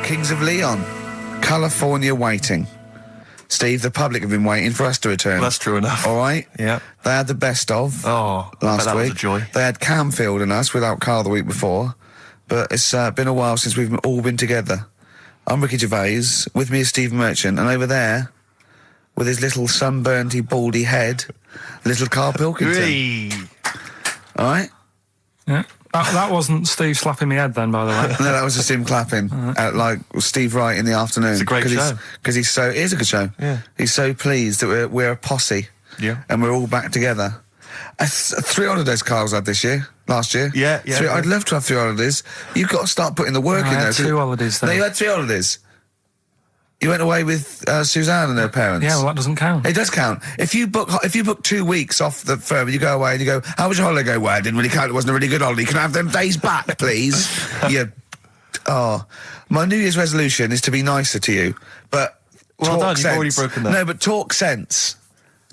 Kings of Leon, California Waiting. Steve, the public have been waiting for us to return. Well, that's true enough. All right? Yeah. They had the best of last that week. Was a joy. They had Camfield and us without Karl the week before. But it's been a while since we've all been together. I'm Ricky Gervais, with me is Steve Merchant, and over there, with his little sunburnedy, baldy head, little Karl Pilkington. Hey. All right? Yeah. That wasn't Steve slapping me head then, by the way. No, that was just him clapping at, like, Steve Wright in the afternoon. It's a great show. Because it is a good show. Yeah. He's so pleased that we're a posse. Yeah. And we're all back together. 3 holidays Karl's had last year. Yeah. I'd love to have 3 holidays. You've got to start putting the work in there. I had 2 holidays then. No, you had 3 holidays. You went away with Suzanne and her parents. Yeah, well, that doesn't count. It does count. If you book 2 weeks off the firm, you go away and you go, how was your holiday? Go, well, it didn't really count. It wasn't a really good holiday. Can I have them days back, please? My New Year's resolution is to be nicer to you. But well done, sense. You've already broken that. No, but talk sense.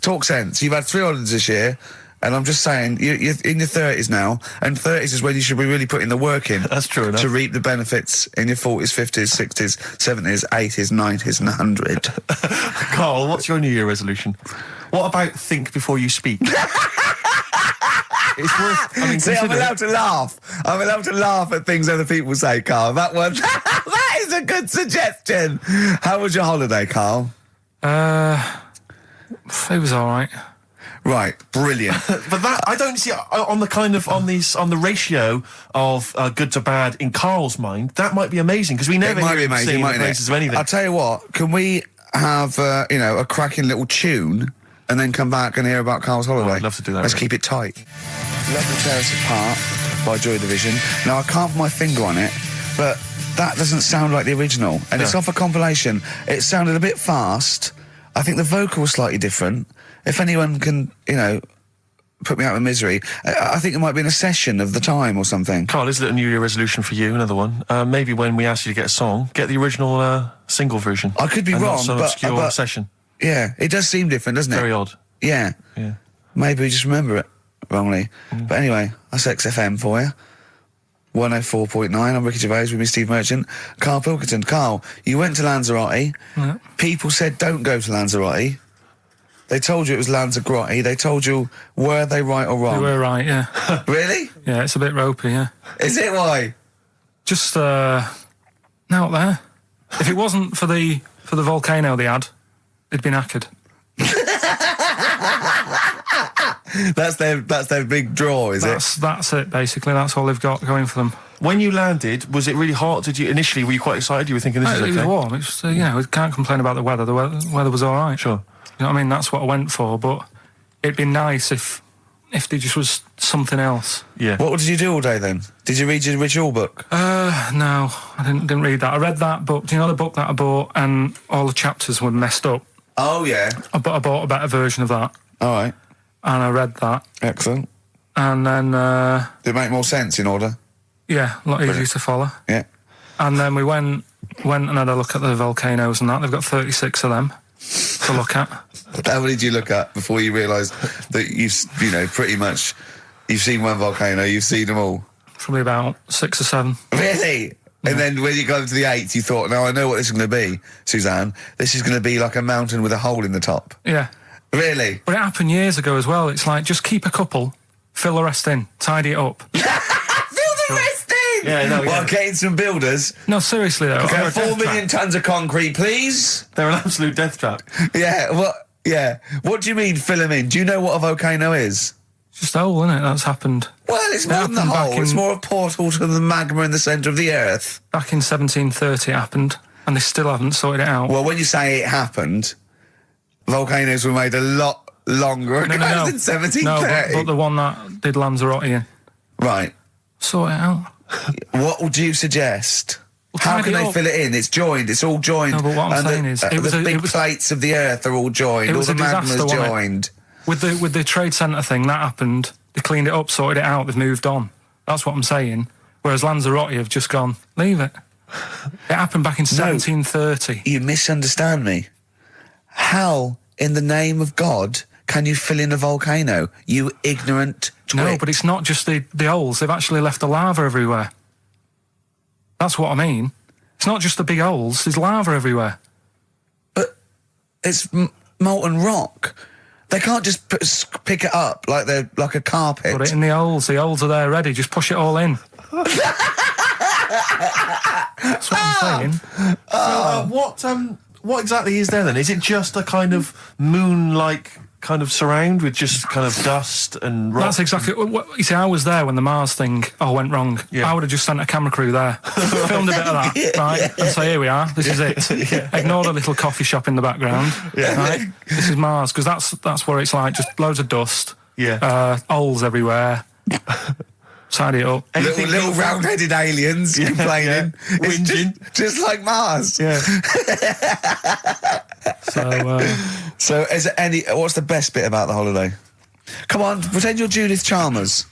Talk sense. You've had 3 holidays this year. And I'm just saying, you're in your 30s now, and 30s is when you should be really putting the work in. That's true enough. To reap the benefits in your 40s, 50s, 60s, 70s, 80s, 90s, and 100. Karl, what's your New Year resolution? What about think before you speak? It's worth... See, I'm allowed to laugh. I'm allowed to laugh at things other people say, Karl. That one, that is a good suggestion. How was your holiday, Karl? It was all right. Right, brilliant. But that I don't see on the ratio of good to bad in Karl's mind. That might be amazing because we never hear him singing the praises of anything. I'll tell you what. Can we have a cracking little tune and then come back and hear about Karl's holiday? I'd love to do that. Let's keep it tight. Love to Tear Us Apart by Joy Division. Now I can't put my finger on it, but that doesn't sound like the original, and it's off a compilation. It sounded a bit fast. I think the vocal was slightly different. If anyone can, put me out of misery, I think it might be in a session of the time or something. Karl, is it a New Year resolution for you? Another one. Maybe when we ask you to get a song, get the original single version. I could be wrong, not some but obscure session. Yeah, it does seem different, doesn't it? Very odd. Yeah. Maybe we just remember it wrongly. But anyway, that's XFM for you. 104.9. I'm Ricky Gervais with me, Steve Merchant. Karl Pilkington. Karl, you went to Lanzarote. Yeah. People said don't go to Lanzarote. They told you it was Lanzarote. They told you, were they right or wrong? You were right, yeah. Really? Yeah, it's a bit ropey, yeah. Is it? Why? Just, out there. If it wasn't for the volcano they had, it'd been knackered. That's their big draw, is it? That's it, basically. That's all they've got going for them. When you landed, was it really hot? Were you quite excited? You were thinking this is okay? It was warm. It's, we can't complain about the weather. The weather was all right. Sure. You know what I mean? That's what I went for, but it'd be nice if there just was something else. Yeah. What did you do all day then? Did you read your ritual book? No, I didn't read that. I read that book. Do you know the book that I bought and all the chapters were messed up? Oh, yeah. I bought a better version of that. All right. And I read that. Excellent. And then... Did it make more sense in order? Yeah, a lot easier to follow. Yeah. And then we went and had a look at the volcanoes and that. They've got 36 of them to look at. How many did you look at before you realised that pretty much, you've seen one volcano, you've seen them all? Probably about 6 or 7. Really? Yeah. And then when you got to the 8th, you thought, now I know what this is going to be, Suzanne. This is going to be like a mountain with a hole in the top. Yeah. Really? But it happened years ago as well. It's like, just keep a couple, fill the rest in, tidy it up. Fill the rest in! Yeah, no, Well, getting some builders. No, seriously though. Okay, 4 million tonnes of concrete, please. They're an absolute death trap. Yeah, what do you mean fill them in? Do you know what a volcano is? It's just a hole, isn't it? That's happened. Well, it's more than the hole. It's more a portal to the magma in the centre of the earth. Back in 1730 it happened, and they still haven't sorted it out. Well, when you say it happened, volcanoes were made a lot longer ago than 1730. No, but the one that did Lanzarote in. Right. Sort it out. What would you suggest? Well, how can they fill it in? It's joined. It's all joined. No, but what I'm saying is... the big plates of the earth are all joined. All the magma's joined. With the trade centre thing, that happened. They cleaned it up, sorted it out, they've moved on. That's what I'm saying. Whereas Lanzarote have just gone, leave it. It happened back in 1730. You misunderstand me. How, in the name of God, can you fill in a volcano? You ignorant twit. No, but it's not just the holes. They've actually left the lava everywhere. That's what I mean. It's not just the big holes. There's lava everywhere. But it's molten rock. They can't just pick it up like they're like a carpet. Put it in the holes. The holes are there ready. Just push it all in. That's what I'm saying. What exactly is there then? Is it just a kind of moon-like kind of surround with just kind of dust and rock? That's exactly what you see. I was there when the Mars thing went wrong. Yeah. I would have just sent a camera crew there, filmed a bit of that, right, and say, here we are. This is it. Ignore the little coffee shop in the background. Right? This is Mars, because that's what it's like. Just loads of dust. Holes everywhere. Side it up. Little round-headed aliens complaining. Whinging. Just like Mars. Yeah. So is there what's the best bit about the holiday? Come on, pretend you're Judith Chalmers.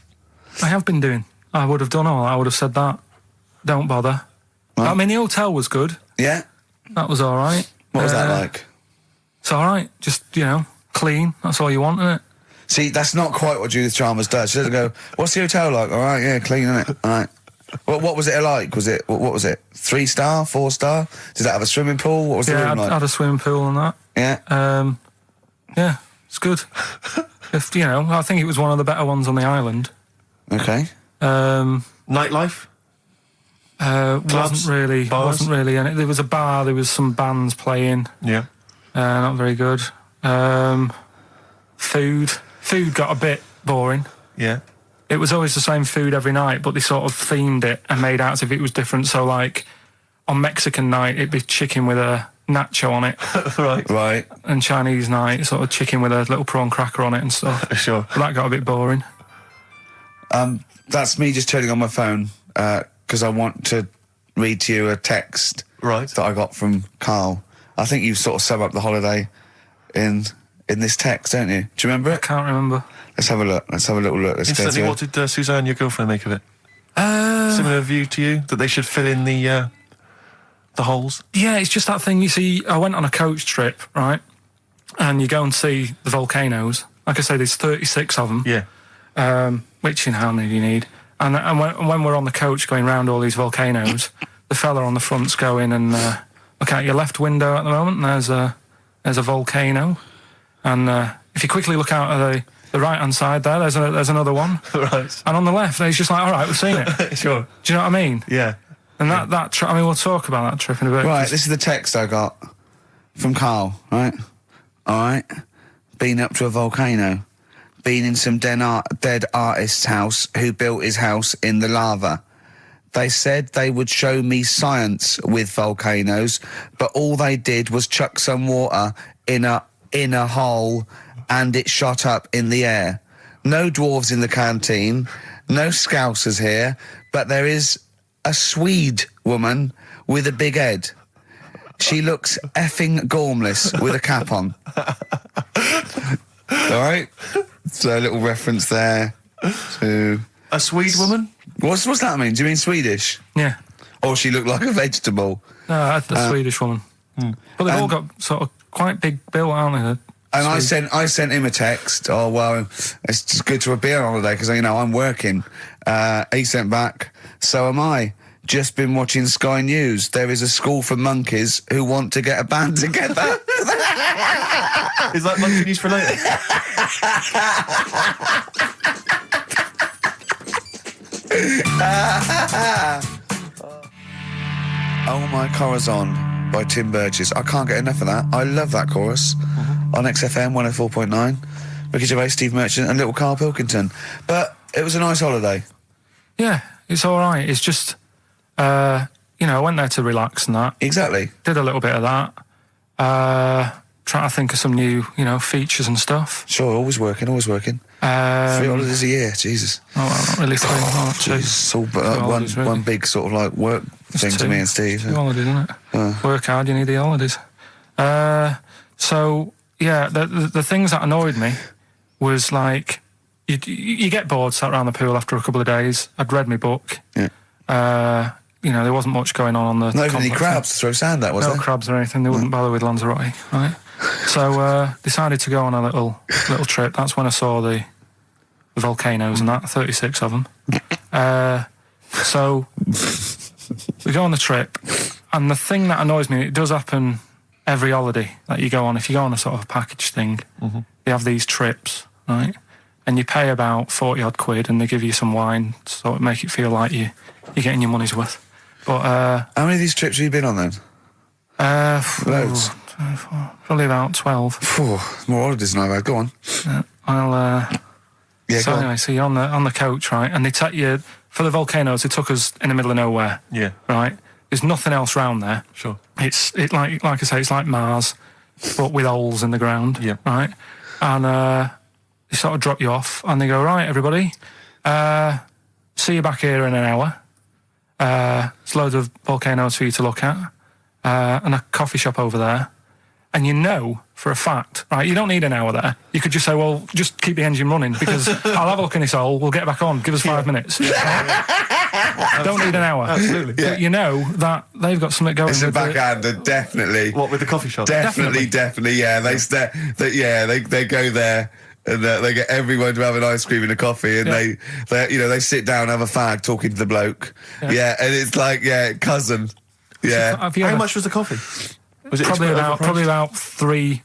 I have been doing. I would have done all. I would have said that. Don't bother. Right. I mean, the hotel was good. Yeah. That was all right. What was that like? It's all right. Just, clean. That's all you want, isn't it? See, that's not quite what Judith Chalmers does. She doesn't go, what's the hotel like? All right, yeah, clean, isn't it? All right. What was it like? What was it? 3-star, 4-star? Did that have a swimming pool? What was the room like? Yeah, had a swimming pool and that. Yeah. Yeah, it's good. I think it was one of the better ones on the island. Okay. Nightlife? Wasn't really. And there was a bar. There was some bands playing. Yeah. Not very good. Food got a bit boring. Yeah. It was always the same food every night, but they sort of themed it and made out as if it was different. So, like, on Mexican night, it'd be chicken with a nacho on it. Right. And Chinese night, sort of chicken with a little prawn cracker on it and stuff. Sure. But that got a bit boring. That's me just turning on my phone because I want to read to you a text that I got from Karl. I think you sort of sum up the holiday in this text, don't you? Do you remember it? I can't remember. Let's have a look. Let's have a little look. Instantly, what did Suzanne, your girlfriend, make of it? Similar view to you, that they should fill in the holes? Yeah, it's just that thing, you see, I went on a coach trip, right? And you go and see the volcanoes. Like I say, there's 36 of them. Yeah. Which, how many do you need? And when we're on the coach going round all these volcanoes, the fella on the front's going and look out your left window at the moment, and there's a volcano. And if you quickly look out at the right-hand side there, there's another one. Right. And on the left, he's just like, all right, we've seen it. Sure. Do you know what I mean? Yeah. And that trip, we'll talk about that trip in a bit. Right, this is the text I got from Karl, right? All right. Been up to a volcano. Been in some dead artist's house who built his house in the lava. They said they would show me science with volcanoes, but all they did was chuck some water in a hole and it shot up in the air. No dwarves in the canteen, no scousers here, but there is a Swede woman with a big head. She looks effing gormless with a cap on. All right? So a little reference there to... A Swede woman? What's that mean? Do you mean Swedish? Yeah. Or she looked like a vegetable? No, the Swedish woman. But they've all got sort of quite big bill, aren't they? And I sent him a text. Oh, well, it's just good to be on holiday because, I'm working. He sent back, so am I. Just been watching Sky News. There is a school for monkeys who want to get a band together. Is that monkey news for later? Oh My Corazon by Tim Burgess. I can't get enough of that. I love that chorus. On XFM 104.9. Ricky Gervais, Steve Merchant and little Karl Pilkington. But it was a nice holiday. Yeah, it's all right. It's just, I went there to relax and that. Exactly. Did a little bit of that. Trying to think of some new, features and stuff. Sure, always working. 3 holidays a year, Jesus. Oh, well, not really 3. Oh, 2. It's all one big sort of like work thing to me and Steve. 2 holidays, isn't it? Work hard, you need the holidays. So, yeah, the things that annoyed me was like, you get bored sat around the pool after a couple of days. I'd read my book. Yeah. There wasn't much going on the... Not even any crabs to throw sand at, was there? No crabs or anything. They wouldn't bother with Lanzarote, right? So, decided to go on a little trip. That's when I saw the volcanoes and that, 36 of them. So, we go on the trip, And the thing that annoys me, it does happen every holiday that you go on. If you go on a sort of package thing, they have these trips, right? And you pay about 40 odd quid, and they give you some wine to sort of make it feel like you're getting your money's worth. But how many of these trips have you been on then? Loads. Probably about 12. More holidays than I've had. Go on. So anyway, so you're on the coach, right? And they take you for the volcanoes. They took us in the middle of nowhere. Yeah. Right. There's nothing else round there. Sure. It's like I say, it's like Mars, but with holes in the ground. Yeah. Right. And they sort of drop you off, and they go, right, everybody, see you back here in an hour. There's loads of volcanoes for you to look at, and a coffee shop over there. And you know for a fact, right, you don't need an hour there. You could just say, well, just keep the engine running, because I'll have a look in this hole, we'll get back on, give us 5 minutes. Don't need an hour. Absolutely. Yeah. But you know that they've got something going. It's a backhander, definitely. What, with the coffee shop? Definitely, yeah. They go there. And they get everyone to have an ice cream and a coffee, and they sit down, have a fag, talking to the bloke. Yeah, and it's like, cousin. Yeah. How much was the coffee? Was it probably about €3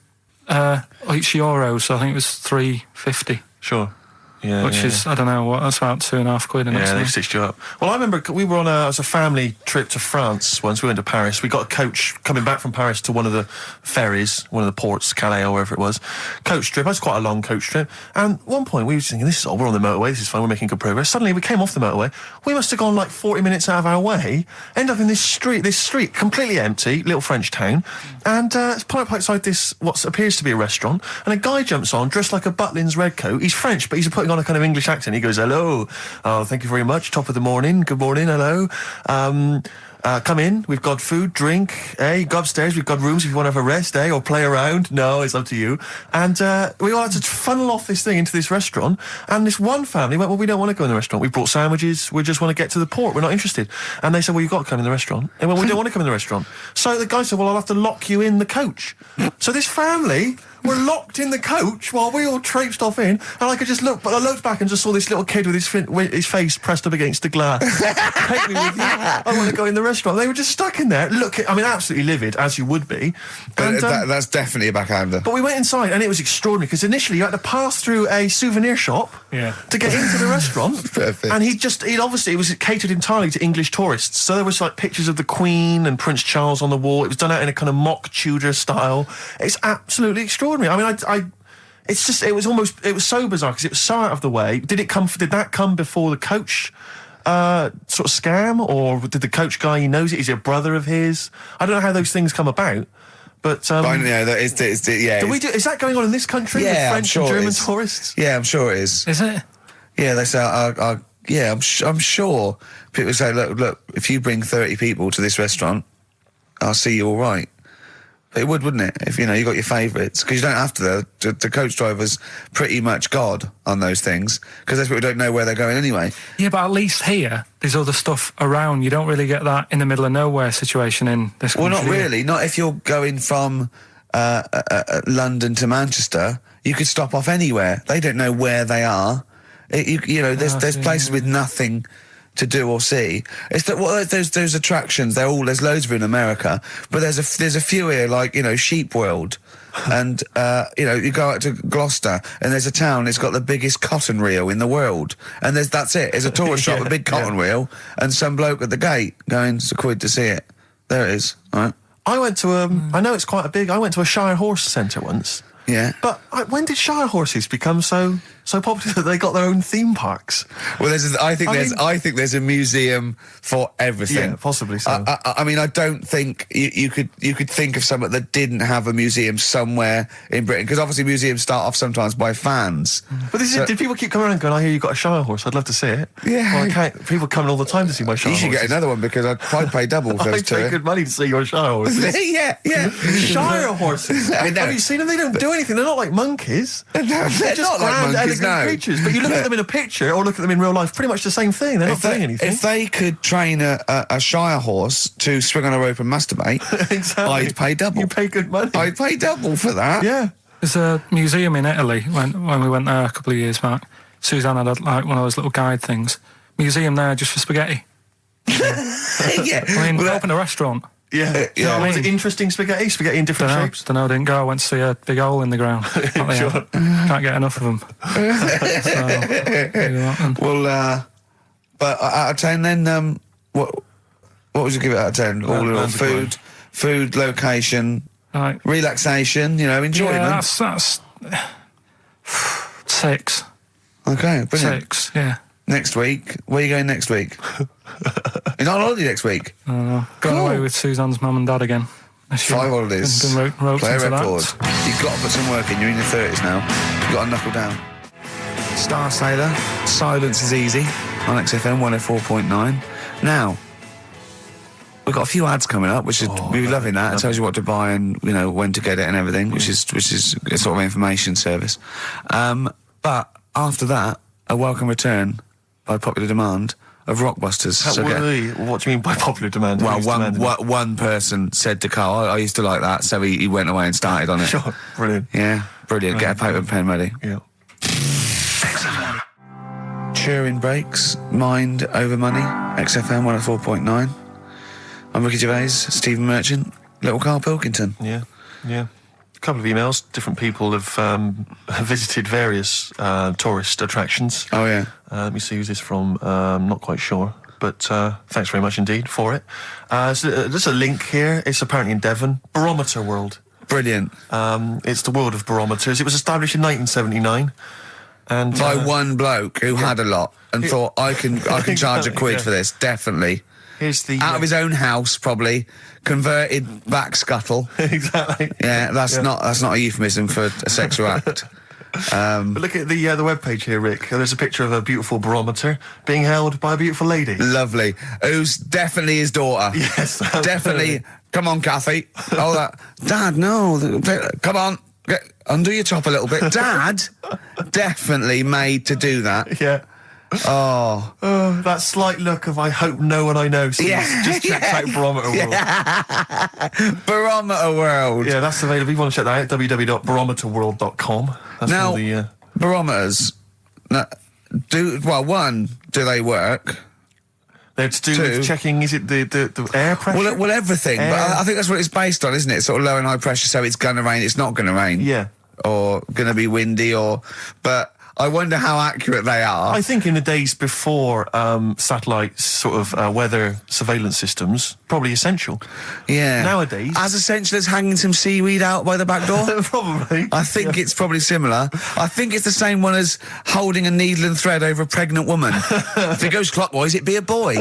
euros? So I think it was $3.50. Sure. Yeah, which is, I don't know, what, that's about £2.5. Yeah, they've stitched you up. Well, I remember we were on as a family trip to France once. We went to Paris. We got a coach coming back from Paris to one of the ferries, one of the ports, Calais or wherever it was. Coach trip. It was quite a long coach trip. And at one point we were thinking, we're on the motorway, this is fine, we're making good progress. Suddenly we came off the motorway. We must have gone like 40 minutes out of our way, end up in this street, completely empty, little French town. And it's pulled up outside this, what appears to be a restaurant. And a guy jumps on, dressed like a Butlins red coat. He's French, but he's putting on a kind of English accent. He goes, hello, thank you very much, top of the morning, good morning, hello. Come in, we've got food, drink, go upstairs, we've got rooms if you want to have a rest, or play around. No, it's up to you. And we all had to funnel off this thing into this restaurant, and this one family went, well, we don't want to go in the restaurant. We brought sandwiches, we just want to get to the port, we're not interested. And they said, well, you've got to come in the restaurant. They went, we don't want to come in the restaurant. So the guy said, well, I'll have to lock you in the coach. So this family were locked in the coach while we all traipsed off in, and I could just look, but I looked back and just saw this little kid with his face pressed up against the glass. Take me with you. I want to go in the restaurant. They were just stuck in there. Absolutely livid, as you would be. But that's definitely a backhander. But we went inside, and it was extraordinary, because initially you had to pass through a souvenir shop to get into the restaurant. Perfect. And it was catered entirely to English tourists. So there was like pictures of the Queen and Prince Charles on the wall. It was done out in a kind of mock Tudor style. It's absolutely extraordinary. I mean, it was so bizarre because it was so out of the way. Did that come before the coach sort of scam, or did the coach guy, he knows it, is it a brother of his? I don't know how those things come about. But is is that going on in this country? Yeah, with French and German tourists? Yeah, I'm sure it is. Is it? Yeah, they say, I'm sure people say, look, if you bring 30 people to this restaurant, I'll see you all right. It would, wouldn't it? If, you got your favourites. Because you don't have to, the coach driver's pretty much God on those things, because those people don't know where they're going anyway. Yeah, but at least here, there's other stuff around. You don't really get that in the middle of nowhere situation in this country. Well, not really. Not if you're going from London to Manchester. You could stop off anywhere. They don't know where they are. There's places with nothing to do or see. It's that those attractions. There's loads of it in America, but there's a few here, like Sheep World, and you go out to Gloucester, and there's a town. It's got the biggest cotton reel in the world, and that's it. There's a tourist shop, a big cotton reel, and some bloke at the gate going, it's £1 to see it. There it is. All right. I went to I know it's quite I went to a Shire Horse Centre once. Yeah. But when did Shire horses become so popular that they got their own theme parks? Well, I think there's a museum for everything. Yeah, possibly so. I mean, I don't think you could think of something that didn't have a museum somewhere in Britain, because obviously museums start off sometimes by fans. But did people keep coming around going, I hear you got a Shire horse, I'd love to see it? Yeah. Well, people coming all the time to see my Shire horses. You should get another one, because I'd pay double for those two. I'd pay good money to see your Shire horses. Yeah. Shire horses. Have you seen them? They don't do anything. They're not like monkeys. They're just not like monkeys, no. creatures. But you look at them in a picture or look at them in real life, pretty much the same thing. They're not doing anything. If they could train a Shire horse to swing on a rope and masturbate, exactly. I'd pay double. You pay good money. I'd pay double for that. Yeah. There's a museum in Italy when we went there a couple of years back. Suzanne had one of those little guide things. Museum there just for spaghetti. Yeah. I mean, we opened a restaurant. Yeah. Yeah. Was it interesting spaghetti? Spaghetti in different shapes? Don't know, didn't go. I went to see a big hole in the ground. Sure. Can't get enough of them. Well, but out of 10 then, what would you give it out of 10? All in all, food, location, Right. relaxation, enjoyment. Yeah, that's 6. Okay, brilliant. 6, yeah. Next week, where are you going next week? You're not on holiday next week? Going Cool. away with Suzanne's mum and dad again. 5 holidays. Been roped Play a into record. that. You've got to put some work in. You're in your 30s now. You've got to knuckle down. Star Sailor, Silence is Easy on XFM 104.9. Now, we've got a few ads coming up, which is we're loving that. It tells you what to buy and when to get it and everything, which is a sort of information service. But after that, a welcome return by popular demand of Rockbusters. What do you mean by popular demand? Well, Who's demanding it? one person said to Carl, I used to like that, so he went away and started on it. Sure, brilliant. Yeah, brilliant. Get a paper and pen ready. Yeah. Turing Breaks, Mind Over Money, XFM 104.9. I'm Ricky Gervais, Stephen Merchant, little Karl Pilkington. Yeah. A couple of emails. Different people have visited various tourist attractions. Oh, yeah. Let me see who's this from. Not quite sure. But thanks very much indeed for it. So, there's a link here. It's apparently in Devon. Barometer World. Brilliant. It's the world of barometers. It was established in 1979. And By one bloke who had a lot and thought, I can charge a quid Yeah. for this, definitely. here's the... Out of his own house, probably. Converted back scuttle. exactly. Yeah, that's not a euphemism for a sexual act. But look at the webpage here, Rick. There's a picture of a beautiful barometer being held by a beautiful lady. Lovely. Who's definitely his daughter. Yes, Definitely. Come on, Kathy. All that. Dad, no. Come on. Undo your top a little bit. Dad, definitely made to do that. Yeah. Oh. That slight look of I hope no one I know sees. Yeah. Just check out Barometer World. Barometer World. Yeah, that's available. If you want to check that out, www.barometerworld.com. That's Now, all the... barometers, one, do they work? They're to do with checking, is it the air pressure? Well, everything. But I think that's what it's based on, isn't it? Sort of low and high pressure, so it's going to rain, it's not going to rain. Yeah. Or going to be windy, but I wonder how accurate they are. I think in the days before satellite sort of weather surveillance systems, probably essential. Yeah. Nowadays... As essential as hanging some seaweed out by the back door? Probably. I think it's probably similar. I think it's the same one as holding a needle and thread over a pregnant woman. If it goes clockwise, it'd be a boy.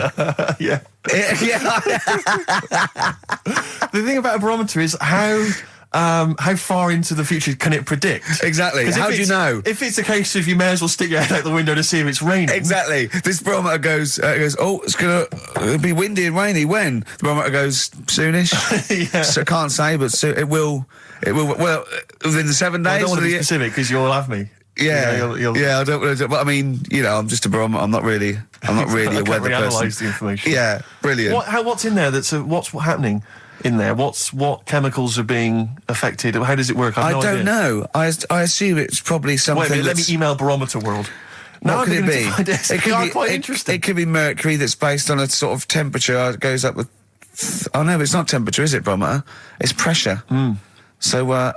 Yeah. Yeah. The thing about a barometer is how far into the future can it predict? Exactly. 'Cause How do you know? If it's a case of you may as well stick your head out the window to see if it's raining. Exactly. This barometer goes, oh, it's going to be windy and rainy. When? The barometer goes, soonish. Yeah. So can't say, but it will, well, within the 7 days. I don't want to be or the- specific because you'll have me. Yeah, You'll yeah. I don't want to. But I mean, I'm just a barometer. I'm not really I a can't weather reanalyse person. the information. Yeah, brilliant. What's in there? What's happening in there? What chemicals are being affected? How does it work? I have no don't idea. know. I assume it's probably something. Wait a minute, let that's- me email Barometer World. What could it be? It quite interesting. It could be mercury that's based on a sort of temperature. It goes up with. Oh no, but it's not temperature, is it, barometer? It's pressure. So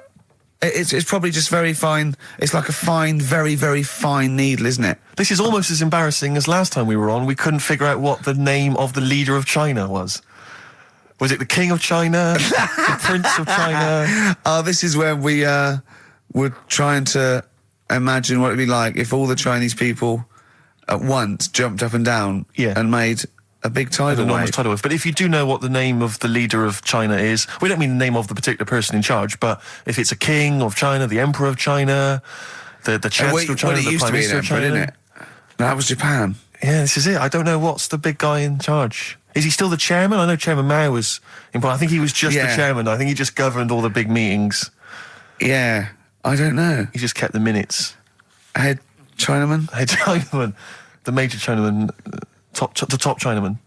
it's probably just very fine. It's like a fine, very, very fine needle, isn't it? This is almost as embarrassing as last time we were on. We couldn't figure out what the name of the leader of China was. Was it the King of China? The Prince of China? Oh, this is where we were trying to imagine what it'd be like if all the Chinese people at once jumped up and down and made a big tidal Enormous wave. tidal wave. But if you do know what the name of the leader of China is, we don't mean the name of the particular person in charge, but if it's a king of China, the emperor of China, the chancellor of China, Well, it the used to prime be an minister of emperor, China. didn't it? No, that was Japan. Yeah, this is it. I don't know what's the big guy in charge. Is he still the chairman? I know Chairman Mao was important. I think he was just the chairman. I think he just governed all the big meetings. Yeah, I don't know. He just kept the minutes. Head Chinaman? Hey, Chinaman, the major Chinaman, the top Chinaman.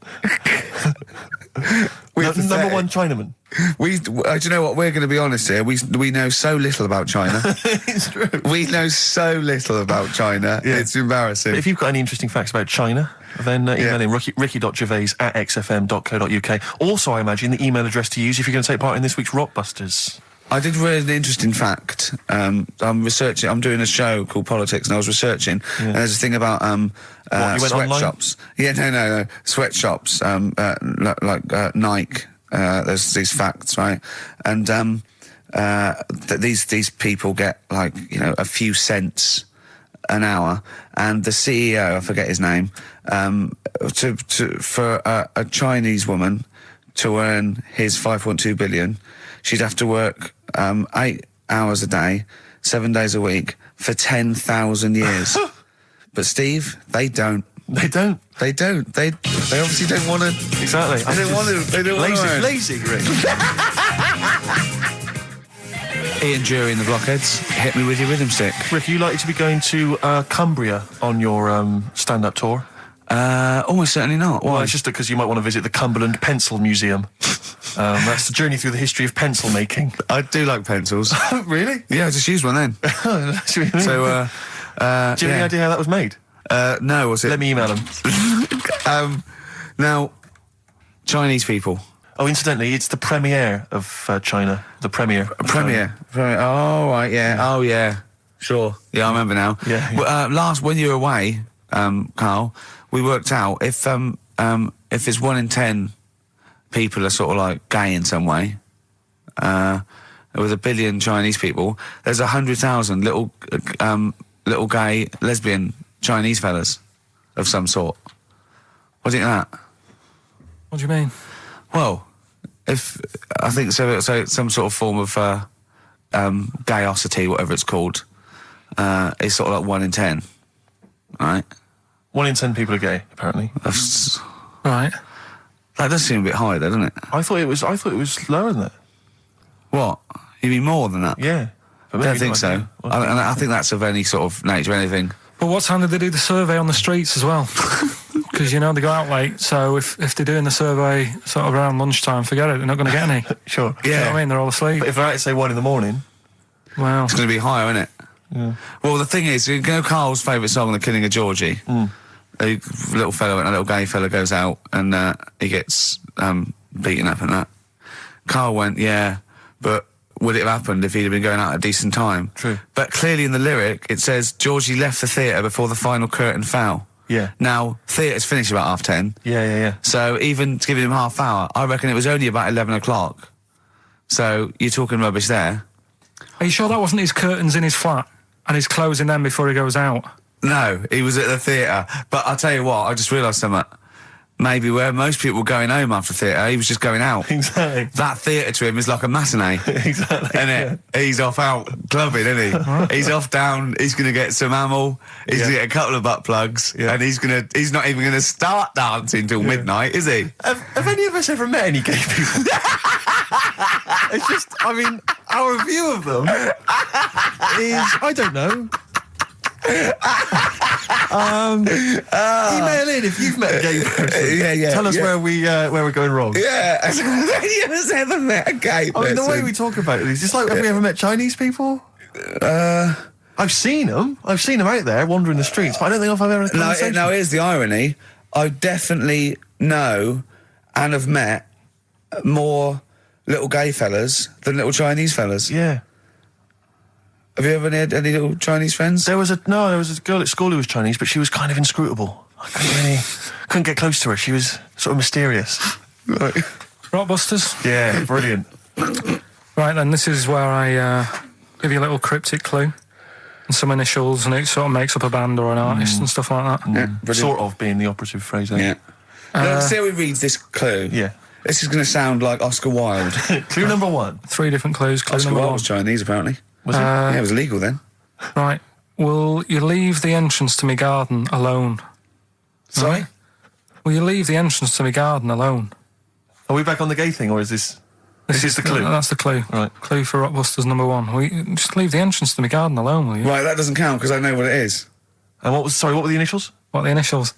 Number one Chinaman. Do you know what? We're going to be honest here. We know so little about China. It's true. We know so little about China. Yeah. It's embarrassing. But if you've got any interesting facts about China, then email in ricky.gervais@xfm.co.uk. Also, I imagine the email address to use if you're going to take part in this week's Rockbusters. I did read an interesting fact. I'm doing a show called Politics, and I was researching, and there's a thing about you went sweatshops. Yeah, no. Sweatshops, like Nike. There's these facts, right? And these people get, like, you know, a few cents an hour, and the CEO, I forget his name, for a Chinese woman to earn his 5.2 billion, she'd have to work 8 hours a day, 7 days a week for 10,000 years. But Steve, they don't. They don't. They obviously don't want to. Exactly. They don't want to. They don't want to. Lazy, Rick. Ian Jury and the Blockheads, hit me with your rhythm stick. Rick, are you likely to be going to Cumbria on your stand-up tour? Almost certainly not. Why? Well, it's just because you might want to visit the Cumberland Pencil Museum. That's the journey through the history of pencil making. I do like pencils. Really? Yeah, I just used one then. That's what you mean. So, do you have any idea how that was made? No, was it? Let me email them. Now, Chinese people. Oh, incidentally, it's the premiere of China. The premiere. Premiere. Oh, right, yeah. Oh, yeah. Sure. Yeah, I remember now. Yeah. Well, when you were away, Carl, we worked out if it's 1 in 10 people are sort of like gay in some way, with 1 billion Chinese people, there's 100,000 little gay lesbian Chinese fellas of some sort. What do you think of that? What do you mean? Well, if I think so it's some sort of form of gayosity, whatever it's called, is sort of like 1 in 10, right? 1 in 10 people are gay, apparently. That's, Right. that does seem a bit high, though, doesn't it? I thought it was lower than that. What? You mean more than that? Yeah. But I don't maybe think not. so. I think that's of any sort of nature, anything. But what time did they do the survey on the streets as well? Because, you know, they go out late, so if they're doing the survey sort of around lunchtime, forget it, they're not going to get any. Sure. You know Yeah. what I mean? They're all asleep. But if they're out to say 1 in the morning, Well, It's going to be higher, isn't it? Yeah. Well, the thing is, you know Carl's favourite song, The Killing of Georgie? A little gay fella goes out and he gets beaten up and that. Carl went, yeah, but would it have happened if he'd have been going out at a decent time? True. But clearly in the lyric, it says, Georgie left the theatre before the final curtain fell. Yeah. Now, theatre's finished about 10:30. Yeah. So even giving him half hour, I reckon it was only about 11 o'clock. So you're talking rubbish there. are you sure that wasn't his curtains in his flat and he's closing them before he goes out? No, he was at the theatre. But I'll tell you what, I just realised something. Maybe where most people were going home after theatre, he was just going out. Exactly. That theatre to him is like a matinee. Exactly. Isn't it? He's off out clubbing, isn't he? He's off down, he's going to get some ammo, he's going to get a couple of butt plugs, and he's not even going to start dancing till midnight, is he? Have any of us ever met any gay people? It's just, I mean, our view of them is, I don't know. Email in if you've met a gay person. Yeah. Tell us where we're going wrong. Yeah. Have any of us ever met a gay person? I mean, the way we talk about it is just like, have we ever met Chinese people? I've seen them. I've seen them out there wandering the streets, but I don't think I've ever had a conversation. Now, here's the irony. I definitely know and have met more little gay fellas than little Chinese fellas. Yeah. Have you ever had any little Chinese friends? There was a girl at school who was Chinese, but she was kind of inscrutable. I couldn't get close to her. She was sort of mysterious. Right. Rockbusters? Yeah, brilliant. Right then, this is where I give you a little cryptic clue and some initials, and it sort of makes up a band or an artist and stuff like that. Yeah, brilliant. Sort of being the operative phrase there. Yeah. Let's see how he reads this clue. Yeah. This is going to sound like Oscar Wilde. Clue number 1. 3 different clues. Clue Oscar number Wilde 1. was Chinese, apparently. Was it? Yeah, it was illegal then. Right. Will you leave the entrance to my garden alone? Sorry? Will you leave the entrance to my garden alone? Are we back on the gay thing, or is this the clue? That's the clue. Right. Clue for Rockbusters number 1. Will you just leave the entrance to my garden alone, will you? Right, that doesn't count because I know what it is. And what were the initials? What are the initials?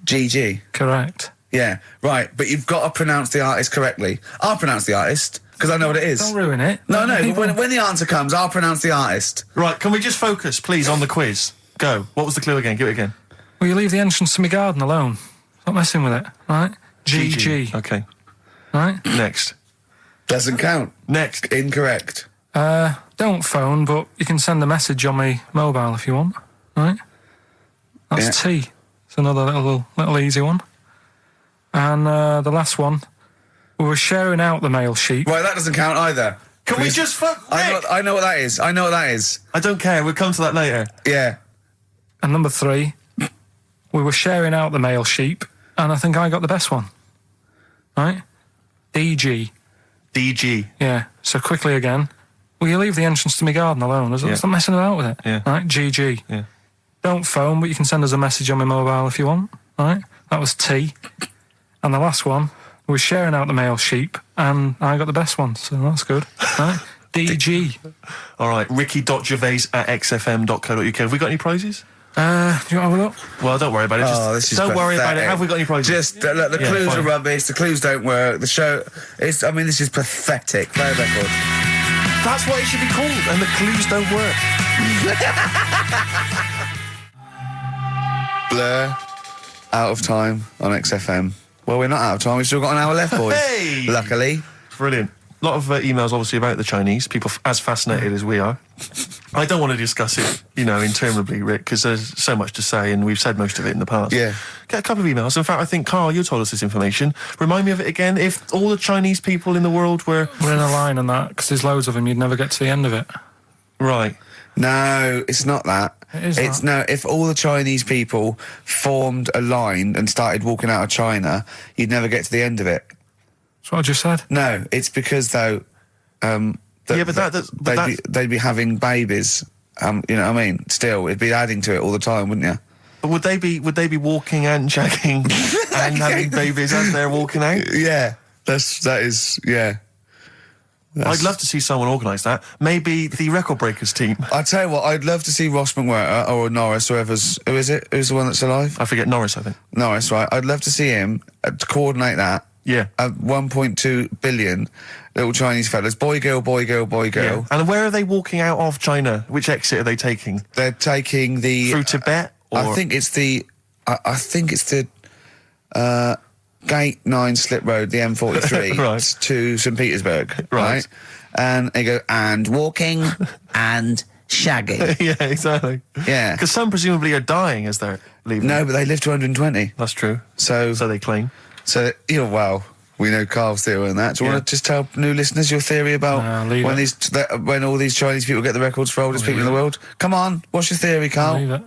GG. Correct. Yeah, right, but you've got to pronounce the artist correctly. I'll pronounce the artist, because I know what it is. Don't ruin it. No, People- but when the answer comes, I'll pronounce the artist. Right, can we just focus, please, on the quiz? Go. What was the clue again? Give it again. Will you leave the entrance to my garden alone? Stop messing with it, right? GG. Okay. Right? Next. Doesn't count. Next. Incorrect. Don't phone, but you can send a message on my mobile if you want, right? That's T. It's another little easy one. And the last one, we were sharing out the mail sheet. Right, that doesn't count either. Can we just fuck I know what that is. I know what that is. I don't care. We'll come to that later. Yeah. And number 3, we were sharing out the male sheep, and I think I got the best one. Right? DG. DG. Yeah. So quickly again, will you leave the entrance to my garden alone? Stop messing about with it. Yeah. Right? GG. Yeah. Don't phone, but you can send us a message on my mobile if you want. Right? That was T. And the last one, we were sharing out the male sheep, and I got the best one, so that's good. Right? DG. All right. Ricky.gervais@xfm.co.uk. Have we got any prizes? Do you want to have a look? Well, don't worry about it. This is don't worry about it. pathetic. Have we got any prizes? Just look, the clues fine. are rubbish. The clues don't work. The show is. I mean, this is pathetic. Play a record. That's what it should be called, and the clues don't work. Blur. Out of time on XFM. Well, we're not out of time. We've still got an hour left, boys. Hey! Luckily. Brilliant. A lot of emails, obviously, about the Chinese. People as fascinated as we are. I don't want to discuss it, interminably, Rick, because there's so much to say, and we've said most of it in the past. Yeah. Get a couple of emails. In fact, I think, Karl, you told us this information. Remind me of it again. If all the Chinese people in the world were... We're in a line on that, because there's loads of them, you'd never get to the end of it. Right. No, it's not that. It's no. If all the Chinese people formed a line and started walking out of China, you'd never get to the end of it. That's what I just said. No, it's because though. They'd be having babies. You know what I mean? Still, it'd be adding to it all the time, wouldn't you? But would they be walking and shagging and having babies as they're walking out? Yeah, that is. I'd love to see someone organise that. Maybe the Record Breakers team. I tell you what, I'd love to see Ross McWhirter or Norris, who is it? Who's the one that's alive? I forget Norris, I think. Norris, right? I'd love to see him to coordinate that. Yeah. 1.2 billion little Chinese fellas. Boy, girl, boy, girl, boy, girl. Yeah. And where are they walking out of China? Which exit are they taking? They're taking the... Through Tibet? Or? I think it's the Gate 9 Slip Road, the M43, right. to St. Petersburg. Right. And they go, and walking and shagging. Yeah, exactly. Yeah. Because some presumably are dying as they're leaving. No, but they live to 120. That's true. So they claim. So, well, we know Karl's theory on that. Do you want to just tell new listeners your theory about when all these Chinese people get the records for oldest people in the world? Come on, what's your theory, Karl? Leave it.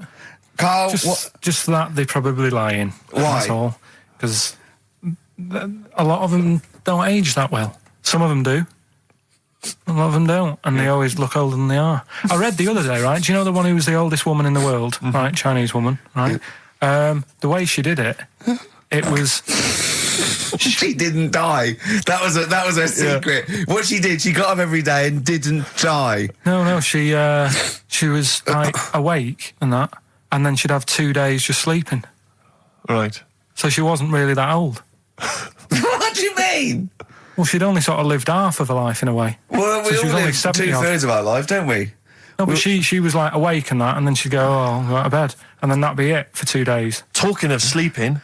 Karl, just that they're probably lying. Why? That's all. Because a lot of them don't age that well. Some of them do. A lot of them don't, and they always look older than they are. I read the other day, right? Do you know the one who was the oldest woman in the world, right? Chinese woman, right? The way she did it, it was... She didn't die. That was her secret. Yeah. What she did, she got up every day and didn't die. No, she was like awake and that, and then she'd have 2 days just sleeping. Right. So she wasn't really that old. What do you mean? Well, she'd only sort of lived half of her life in a way. Well, we all live 2/3 of our life, don't we? No, but she was like awake and that, and then she'd go, I'll go to bed, and then that'd be it for 2 days. Talking of sleeping,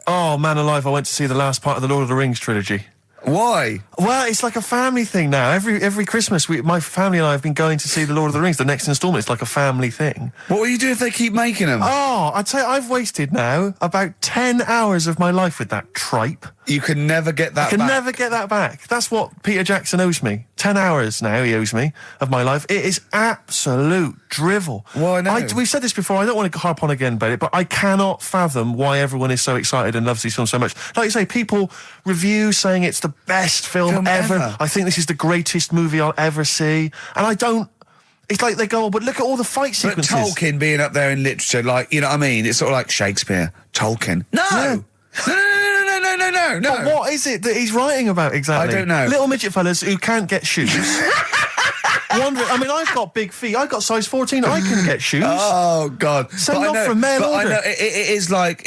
oh man alive, I went to see the last part of the Lord of the Rings trilogy. Why? Well, it's like a family thing now. Every Christmas, my family and I have been going to see the Lord of the Rings, the next instalment. It's like a family thing. What will you do if they keep making them? Oh, I'd say I've wasted now about 10 hours of my life with that tripe. You can never get that back. I can never get that back. That's what Peter Jackson owes me. 10 hours now he owes me of my life. It is absolute drivel. Well, I know. We've said this before. I don't want to harp on again about it, but I cannot fathom why everyone is so excited and loves these films so much. Like you say, people review saying it's the best film ever. I think this is the greatest movie I'll ever see. And I don't... It's like they go, oh, but look at all the fight sequences. But Tolkien being up there in literature, like, you know what I mean? It's sort of like Shakespeare. Tolkien. No! Yeah. No. But what is it that he's writing about exactly? I don't know. Little midget fellas who can't get shoes. I've got big feet. I've got size 14. I can get shoes. Oh God! Send off from mail order. I know it's like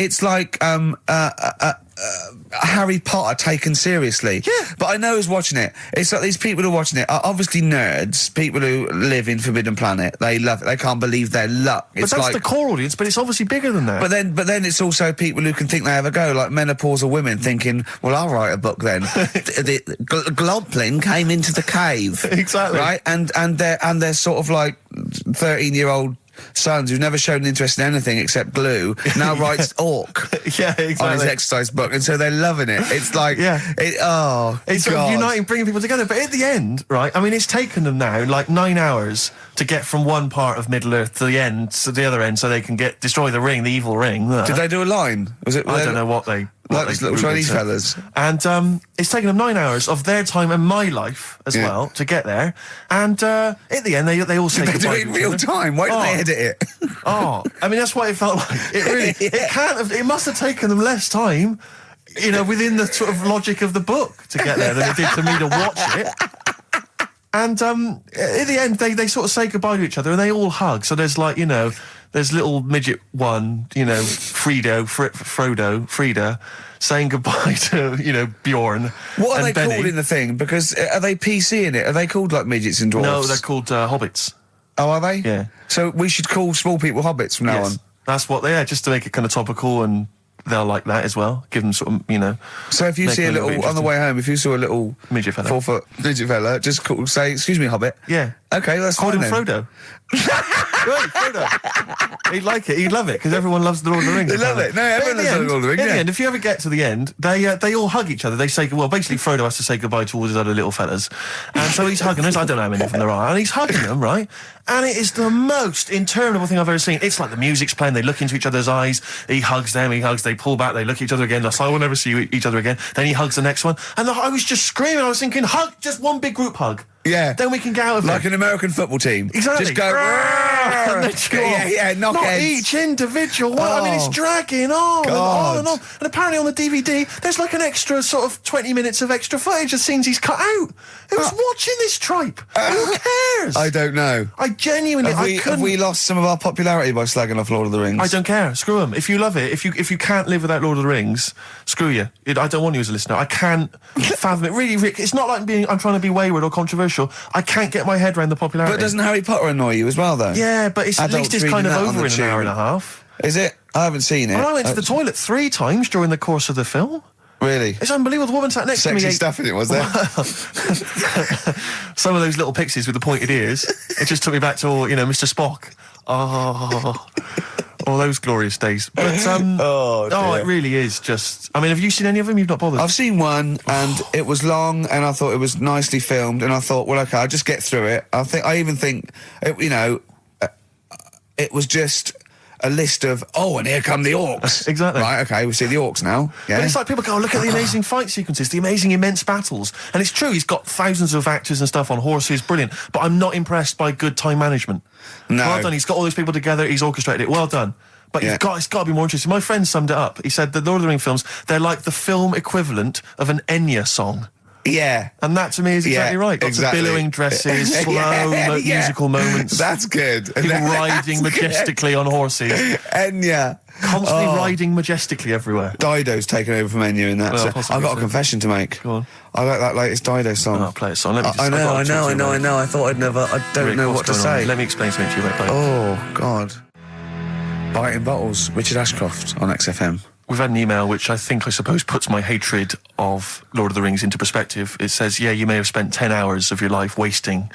Harry Potter taken seriously. Yeah. But I know who's watching it. It's like these people who are watching it are obviously nerds, people who live in Forbidden Planet. They love it. They can't believe their luck. But that's the core audience, but it's obviously bigger than that. But then it's also people who can think they have a go, like menopausal women thinking, well, I'll write a book then. the Glomplin came into the cave. Exactly. Right? And they're sort of like 13-year-old sons who've never shown an interest in anything except glue now writes Orc Yeah, exactly. on his exercise book, and so they're loving it. It's like, it's sort of uniting, bringing people together. But at the end, right, I mean, it's taken them now like 9 hours to get from one part of Middle Earth to the end, to the other end, so they can destroy the ring, the evil ring. Did they do a line? Was it? I don't know what they... Like these little Chinese fellas. And it's taken them 9 hours of their time and my life as well to get there. And at the end, they all say They do goodbye it in to each real other. time. Why don't they edit it? I mean, that's what it felt like. It really, it can't have, it must have taken them less time, you know, within the sort of logic of the book to get there than it did for me to watch it. And at the end, they sort of say goodbye to each other and they all hug. So there's like, you know, there's little midget one, you know, Frida, saying goodbye to, you know, Bjorn. What are and they Benny. called in the thing? Because are they PC in it? Are they called like midgets and dwarves? No, they're called hobbits. Oh, are they? Yeah. So we should call small people hobbits from now on. That's what they are, just to make it kind of topical, and they'll like that as well. Give them sort of, you know. So if you make see a it little, bit on the way home, if you saw a little midget fella, 4 foot midget fella, just say, excuse me, hobbit. Yeah. Okay, that's call fine him then. Frodo. Right, Frodo. He'd like it. He'd love it because everyone loves the Lord of the Rings. They love it. No, everyone loves the Lord of the Rings. In yeah. the end, if you ever get to the end, they all hug each other. They say, well, basically Frodo has to say goodbye to all his other little fellas, and so he's hugging them. I don't know how many of them there are, and he's hugging them, right? And it is the most interminable thing I've ever seen. It's like the music's playing. They look into each other's eyes. He hugs them. He hugs. They pull back. They look at each other again. That's like, I will never see each other again. Then he hugs the next one, and I was just screaming. I was thinking, hug, just one big group hug. Yeah. Then we can get out of Like there. an American football team. Exactly. Just go. And then chew off. Knock Not heads. each individual one. I mean, it's dragging on and on and on. And apparently on the DVD, there's like an extra sort of 20 minutes of extra footage of scenes he's cut out. Who's watching this tripe? Who cares? I don't know. I genuinely, Have we lost some of our popularity by slagging off Lord of the Rings? I don't care. Screw them. If you love it, if you can't live without Lord of the Rings, screw you. I don't want you as a listener. I can't fathom it. Really, Rick, it's not like I'm trying to be wayward or controversial. I can't get my head around the popularity. But doesn't Harry Potter annoy you as well, though? Yeah, but at least it's kind of over in an hour and a half. Is it? I haven't seen it. And I went to the toilet 3 times during the course of the film. Really? It's unbelievable. The woman sat next to me. Sexy stuff in it, was there? Some of those little pixies with the pointed ears. It just took me back to, Mr. Spock. Oh, all those glorious days. But it really is just. I mean, have you seen any of them? You've not bothered. I've seen one, and it was long, and I thought it was nicely filmed, and I thought, well, okay, I'll just get through it. I even think, it was just a list of, and here come the orcs. Exactly. Right, okay, we see the orcs now. Yeah. But it's like people go, look at the amazing fight sequences, the amazing immense battles. And it's true, he's got thousands of actors and stuff on horses, brilliant. But I'm not impressed by good time management. No. Well done, he's got all these people together, he's orchestrated it, well done. But it's got to be more interesting. My friend summed it up. He said the Lord of the Rings films, they're like the film equivalent of an Enya song. Yeah. And that to me is exactly right. Lots of billowing dresses, slow musical moments. That's good. People riding majestically on horses. Enya. Constantly riding majestically everywhere. Dido's taken over from Enya in that. Well, So possibly I've got a so. confession to make. Go on. I like that latest Dido song. I'll play a song. Let me just, I know. I thought I'd never. I don't Rick, know what's what to going on? say. Let me explain something to you about Dido. Oh, God. Biting Bottles, Richard Ashcroft on XFM. We've had an email which I suppose puts my hatred of Lord of the Rings into perspective. It says, yeah, you may have spent 10 hours of your life wasting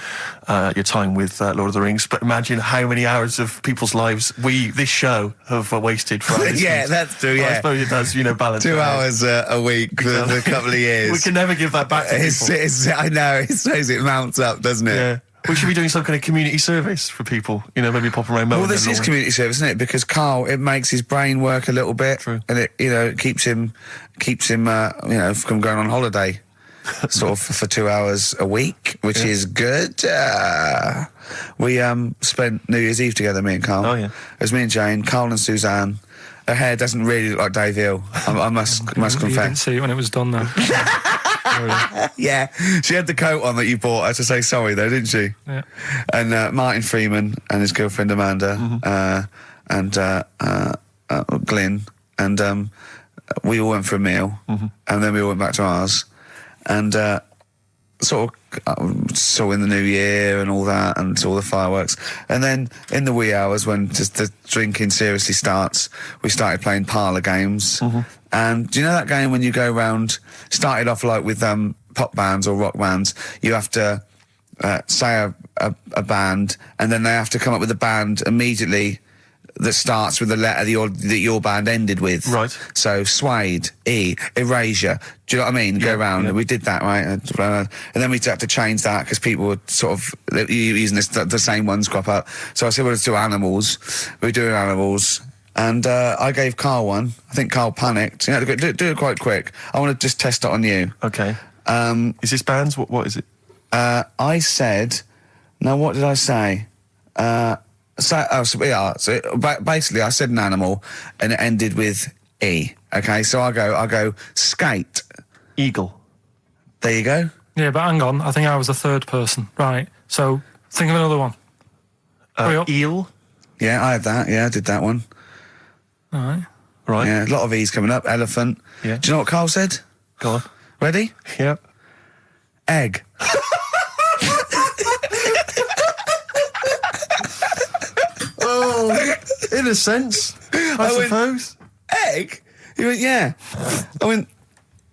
your time with Lord of the Rings, but imagine how many hours of people's lives this show have wasted for our listeners. Yeah, that's true, Well, I yeah. suppose it does, balance. 2 it out. hours a week for a couple of years. We can never give that back to people. I know, it says it mounts up, doesn't it? Yeah. We should be doing some kind of community service for people, maybe popping around. Well, this is community service, isn't it? Because Karl, it makes his brain work a little bit. True. And it, keeps him, from going on holiday, sort of for 2 hours a week, which is good. We spent New Year's Eve together, me and Karl. Oh, yeah. It was me and Jane, Karl and Suzanne. Her hair doesn't really look like Dave Hill, I must You didn't confess. see it when it was done, though. Yeah, she had the coat on that you bought her to say sorry, though, didn't she? Yeah. And Martin Freeman and his girlfriend Amanda, and Glyn, and we all went for a meal, and then we all went back to ours, and sort of saw in the new year and all that, and saw the fireworks. And then in the wee hours, when just the drinking seriously starts, we started playing parlour games. And do you know that game when you go round, started off like with pop bands or rock bands, you have to say a band, and then they have to come up with a band immediately that starts with the letter that your band ended with. Right. So Suede, E, Erasure. Do you know what I mean? Go round. And we did that, right? And then we had to change that because people were sort of using the same ones crop up. So I said, well, let's do Animals. We were doing Animals. And I gave Karl one. I think Karl panicked. You know, do it quite quick. I want to just test it on you. Okay. Is this bands? What is it? I said... Now, what did I say? So basically, I said an animal, and it ended with E. Okay, so I go skate. Eagle. There you go. Yeah, but hang on. I think I was the third person. Right. So think of another one. Hurry up. Eel. Yeah, I had that. Yeah, I did that one. All right. Right. Yeah, a lot of E's coming up. Elephant. Yeah. Do you know what Karl said? Go on. Ready? Yep. Egg. Oh, in a sense, I suppose. Egg? He went, yeah. I went,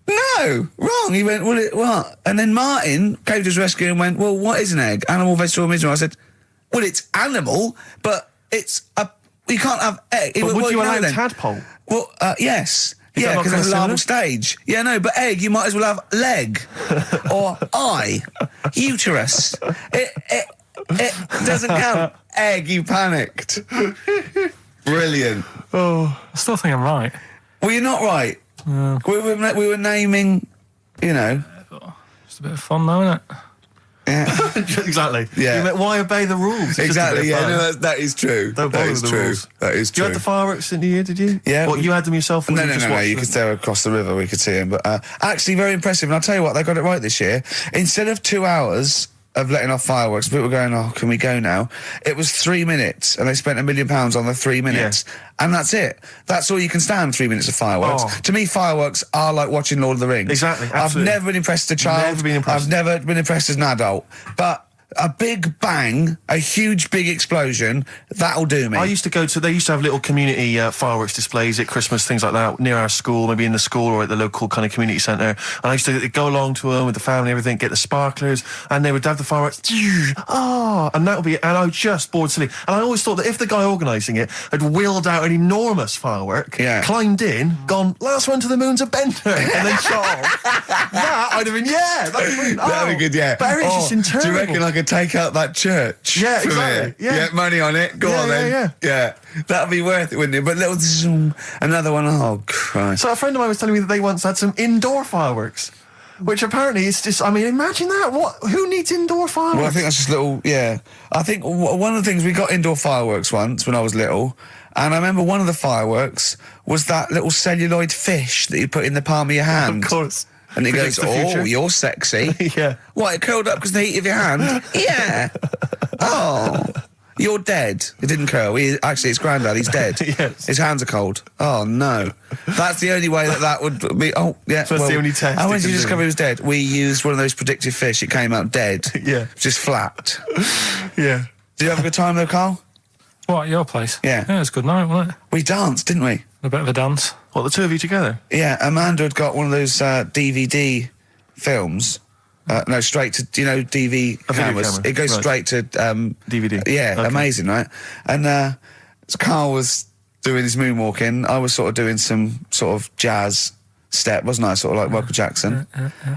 no, wrong. He went, well, what? And then Martin came to his rescue and went, well, what is an egg? Animal, vegetable, mineral. I said, well, it's animal, but it's you can't have egg. But went, would well, you allow then? tadpole? Well, yes. Is Yeah, that not because it's a kinda larval similar? stage. Yeah, no, but egg, you might as well have leg or eye, uterus. It doesn't count. Egg, you panicked. Brilliant. I still think I'm right. Well, you're not right. We were naming, you know. Just a bit of fun, though, isn't it? Yeah. Exactly. Yeah. You meant, why obey the rules? It's just a Exactly. bit of Yeah. fun. No, that is true. Don't That bother is with the true. rules. That is You true. had the fireworks in the year, did you? Yeah. What, you had them yourself? Or No, you no, just no, no. watched You them? could stare across the river. We could see him, but actually very impressive. And I'll tell you what, they got it right this year. Instead of 2 hours of letting off fireworks, people were going, oh, can we go now? It was 3 minutes, and they spent £1 million on the 3 minutes, and that's it. That's all you can stand. 3 minutes of fireworks. Oh. To me, fireworks are like watching Lord of the Rings. Exactly, I've absolutely. never been impressed as a child. Never been impressed. I've never been impressed as an adult, but a big bang, a huge big explosion, that'll do me. I used to go to, they used to have little community fireworks displays at Christmas, things like that, near our school, maybe in the school or at the local kind of community centre. And I used to go along to them with the family and everything, get the sparklers, and they would have the fireworks, and that would be, and I was just bored silly. And I always thought that if the guy organising it had wheeled out an enormous firework, climbed in, gone, last one to the moon's a bender, and then shot off, that I'd have been, that'd be brilliant. That'd be good, yeah. But it's just internal. Do you reckon I could take out that church? Yeah, from exactly. here? Yeah. Get money on it. Go Yeah, on then. yeah. That'd be worth it, wouldn't it? But little zoom, another one. Oh Christ! So a friend of mine was telling me that they once had some indoor fireworks, which apparently is just, I mean, imagine that. Who needs indoor fireworks? Well, I think that's just little. Yeah, I think one of the things we got indoor fireworks once when I was little, and I remember one of the fireworks was that little celluloid fish that you put in the palm of your hand. Of course. And it goes, Predicts the future. oh, you're sexy. Yeah. What, it curled up because of the heat of your hand? Yeah. Oh, you're dead. It didn't curl. Actually, it's Grandad. He's dead. Yes. His hands are cold. Oh, no. That's the only way that would be... Oh, yeah. So that's the only test And when it did you can discover do. he was dead? We used one of those predictive fish. It came out dead. Yeah. Just flat. Yeah. Did you have a good time, though, Karl? What, at your place? Yeah. Yeah, it was a good night, wasn't it? We danced, didn't we? A bit of a dance. What, the two of you together? Yeah, Amanda had got one of those DVD films. No, straight to, DV A video cameras. camera, It goes right. straight to... DVD. Yeah, Okay. amazing, right? And Karl was doing his moonwalking. I was sort of doing some sort of jazz step, wasn't I? Sort of like Michael Jackson.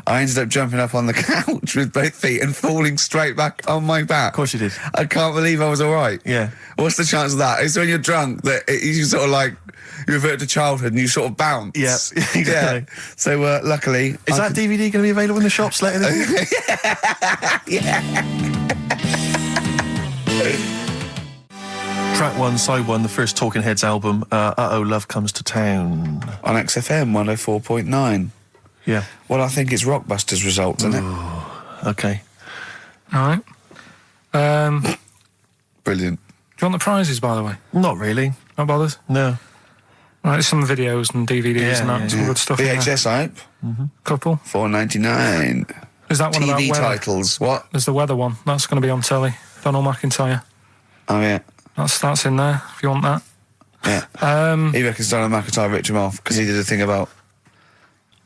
I ended up jumping up on the couch with both feet and falling straight back on my back. Of course you did. I can't believe I was all right. Yeah. What's the chance of that? It's when you're drunk that you sort of like... You revert to childhood and you sort of bounce. Yeah, exactly. Yeah. So luckily... Is that DVD going to be available in the shops later this year? Track 1, side 1, the first Talking Heads album, Uh-Oh, Love Comes to Town. On XFM 104.9. Yeah. Well, I think it's Rockbusters results, isn't it? Okay. All right. Brilliant. Do you want the prizes, by the way? Not really. Not bothered? No. Right, some videos and DVDs and that, some good stuff. in there. VHS, I hope. Couple. $4.99. Is that one about TV weather? titles. What? There's the weather one. That's going to be on telly. Donald McIntyre. Oh, yeah. That's in there, if you want that. Yeah. He reckons Donald McIntyre ripped him off because he did a thing about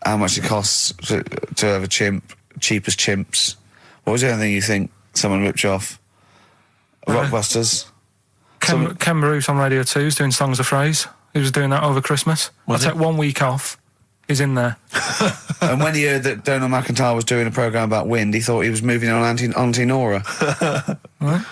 how much it costs to have a chimp, cheap as chimps. What was the other thing you think someone ripped you off? Rockbusters? Ken Bruce on Radio 2 is doing Songs of Phrase. He was doing that over Christmas. I took 1 week off. He's in there. And when he heard that Donald McIntyre was doing a programme about wind, he thought he was moving on Auntie Nora. Right.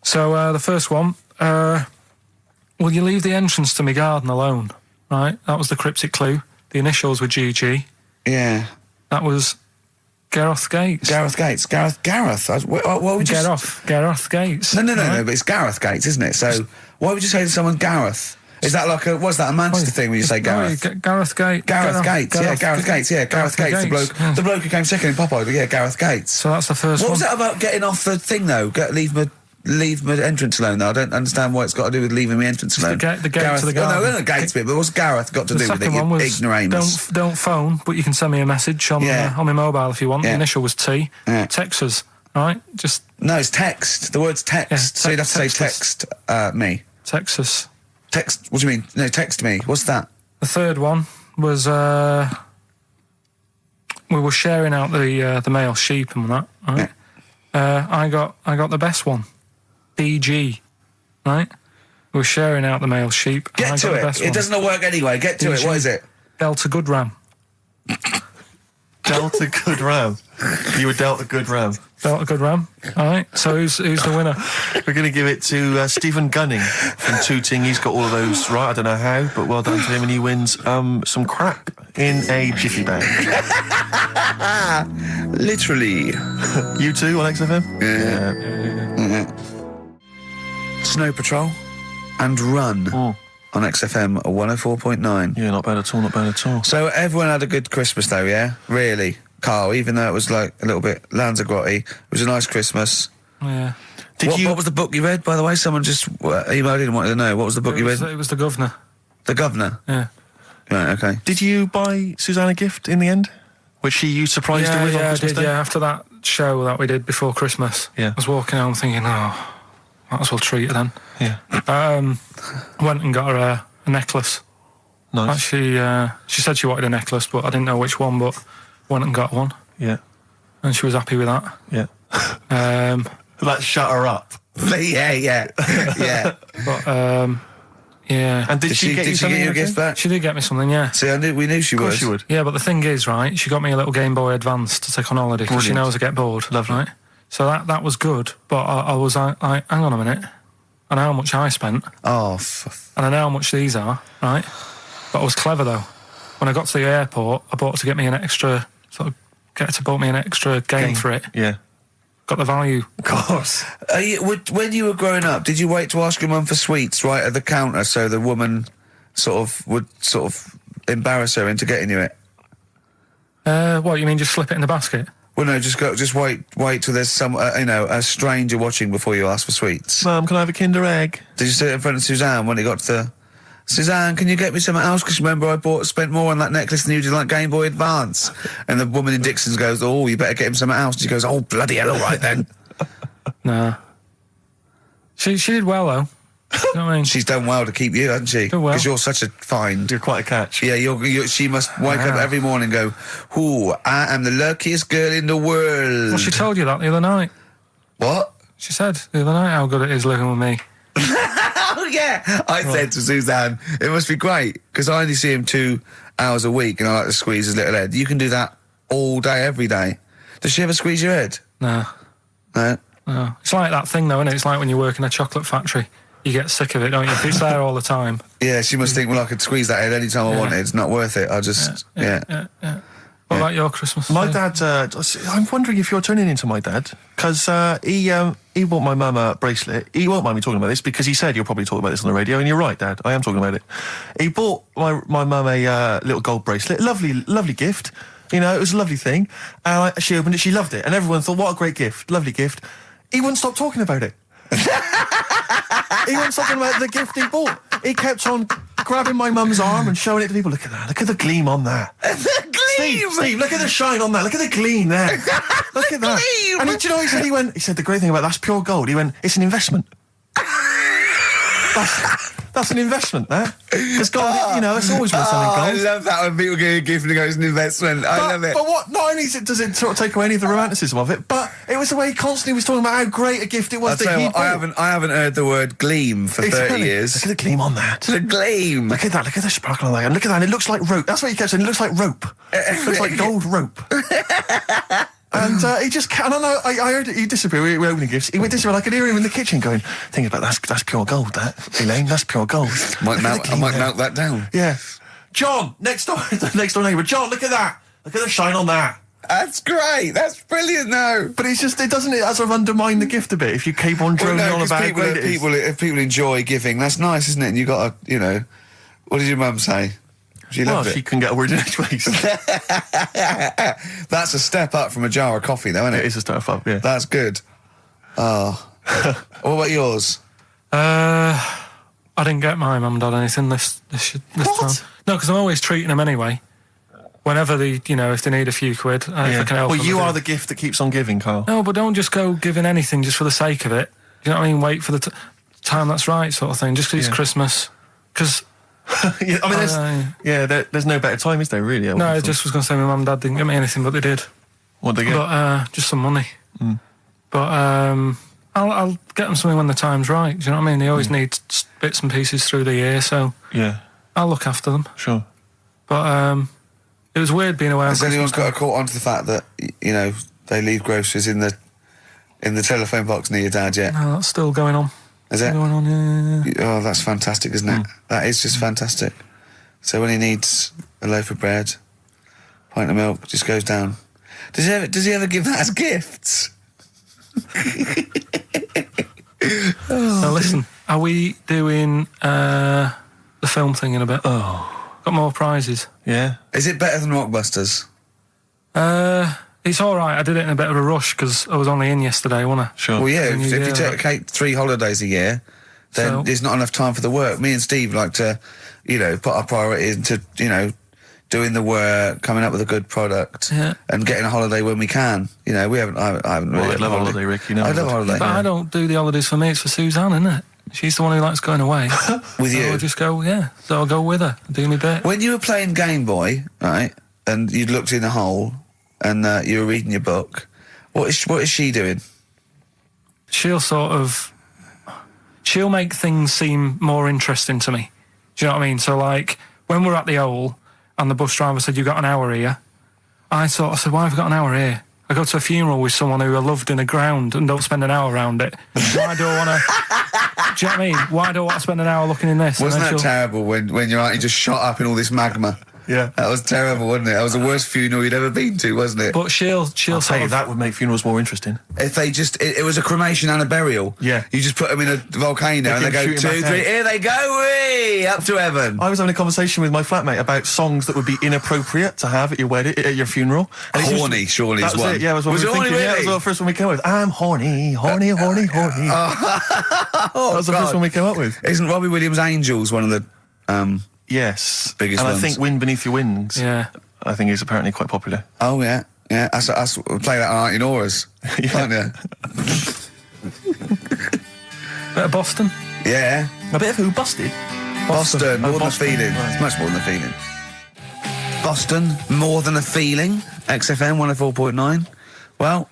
So the first one, will you leave the entrance to my garden alone? Right, that was the cryptic clue. The initials were GG. Yeah. That was Gareth Gates. Gareth Gates. Gareth. What would you Gareth Gates. No, but it's Gareth Gates, isn't it? So why would you say to someone Gareth? Is that like what's that, a Manchester thing when you say Gareth? Gareth Gates. Gareth Gates. The bloke who came second in Popeye, yeah, Gareth Gates. So that's the first one. What was that about getting off the thing, though? Leave my entrance alone, though. I don't understand what it's got to do with leaving my entrance alone. The gate to the garden. No, the gates bit, but what's Gareth got to do with it, one was ignoramus? Don't phone, but you can send me a message on my mobile if you want. The initial was T. Text us, right? No, it's text. The word's text. Yeah, so you'd have to say text me. Text us. Text, what do you mean? No, text me. What's that? The third one was we were sharing out the male sheep and that, right? Yeah. I got the best one. DG, right? We were sharing out the male sheep. Get to it. It doesn't work anyway. Get to it. What is it? Delta Good Ram. Delta Good Ram. You were dealt a good ram. Delta Good Ram. All right. So who's the winner? We're going to give it to Stephen Gunning from Tooting. He's got all of those right. I don't know how, but well done to him, and he wins some crap in a jiffy bag. Literally. You too on XFM? Yeah. Snow Patrol and Run on XFM 104.9. Yeah, not bad at all. So everyone had a good Christmas though, yeah? Really? Carl, even though it was like a little bit Lanzarote, it was a nice Christmas. Yeah. What was the book you read, by the way? Someone just emailed in and wanted to know. What was the book you read? It was The Governor. The Governor? Yeah. Right, okay. Did you buy Suzanne a gift in the end? Which you surprised her with on Christmas Day? Yeah, after that show that we did before Christmas. Yeah. I was walking home thinking, might as well treat her then. Yeah. Went and got her a necklace. Nice. Actually, she said she wanted a necklace, but I didn't know which one, but went and got one. Yeah. And she was happy with that. Yeah. That shut her up. yeah. But, yeah. And did she get you a gift back? She did get me something, yeah. See, we knew she would. Of course she would. Yeah, but the thing is, right, she got me a little Game Boy Advance to take on holiday because she knows I get bored. Lovely. Right? So that was good, but I was like, hang on a minute. I know how much I spent. Oh, and I know how much these are, right? But I was clever, though. When I got to the airport, I bought her to get me an extra, bought me an extra game for it. Yeah. Got the value. Of course. When you were growing up, did you wait to ask your mum for sweets right at the counter so the woman would embarrass her into getting you it? What, you mean just slip it in the basket? Well, no, just wait till there's some, a stranger watching before you ask for sweets. Mum, can I have a Kinder Egg? Did you sit in front of Suzanne when it got to Suzanne, can you get me something else? Because remember I spent more on that necklace than you did like Game Boy Advance. And the woman in Dixon's goes, oh, you better get him something else. And she goes, oh, bloody hell, all right then. Nah. She did well, though. You know what I mean? She's done well to keep you, hasn't she? Done well. Because you're such a find. You're quite a catch. Yeah, she must wake up every morning and go, ooh, I am the luckiest girl in the world. Well, she told you that the other night. What? She said the other night how good it is living with me. Oh, yeah. I said to Suzanne, it must be great, because I only see him 2 hours a week and I like to squeeze his little head. You can do that all day, every day. Does she ever squeeze your head? No. No? No. It's like that thing, though, isn't it? It's like when you work in a chocolate factory. You get sick of it, don't you? If it's there all the time. Yeah, she must think, well, I could squeeze that head any time I wanted. It's not worth it. I just, yeah. What about your Christmas? My dad, I'm wondering if you're turning into my dad, because he bought my mum a bracelet. He won't mind me talking about this, because he said you'll probably talk about this on the radio, and you're right, Dad, I am talking about it. He bought my mum a little gold bracelet, lovely gift, you know, it was a lovely thing. She opened it, she loved it, and everyone thought, what a great gift, lovely gift. He wouldn't stop talking about it. He wouldn't stop talking about the gift he bought. He kept on grabbing my mum's arm and showing it to people. Look at that. Look at the gleam on that. Steve, look at the shine on that. Look at the gleam there. Look at that. Gleam. And do you know what he said? He said, the great thing about that's pure gold. He went, it's an investment. That's an investment, that. It's gold, it's always worth something gold. I love that when people get a gift and it goes an investment. I love it. But what? Not only does it sort of take away any of the romanticism of it, but it was the way he constantly was talking about how great a gift it was. I haven't heard the word gleam for 30 years. Look at the gleam on that. The gleam. Look at that. Look at the sparkle on that. And look at that. It looks like rope. That's what he kept saying. It looks like rope. It looks like gold rope. And he just can't. I don't know. I heard it. He disappeared. We were opening gifts. He went disappeared. I could hear him in the kitchen going, "Think about that's pure gold. That Elaine, that's pure gold." I might melt that down. Yeah. John, next door neighbour. John, look at that. Look at the shine on that. That's great. That's brilliant, though. But it doesn't sort of undermine the gift a bit if you keep on droning on about how great it is. If people enjoy giving, that's nice, isn't it? And you got to, what did your mum say? She loved it. She couldn't get a word in edgeways. That's a step up from a jar of coffee, though, isn't it? It is a step up, yeah. That's good. Oh. What about yours? I didn't get my mum and dad anything this time. No, because I'm always treating them anyway. Whenever if they need a few quid, if I can help them. Well, you are the gift that keeps on giving, Carl. No, but don't just go giving anything just for the sake of it. You know what I mean? Wait for the time that's right, sort of thing. Just because it's Christmas. Because... yeah, I mean, there's no better time, is there, really? No, I just was going to say my mum and dad didn't get me anything, but they did. What'd they get? But, just some money. But, I'll get them something when the time's right, do you know what I mean? They always need bits and pieces through the year, so... Yeah. I'll look after them. Sure. But, it was weird being away on Has anyone Christmas got caught onto the fact that, they leave groceries in the telephone box near your dad yet? No, that's still going on. Is it? Going on, yeah. Oh, that's fantastic, isn't it? That is just fantastic. So when he needs a loaf of bread, pint of milk, just goes down. Does he ever give that as gifts? Now listen, are we doing the film thing in a bit? Oh. Got more prizes. Yeah. Is it better than Rockbusters? It's all right. I did it in a bit of a rush because I was only in yesterday, wasn't I? Sure. Well, yeah, if you take 3 holidays a year, then there's not enough time for the work. Me and Steve like to, put our priority into, doing the work, coming up with a good product, and getting a holiday when we can. I haven't really. I love a holiday, Rick. I love a holiday. But I don't do the holidays for me. It's for Suzanne, isn't it? She's the one who likes going away. With you? So I'll just go, so I'll go with her, do me bit. When you were playing Game Boy, right, and you'd looked in a hole, and you were reading your book, what is she doing? She'll make things seem more interesting to me. Do you know what I mean? So, like, when we're at the Owl, and the bus driver said, "You got an hour here," I said, "Why have I got an hour here? I go to a funeral with someone who I loved in the ground and don't spend an hour around it. Why do I want to..." Do you know what I mean? Why do I want to spend an hour looking in this? Wasn't that terrible when your auntie just shot up in all this magma? Yeah. That was terrible, wasn't it? That was the worst funeral you'd ever been to, wasn't it? But she'll I'll tell you, that would make funerals more interesting. If they it was a cremation and a burial. Yeah. You just put them in a volcano and they go 2, 3, here they go, wee, up to heaven. I was having a conversation with my flatmate about songs that would be inappropriate to have at your wedding, at your funeral. And horny, surely is one. It, yeah, was what we were thinking. Really? Yeah, that was the first one we came up with. I'm horny, horny, horny, horny. That was the first one we came up with. Isn't Robbie Williams' Angels one of the... Yes. Biggest and ones. I think Wind Beneath Your Wings, I think is apparently quite popular. Oh, yeah. Yeah, us play that on Auntie Nora's, can't you? Bit of Boston? Yeah. A bit of who? Busted? Boston, more than a Boston, feeling. right. It's much more than a feeling. Boston, more than a feeling. XFM 104.9. Well,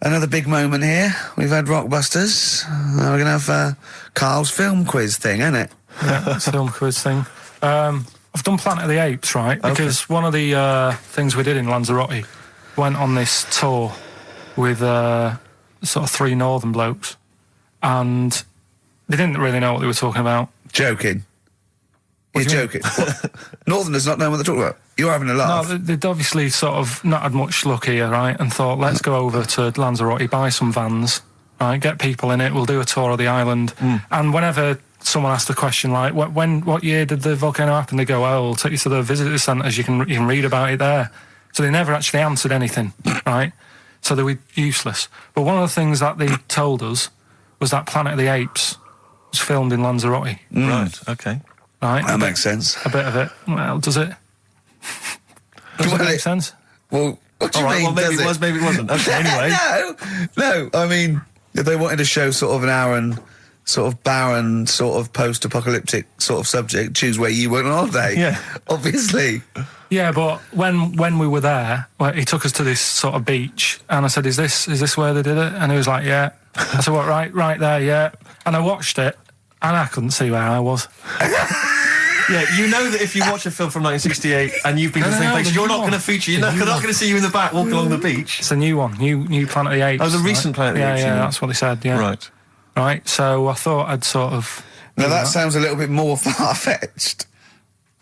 another big moment here. We've had Rockbusters. Now we're going to have Carl's film quiz thing, isn't it? Yeah, it's a film quiz thing. I've done Planet of the Apes, right? Because one of the things we did in Lanzarote, went on this tour with sort of 3 northern blokes, and they didn't really know what they were talking about. Joking. You're joking. What? Northerners not knowing what they're talking about. You're having a laugh. No, they'd obviously sort of not had much luck here, right? And thought, let's go over to Lanzarote, buy some vans, right? Get people in it. We'll do a tour of the island. And whenever someone asked the question like, what year did the volcano happen? They go, we'll take you to the visitor centres, you can read about it there. So they never actually answered anything, right? So they were useless. But one of the things that they told us was that Planet of the Apes was filmed in Lanzarote. Right, okay. right? That makes sense. A bit of it. Well, does it? Does it make sense? Well, what do you All right, mean? well, maybe does it was, maybe it wasn't. Okay, anyway. No. I mean, if they wanted to show sort of an Aaron, sort of barren, sort of post-apocalyptic sort of subject, choose where you went on holiday. Yeah. Obviously. Yeah, but when we were there, well, he took us to this sort of beach, and I said, "Is this where they did it?" And he was like, "Yeah." I said, "What? Right there, yeah." And I watched it, and I couldn't see where I was. Yeah, you know that if you watch a film from 1968 and you've been to the same place, you're not going to feature. You're not going to see you in the back walking along the beach. It's a new one, new Planet of the Apes. Oh, the recent Planet of the Apes. Yeah, that's what they said. Yeah, right. So I thought I'd sort of. Now that sounds a little bit more far-fetched.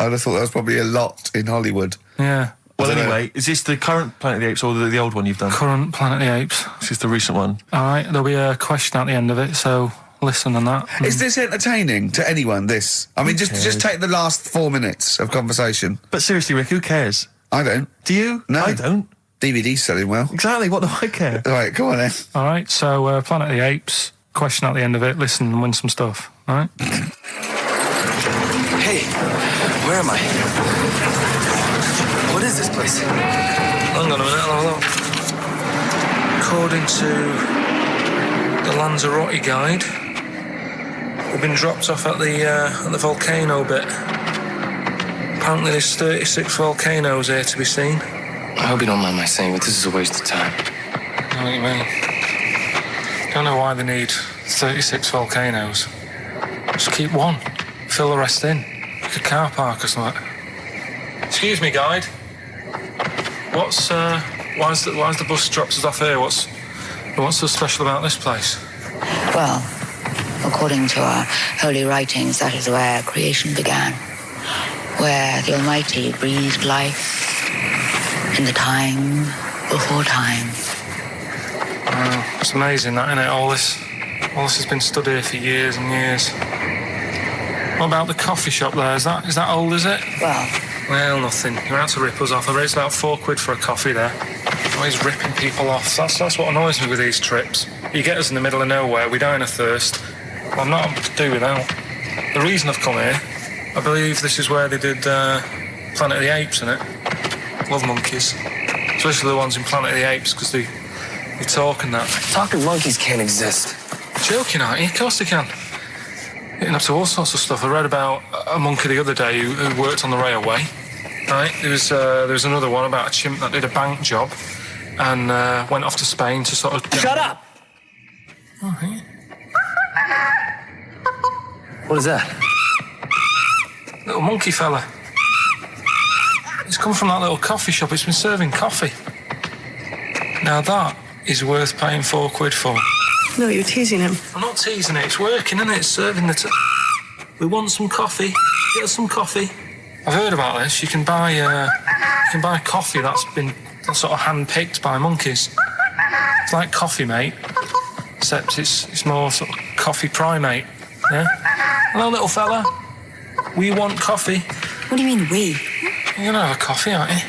I'd have thought that was probably a lot in Hollywood. Yeah. Well, anyway, is this the current Planet of the Apes or the old one you've done? Current Planet of the Apes. This is the recent one. All right, there'll be a question at the end of it, so listen on that. Is this entertaining to anyone, this? I mean, just take the last 4 minutes of conversation. But seriously, Rick, who cares? I don't. Do you? No. I don't. DVD's selling well. Exactly, what do I care? All right, go on then. All right, so Planet of the Apes, question at the end of it, listen and win some stuff, all right? Hey, where am I? What is this place? Hang on a minute, I'll have a look. According to the Lanzarote guide, we've been dropped off at the volcano bit. Apparently there's 36 volcanoes here to be seen. I hope you don't mind my saying, but this is a waste of time. I know what you mean. Don't know why they need 36 volcanoes. Just keep one. Fill the rest in. Like a car park or something. Excuse me, guide. Why's the bus drops us off here? What's so special about this place? Well, according to our holy writings, that is where creation began, where the Almighty breathed life in the time before time. Wow, it's amazing that, isn't it? All this has been stood here for years and years. What about the coffee shop there? Is that old, is it? Well, nothing. You're out to rip us off. I raised about £4 for a coffee there. Always ripping people off. That's what annoys me with these trips. You get us in the middle of nowhere, we die of thirst. Well, I'm not able to do without. The reason I've come here, I believe this is where they did Planet of the Apes, innit? Love monkeys. Especially the ones in Planet of the Apes, because they talk and that. Talking monkeys can't exist. Joking, aren't you? Of course they can. Getting up to all sorts of stuff. I read about a monkey the other day who worked on the railway. Right, there was another one about a chimp that did a bank job and went off to Spain to sort of... Shut up! Oh, hey. What is that? Little monkey fella. It's come from that little coffee shop. It's been serving coffee. Now that is worth paying £4 for. No, you're teasing him. I'm not teasing it. It's working, isn't it? It's serving the... We want some coffee. Get us some coffee. I've heard about this. You can buy coffee that's been sort of hand-picked by monkeys. It's like Coffee Mate, except it's more sort of coffee primate. Yeah? Hello, little fella. We want coffee. What do you mean, we? You're gonna have a coffee, aren't you?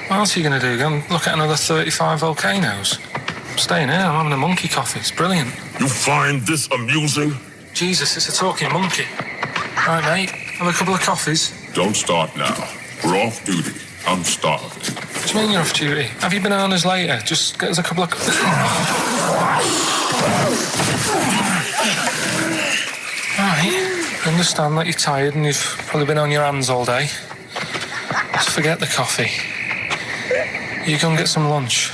What else are you gonna do? Go and look at another 35 volcanoes? I'm staying here. I'm having a monkey coffee. It's brilliant. You find this amusing? Jesus, it's a talking monkey. Right, mate. Have a couple of coffees. Don't start now. We're off duty. I'm starving. What do you mean you're off duty? Have you bananas later? Just get us a couple of... Right. I understand that you're tired and you've probably been on your hands all day. Just forget the coffee. You go and get some lunch.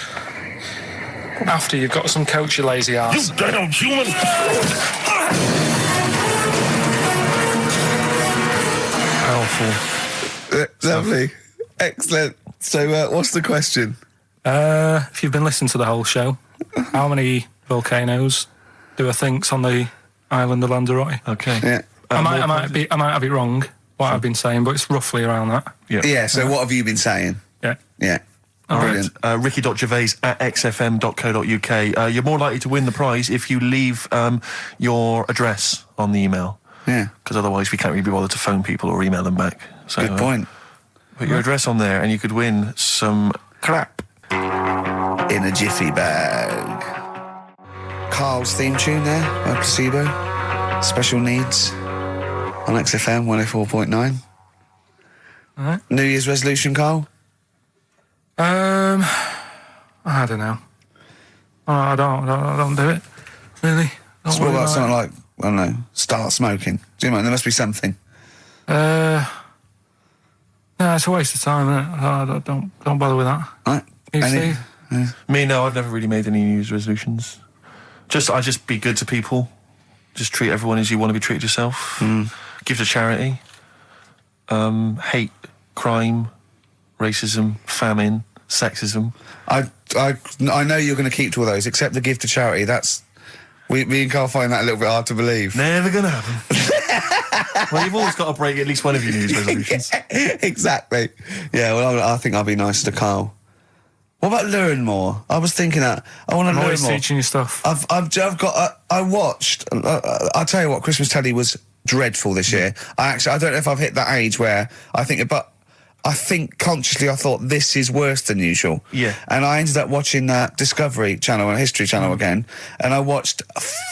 After you've got some coach, you lazy ass. You damn human! Powerful. Lovely. Excellent. So, what's the question? If you've been listening to the whole show, how many volcanoes do I think's on the island of Lanzarote? Okay. Yeah. I might have it wrong, what I've been saying, but it's roughly around that. Yeah, so what have you been saying? Yeah. Yeah. All Brilliant. right. Ricky.gervais@xfm.co.uk. You're more likely to win the prize if you leave your address on the email. Yeah. Because otherwise we can't really be bothered to phone people or email them back. So, Good point. Put your address on there and you could win some crap. In a jiffy bag. Carl's theme tune there by Placebo. Special needs. on XFM 104.9. All right. New Year's resolution, Carl? I don't know. I don't do it. Really. Don't So what worry about about something it. like, I don't know, start smoking? Do you know, there must be something. No, it's a waste of time, isn't it? Don't bother with that. Right? You, Any- Steve? Me, no, I've never really made any New Year's resolutions. I just be good to people. Just treat everyone as you want to be treated yourself. Give to charity. Hate, crime, racism, famine, sexism. I know you're going to keep to all those, except the gift to charity. That's... Me and Carl find that a little bit hard to believe. Never gonna happen. Well, you've always got to break at least one of your New Year's resolutions. Exactly. Yeah, well, I think I'll be nice to Carl. What about learn more? I was thinking that. I want to I'm learn always more. teaching you stuff. I've got... I watched... I'll tell you what, Christmas telly was dreadful this year. I don't know if I've hit that age where I think consciously I thought this is worse than usual. Yeah. And I ended up watching Discovery Channel and History Channel again, and I watched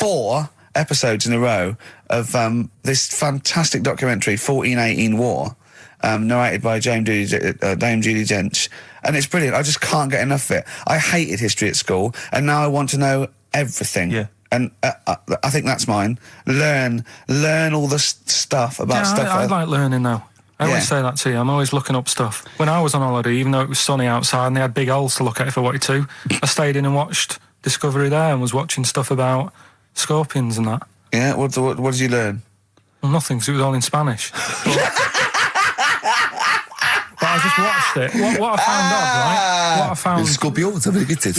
4 episodes in a row of this fantastic documentary, 1418 War, narrated by Dame Judi Dench, and it's brilliant. I just can't get enough of it. I hated history at school, and now I want to know everything. Yeah. And I think that's mine. Learn all the stuff about stuff. I like learning though. I Yeah. always say that to you. I'm always looking up stuff. When I was on holiday, even though it was sunny outside and they had big holes to look at if I wanted to, I stayed in and watched Discovery there and was watching stuff about scorpions and that. Yeah, what did you learn? Well, nothing, because it was all in Spanish. But I just watched it. What I found odd, right? What I found... Scorpions, have you get it?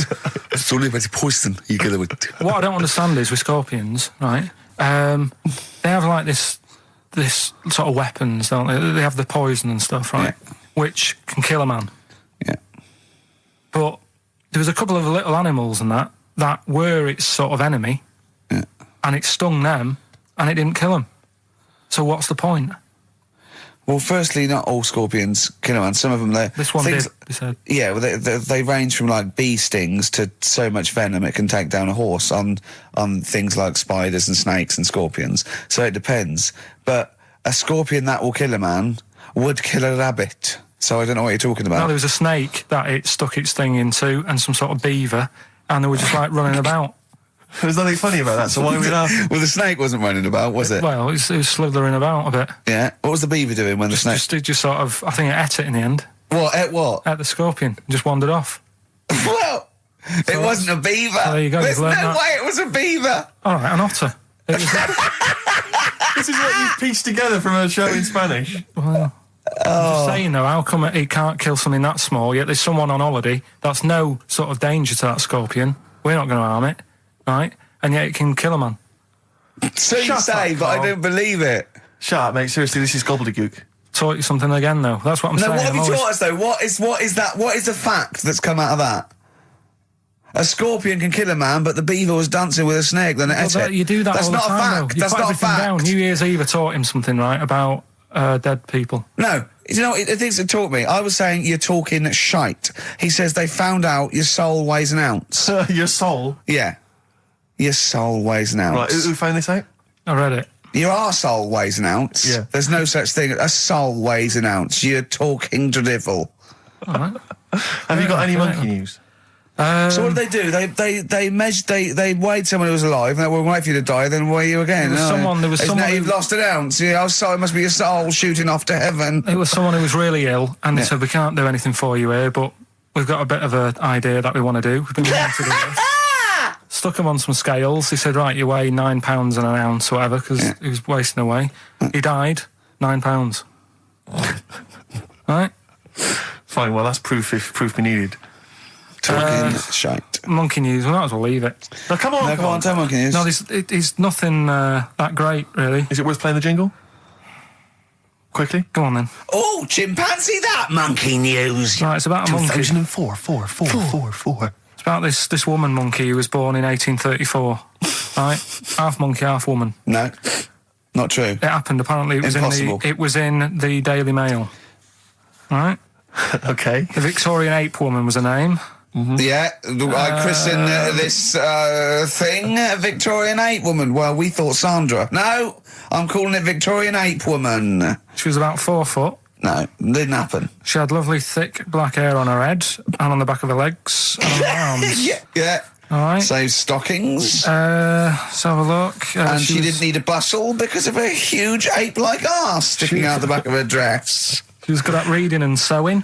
It's only about poison. You get it with... What I don't understand is with scorpions, right? They have like this sort of weapons, don't they? They have the poison and stuff, right? Yeah. Which can kill a man. Yeah. But there was a couple of little animals and that were its sort of enemy, Yeah. and it stung them, and it didn't kill them. So what's the point? Well, firstly, not all scorpions kill a man. Some of them, This one did, they said. Yeah, well, they range from like bee stings to so much venom it can take down a horse on things like spiders and snakes and scorpions. So it depends. But a scorpion that will kill a man would kill a rabbit. So I don't know what you're talking about. No, there was a snake that it stuck its thing into, and some sort of beaver, and they were just like running about. There's nothing funny about that, so why are we laughing? Well, the snake wasn't running about, was it? Well, it was slithering about a bit. Yeah. What was the beaver doing when the snake... Just sort of, I think it ate it in the end. What? Ate what? Ate the scorpion. Just wandered off. Well, it wasn't a beaver. there you go, There's you've no learned that. way it was a beaver. All right, an otter. It was This is what you've pieced together from a show in Spanish. I'm just saying though, how come it can't kill something that small, yet there's someone on holiday that's no sort of danger to that scorpion. We're not going to harm it, right? And yet it can kill a man. So you Shut say, up, but I Carl. don't believe it. Shut up, mate. Seriously, this is gobbledygook. Taught you something again though. That's what I'm No, saying. what have I'm you always- taught us though? What is that? What is the fact that's come out of that? A scorpion can kill a man, but the beaver was dancing with a snake. Then it ate it. You do that That's all the not time, a though. fact. You That's put not a everything fact. down. New Year's Eve, I taught him something, right, about dead people. No, you know, the things that taught me. I was saying you're talking shite. He says they found out your soul weighs an ounce. Your soul. Yeah, your soul weighs an ounce. Right, who found this out? I read it. Your arsehole weighs an ounce. Yeah. There's no such thing. A soul weighs an ounce. You're talking drivel. All right. Have you got any right. monkey news? So what did they do? They measured. They weighed someone who was alive, and they will wait for you to die, then weigh you again. There was Isn't someone it, you've who- lost an ounce. Yeah, oh, sorry, it must be your soul shooting off to heaven. It was someone who was really ill, and they Yeah. said, we can't do anything for you here, but we've got a bit of an idea that we want to do. We've been wanting to do this. Stuck him on some scales. He said, right, you weigh 9 pounds and an ounce, or whatever, because he was wasting away. He died, 9 pounds. Right? Fine, well, that's proof if proof be needed. Talking shite. Monkey news, we might as well leave it. Now, come on, No, come on, tell me what can you. No, it's nothing that great, really. Is it worth playing the jingle? Quickly? Go on, then. Oh, chimpanzee, that monkey news. Right, it's about a monkey. 2004, four. It's about this woman monkey who was born in 1834. Right? Half monkey, half woman. No, not true. It happened, apparently. Impossible. It was in the Daily Mail. Right? Okay. The Victorian ape woman was her name. Yeah, I christened this thing Victorian ape woman. Well, we thought Sandra. No, I'm calling it Victorian Ape Woman. She was about 4 foot. No, didn't happen. She had lovely, thick black hair on her head and on the back of her legs and on her arms. Yeah. All right. Save stockings. Let's have a look. And she didn't need a bustle because of a huge ape-like arse sticking out the back of her dress. She was good at reading and sewing.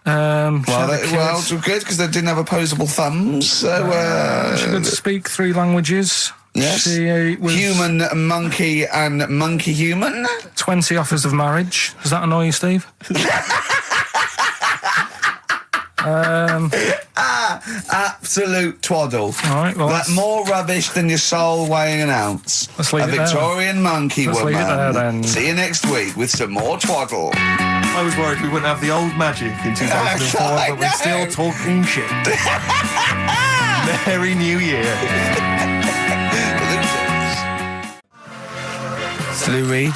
It's good because they didn't have opposable thumbs. So she could speak 3 languages. Yes. She was human, monkey, and monkey human. 20 offers of marriage. Does that annoy you, Steve? Absolute twaddle. All right, well, more rubbish than your soul weighing an ounce. Let's leave a it there. Victorian monkey Let's woman. leave it there, then. See you next week with some more twaddle. I was worried we wouldn't have the old magic in 2004, but we're still talking shit. Merry New Year. Lou Reed,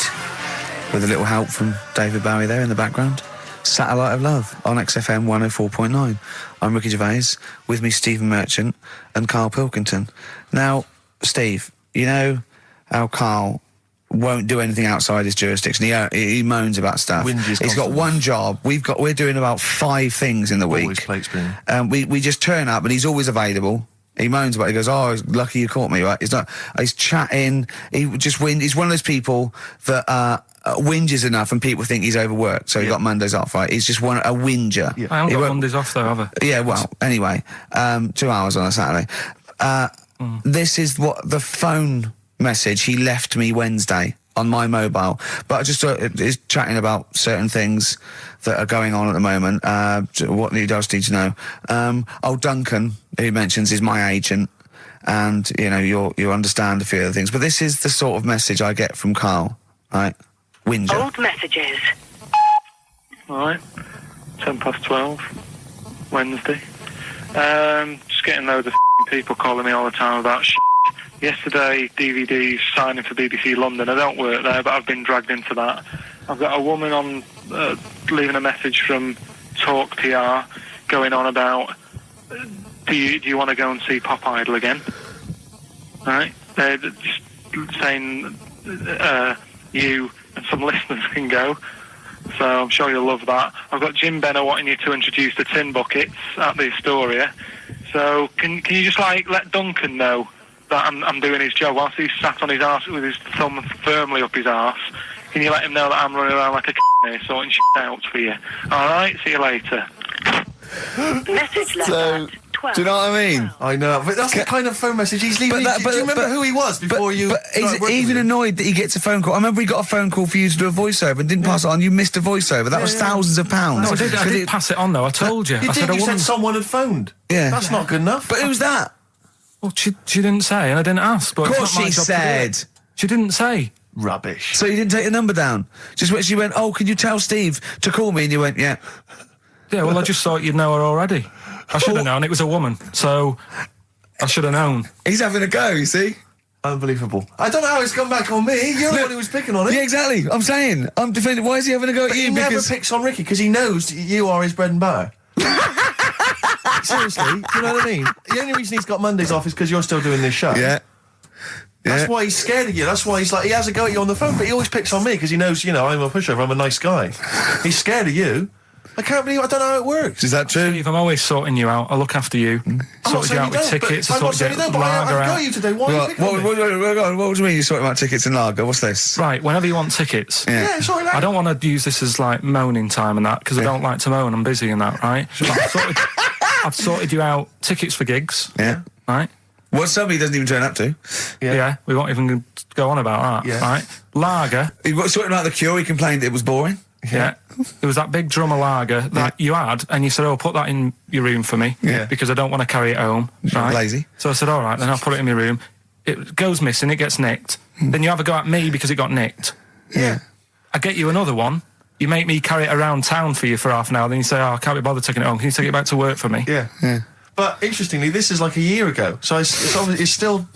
with a little help from David Bowie there in the background. Satellite of Love on XFM 104.9. I'm Ricky Gervais, with me Stephen Merchant and Karl Pilkington. Now, Steve, you know how Karl won't do anything outside his jurisdiction. He moans about stuff. He's got one job. We're doing about 5 things in the week. Always plate spinning. We just turn up and he's always available. He moans about it. He goes, "Oh, lucky you caught me." Right? He's chatting. He just He's one of those people that whinges enough, and people think he's overworked. So he got Mondays off. Right? He's just a whinger. I haven't got Mondays off though, have I? Yeah. Well, anyway, 2 hours on a Saturday. This is what the phone message he left me Wednesday on my mobile. But I just thought he's chatting about certain things that are going on at the moment. What he does need to know. Duncan, who he mentions, is my agent, and you know you understand a few of the things. But this is the sort of message I get from Karl, right? Whinger. Old messages. All right, 12:10, Wednesday. Just getting loads of people calling me all the time about shit. Yesterday, DVD's signing for BBC London. I don't work there, but I've been dragged into that. I've got a woman on leaving a message from Talk PR going on about do you want to go and see Pop Idol again? Right? They're just saying you and some listeners can go. So I'm sure you'll love that. I've got Jim Benner wanting you to introduce the tin buckets at the Astoria. So can you just let Duncan know that I'm doing his job whilst he's sat on his arse with his thumb firmly up his arse? Can you let him know that I'm running around like a here sorting shit out for you? All right, see you later. Message left at 12. Do you know what I mean? I know, but that's the kind of phone message he's leaving. Do you remember who he was before you? But he's even annoyed that he gets a phone call. I remember he got a phone call for you to do a voiceover and didn't pass it on. You missed a voiceover. That was thousands of pounds. No, I did pass it on though. I told you. You said someone had phoned. Yeah, that's not good enough. But who's that? Well, she didn't say, and I didn't ask. But of course she said. She didn't say. Rubbish. So you didn't take the number down? She went, "Oh, can you tell Steve to call me?" And you went, "Yeah." Yeah, well, I just thought you'd know her already. I should have known. It was a woman, so I should have known. He's having a go, you see? Unbelievable. I don't know how it's come back on me. You're the one who was picking on it. Yeah, exactly. I'm saying. I'm defending. Why is he having a go at you? He never picks on Ricky because he knows you are his bread and butter. Seriously, do you know what I mean? The only reason he's got Mondays off is because you're still doing this show. Yeah. That's why he's scared of you. That's why he has a go at you on the phone, but he always picks on me because he knows, I'm a pushover, I'm a nice guy. He's scared of you. I don't know how it works. Is that true? Steve, I'm always sorting you out. I look after you. Sorted you out with tickets. I sorted you out with lager out. I got you today. Why are you picking on me? What do you mean you're sorting out tickets and lager? What's this? Right, whenever you want tickets. Yeah, sorry, I don't want to use this as moaning time and that because I don't like to moan. I'm busy and that, right? But I've sorted you out tickets for gigs. Yeah. Right? What somebody doesn't even turn up to. Yeah, we won't even go on about that, right? Lager. He got sorting out the Cure, he complained it was boring. Yeah. There was that big drum of lager that you had, and you said, "Oh, put that in your room for me, because I don't want to carry it home." Right? Lazy. So I said, "All right, then I'll put it in my room." It goes missing, it gets nicked. Then you have a go at me because it got nicked. Yeah. I get you another one. You make me carry it around town for you for half an hour. Then you say, "Oh, I can't be bothered taking it home. Can you take it back to work for me?" Yeah. But interestingly, this is like a year ago, so it's obviously still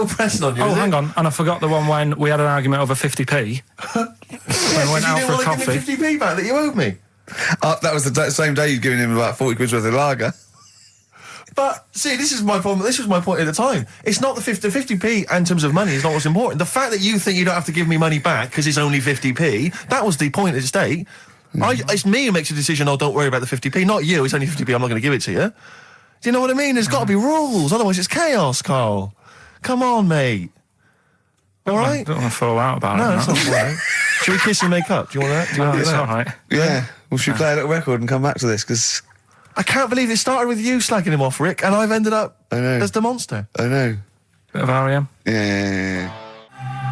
pressing on you. Oh, hang on, and I forgot the one when we had an argument over 50p. When I went out for a coffee. You didn't want to give me 50p back that you owed me. That was the same day you'd given him about 40 quid worth of lager. But see, this is my problem. This was my point at the time. It's not the 50p in terms of money is not what's important. The fact that you think you don't have to give me money back because it's only 50p, that was the point at stake. It's me who makes a decision. Oh, don't worry about the 50p, not you. It's only 50p. I'm not going to give it to you. Do you know what I mean? There's got to be rules, otherwise it's chaos, Carl. Come on, mate. All right. I don't want to fall out about No, it. that's not all right. Should we kiss and make up? Do you want that? Do you want to do It's that? all right. Yeah. Well, should we play a little record and come back to this? Because I can't believe it started with you slagging him off, Rick, and I've ended up I know. as the monster. I know. Bit of R.E.M. Yeah.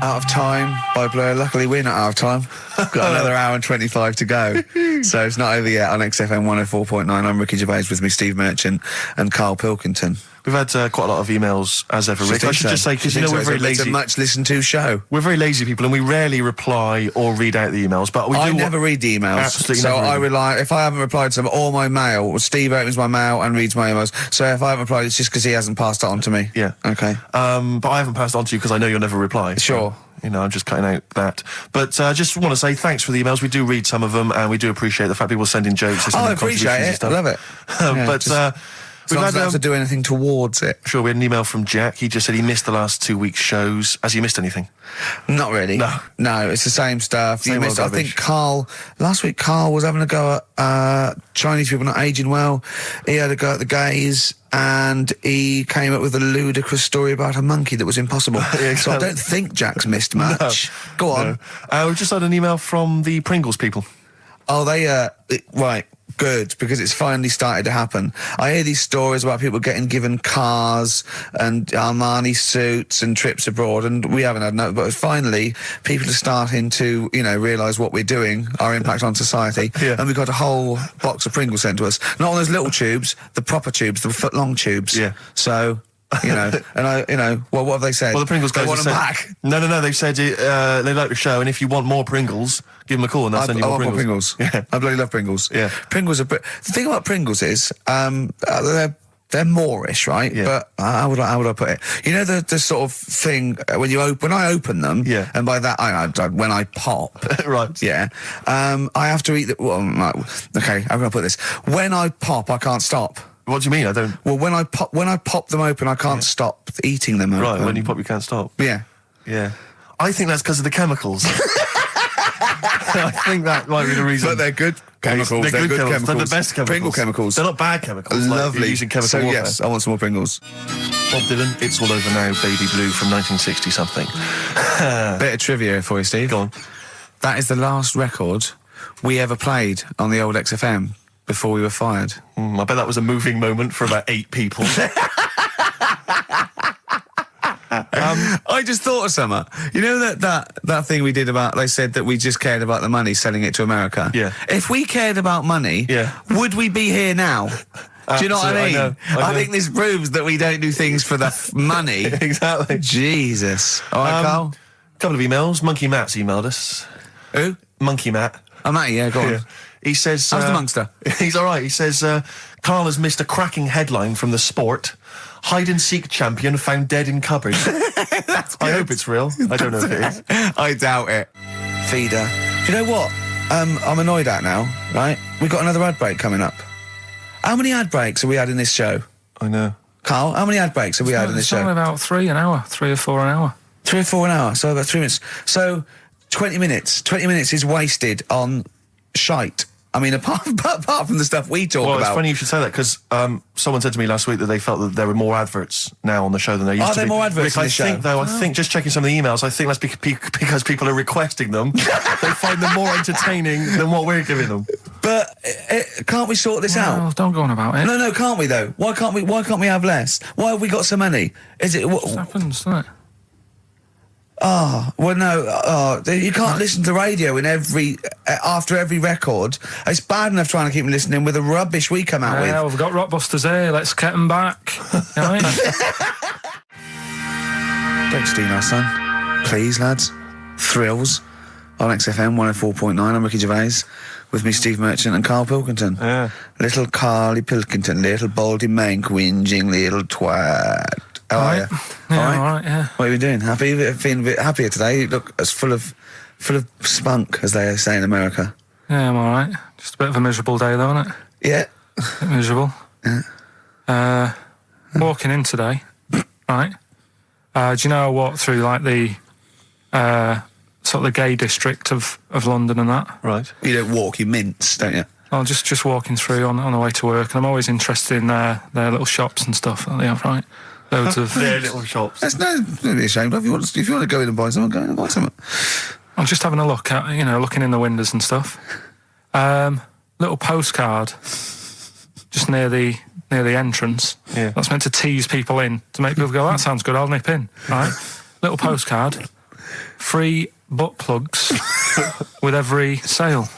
Out of Time by Blur. Luckily, we're not out of time. Got another hour and 25 to go. So it's not over yet on XFM 104.9. I'm Ricky Gervais, with me Steve Merchant and Karl Pilkington. We've had quite a lot of emails, as ever, Rick. I should just say, because we're very It's lazy. a much listened to show. We're very lazy people, and we rarely reply or read out the emails. But we do. I never read the emails. Absolutely So never read I them. rely, if I haven't replied to them, or my mail, or Steve opens my mail and reads my emails. So if I haven't replied, it's just because he hasn't passed it on to me. Yeah. Okay. But I haven't passed it on to you because I know you'll never reply. Sure. So, you know, I'm just cutting out that. But I just want to say thanks for the emails. We do read some of them, and we do appreciate the fact people send in jokes. they send I in appreciate contributions and it. I stuff. love it. Yeah, But just- As we've long as I had don't have to do anything towards it. sure, we had an email from Jack. He just said he missed the last 2 weeks' shows. Has he missed anything? Not really. No, it's the same stuff. Same old I rubbish. think last week Carl was having a go at Chinese people not aging well. He had a go at the gays, and he came up with a ludicrous story about a monkey that was impossible. Yeah, So I exactly. don't think Jack's missed much. Go on. No. We've just had an email from the Pringles people. Oh, right. Good, because it's finally started to happen. I hear these stories about people getting given cars and Armani suits and trips abroad, and we haven't had no. But finally, people are starting to, realise what we're doing, our impact on society. Yeah. And we got a whole box of Pringles sent to us. Not on those little tubes, the proper tubes, the foot-long tubes. Yeah. So. And what have they said? Well, the Pringles they guys want have them said, back. No. They've said they like the show, and if you want more Pringles, give them a call, and they'll send you I more want Pringles. more Pringles. Yeah. I bloody love Pringles. Yeah. Pringles are. The thing about Pringles is, they're Moorish, right? Yeah. But how would I put it? You know the sort of thing when I open them. Yeah. And by that when I pop. Right. Yeah. I have to eat the. Well, okay. How can I put this? When I pop, I can't stop. What do you mean? I don't. Well, when I pop them open, I can't stop eating them. Right. open. When you pop, you can't stop. Yeah. Yeah. I think that's because of the chemicals. I think that might be the reason. But they're good chemicals. They're good chemicals. They're the chemicals. best chemicals. Pringle chemicals. They're not bad chemicals. Like Lovely. you're using chemical so warfare. yes, I want some more Pringles. Bob Dylan, It's All Over Now, Baby Blue from 1960 something. Bit of trivia for you, Steve. Go on. That is the last record we ever played on the old XFM before we were fired. I bet that was a moving moment for about 8 people. I just thought of something. You know that thing we did about, they said that we just cared about the money, selling it to America? Yeah. If we cared about money, Yeah. would we be here now? Do you know what I mean? Absolutely, I know. think this proves that we don't do things for the money. Exactly. Jesus. All right, Carl? Couple of emails. Monkey Matt's emailed us. Who? Monkey Matt. Oh, Matty, yeah, go on. Yeah. He says... How's the Monster? He's all right. He says, Carl has missed a cracking headline from the Sport. Hide-and-seek champion found dead in cupboard. I hope it's real. I don't know if it is. I doubt it. Feeder. Do you know what? I'm annoyed at now, right? We've got another ad break coming up. How many ad breaks have we had in this show? I know. Carl, how many ad breaks have we had in this It's only show? about 3 an hour, 3 or 4 an hour. 3 or 4 an hour, so about 3 minutes. So 20 minutes. 20 minutes is wasted on shite. I mean, apart from the stuff we talk Well, about. it's funny you should say that, because someone said to me last week that they felt that there were more adverts now on the show than there used to be. Are there more adverts Rick, in I this show? think, though, I think, just checking some of the emails, I think that's because people are requesting them. They find them more entertaining than what we're giving them. But can't we sort this Well, out? don't go on about it. No, can't we though? Why can't we have less? Why have we got so many? Is it? It happens, doesn't it? Well, no. You can't listen to radio in after every record. It's bad enough trying to keep them listening with the rubbish we come out with. Yeah, we've got Rockbusters here. Let's get them back. Right? Don't steal our son. Please, lads. Thrills on XFM 104.9. I'm Ricky Gervais. With me, Steve Merchant and Karl Pilkington. Yeah. Little Carly Pilkington, little baldy mank, whinging little twat. How are you? Yeah, all right, yeah. What are you doing? Happy? Feeling a bit happier today? You look as full of spunk, as they say in America. Yeah, I'm all right. Just a bit of a miserable day, though, isn't it? Yeah. A bit miserable. Yeah. walking in today, right? Do you know I walked through like the sort of the gay district of London and that? Right. You don't walk, you mince, don't you? I'm just walking through on the way to work, and I'm always interested in their little shops and stuff that they have, right? Loads of Their little shops. That's don't be ashamed of. If you want to go in and buy something, go in and buy something. I'm just having a look at, looking in the windows and stuff. Little postcard just near the entrance. Yeah. That's meant to tease people in, to make people go, that sounds good, I'll nip in, right? Little postcard, free butt plugs with every sale.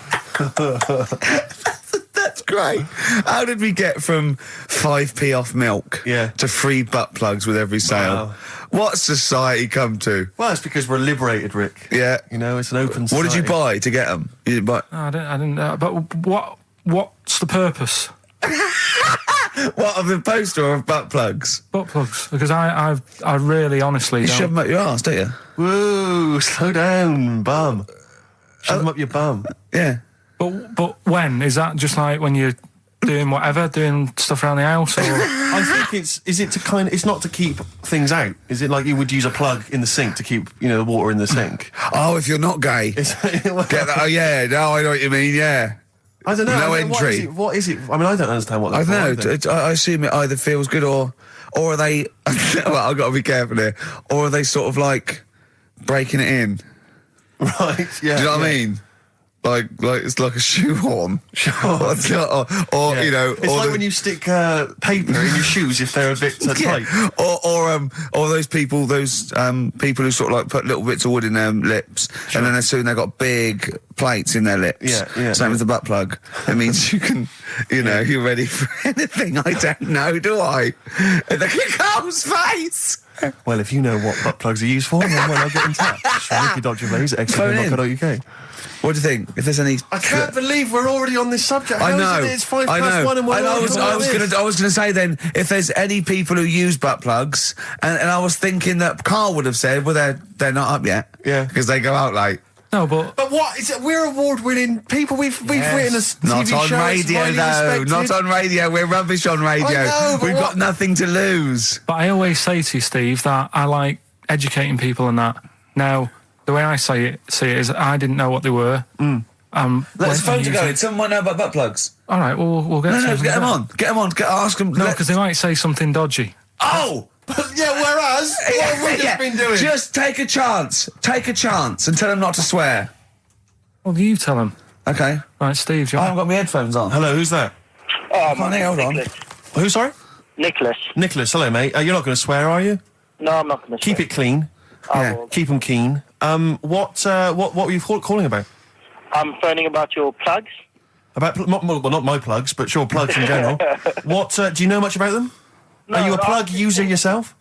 That's great. How did we get from 5p off milk to free butt plugs with every sale? Wow. What's society come to? Well, it's because we're liberated, Rick. Yeah. It's an open society. What did you buy to get them? You didn't buy... No, I didn't. But what's the purpose? What, of the poster or of butt plugs? Butt plugs, because I really honestly You don't... shove them up your arse, don't you? Whoa, slow down, bum. Shove them up your bum. Yeah. But when? Is that just like when you're doing whatever, doing stuff around the house, or...? I think it's not to keep things out. Is it like you would use a plug in the sink to keep, the water in the sink? Oh, if you're not gay. Get that? Oh, yeah, no, I know what you mean, yeah. I don't know. No entry. What is it? I mean, I don't understand what I that's don't know. I assume it either feels good or are they... well, I've got to be careful here. Or are they sort of like breaking it in? Right, yeah. Do you know what I mean? Like it's like a shoehorn. Sure. or It's like when you stick paper in your shoes if they're a bit tight. Or those people who sort of like put little bits of wood in their lips, and then as soon they've got big plates in their lips. Yeah. Same with the butt plug. It means you can, you're ready for anything. I don't know, do I? The Carl's face. Well, if you know what butt plugs are used for, then I'll get in touch. Ricky.Gervais at XFM.co.uk. What do you think? If there's any... I can't believe we're already on this subject. I know. It's 1:05 and we're I was going to say then, if there's any people who use butt plugs, and I was thinking that Karl would have said, well, they're not up yet. Yeah. Because they go out late. No, but what is it? We're award-winning people. We've written a TV Not on show. radio, though. Not on radio. We're rubbish on radio. I know, but We've got nothing to lose. But I always say to you, Steve, that I like educating people and that. Now, the way I see it is I didn't know what they were. Let's phone to go. Someone might know about butt plugs. All right, we'll get No, get them on. Get them on. Ask them. No, because they might say something dodgy. Oh! Yeah, whereas, what have we just been doing? Just take a chance. Take a chance and tell them not to swear. Well, you tell them. Okay. Right, Steve, I haven't got my headphones on. Hello, who's that? Hold on. Who, sorry? Nicholas. Nicholas, hello, mate. You're not going to swear, are you? No, I'm not going to Keep it clean. Yeah. Keep them keen. What were you calling about? I'm phoning about your plugs. About, not my plugs, but sure, plugs in general. Do you know much about them? No, Are you a plug user yourself?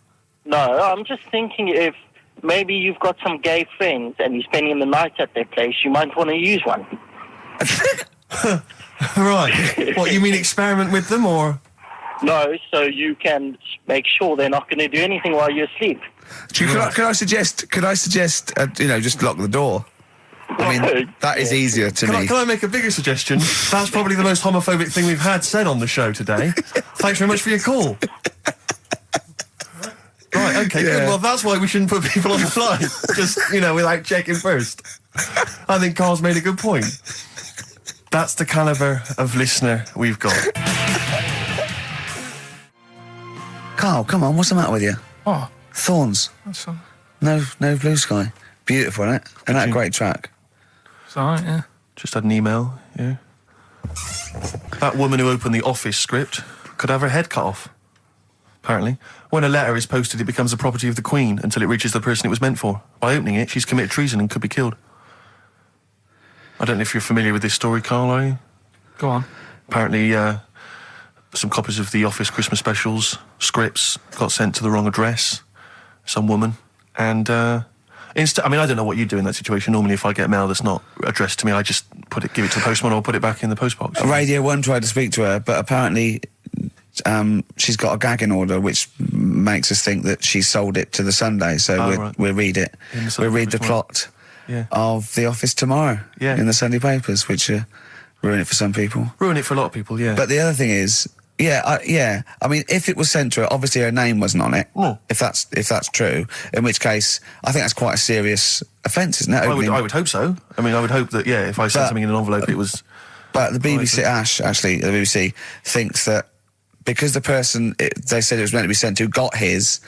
No, I'm just thinking if maybe you've got some gay friends and you're spending the night at their place, you might want to use one. Right. What, you mean experiment with them, or...? No, so you can make sure they're not going to do anything while you're asleep. Could I suggest, just lock the door? I mean, that is easier to me. Can I make a bigger suggestion? That's probably the most homophobic thing we've had said on the show today. Thanks very much for your call. Right, okay, good. Well, that's why we shouldn't put people on the line. Just, without checking first. I think Karl's made a good point. That's the calibre of listener we've got. Karl, come on, what's the matter with you? Oh, Thorns. that's No blue sky. Beautiful, isn't it? And that a great track. it's all right, yeah. Just had an email, yeah. That woman who opened the Office script could have her head cut off, apparently. When a letter is posted, it becomes the property of the Queen until it reaches the person it was meant for. By opening it, she's committed treason and could be killed. I don't know if you're familiar with this story, Karl, are you? Go on. Apparently, some copies of the Office Christmas specials scripts got sent to the wrong address, some woman, and I don't know what you do in that situation. Normally, if I get mail that's not addressed to me, I just give it to the postman or put it back in the postbox. Radio 1 tried to speak to her, but apparently she's got a gagging order, which makes us think that she sold it to the Sunday. So we'll read it. We'll read the plot of The Office tomorrow in the Sunday papers, which ruin it for some people. Ruin it for a lot of people, yeah. But the other thing is, Yeah. I mean, if it was sent to her, obviously her name wasn't on it. Mm. If that's true, in which case, I think that's quite a serious offence, isn't it? I would hope so. I mean, I would hope that, if I sent something in an envelope, it was... But the BBC, the BBC thinks that because the person they said it was meant to be sent to got his,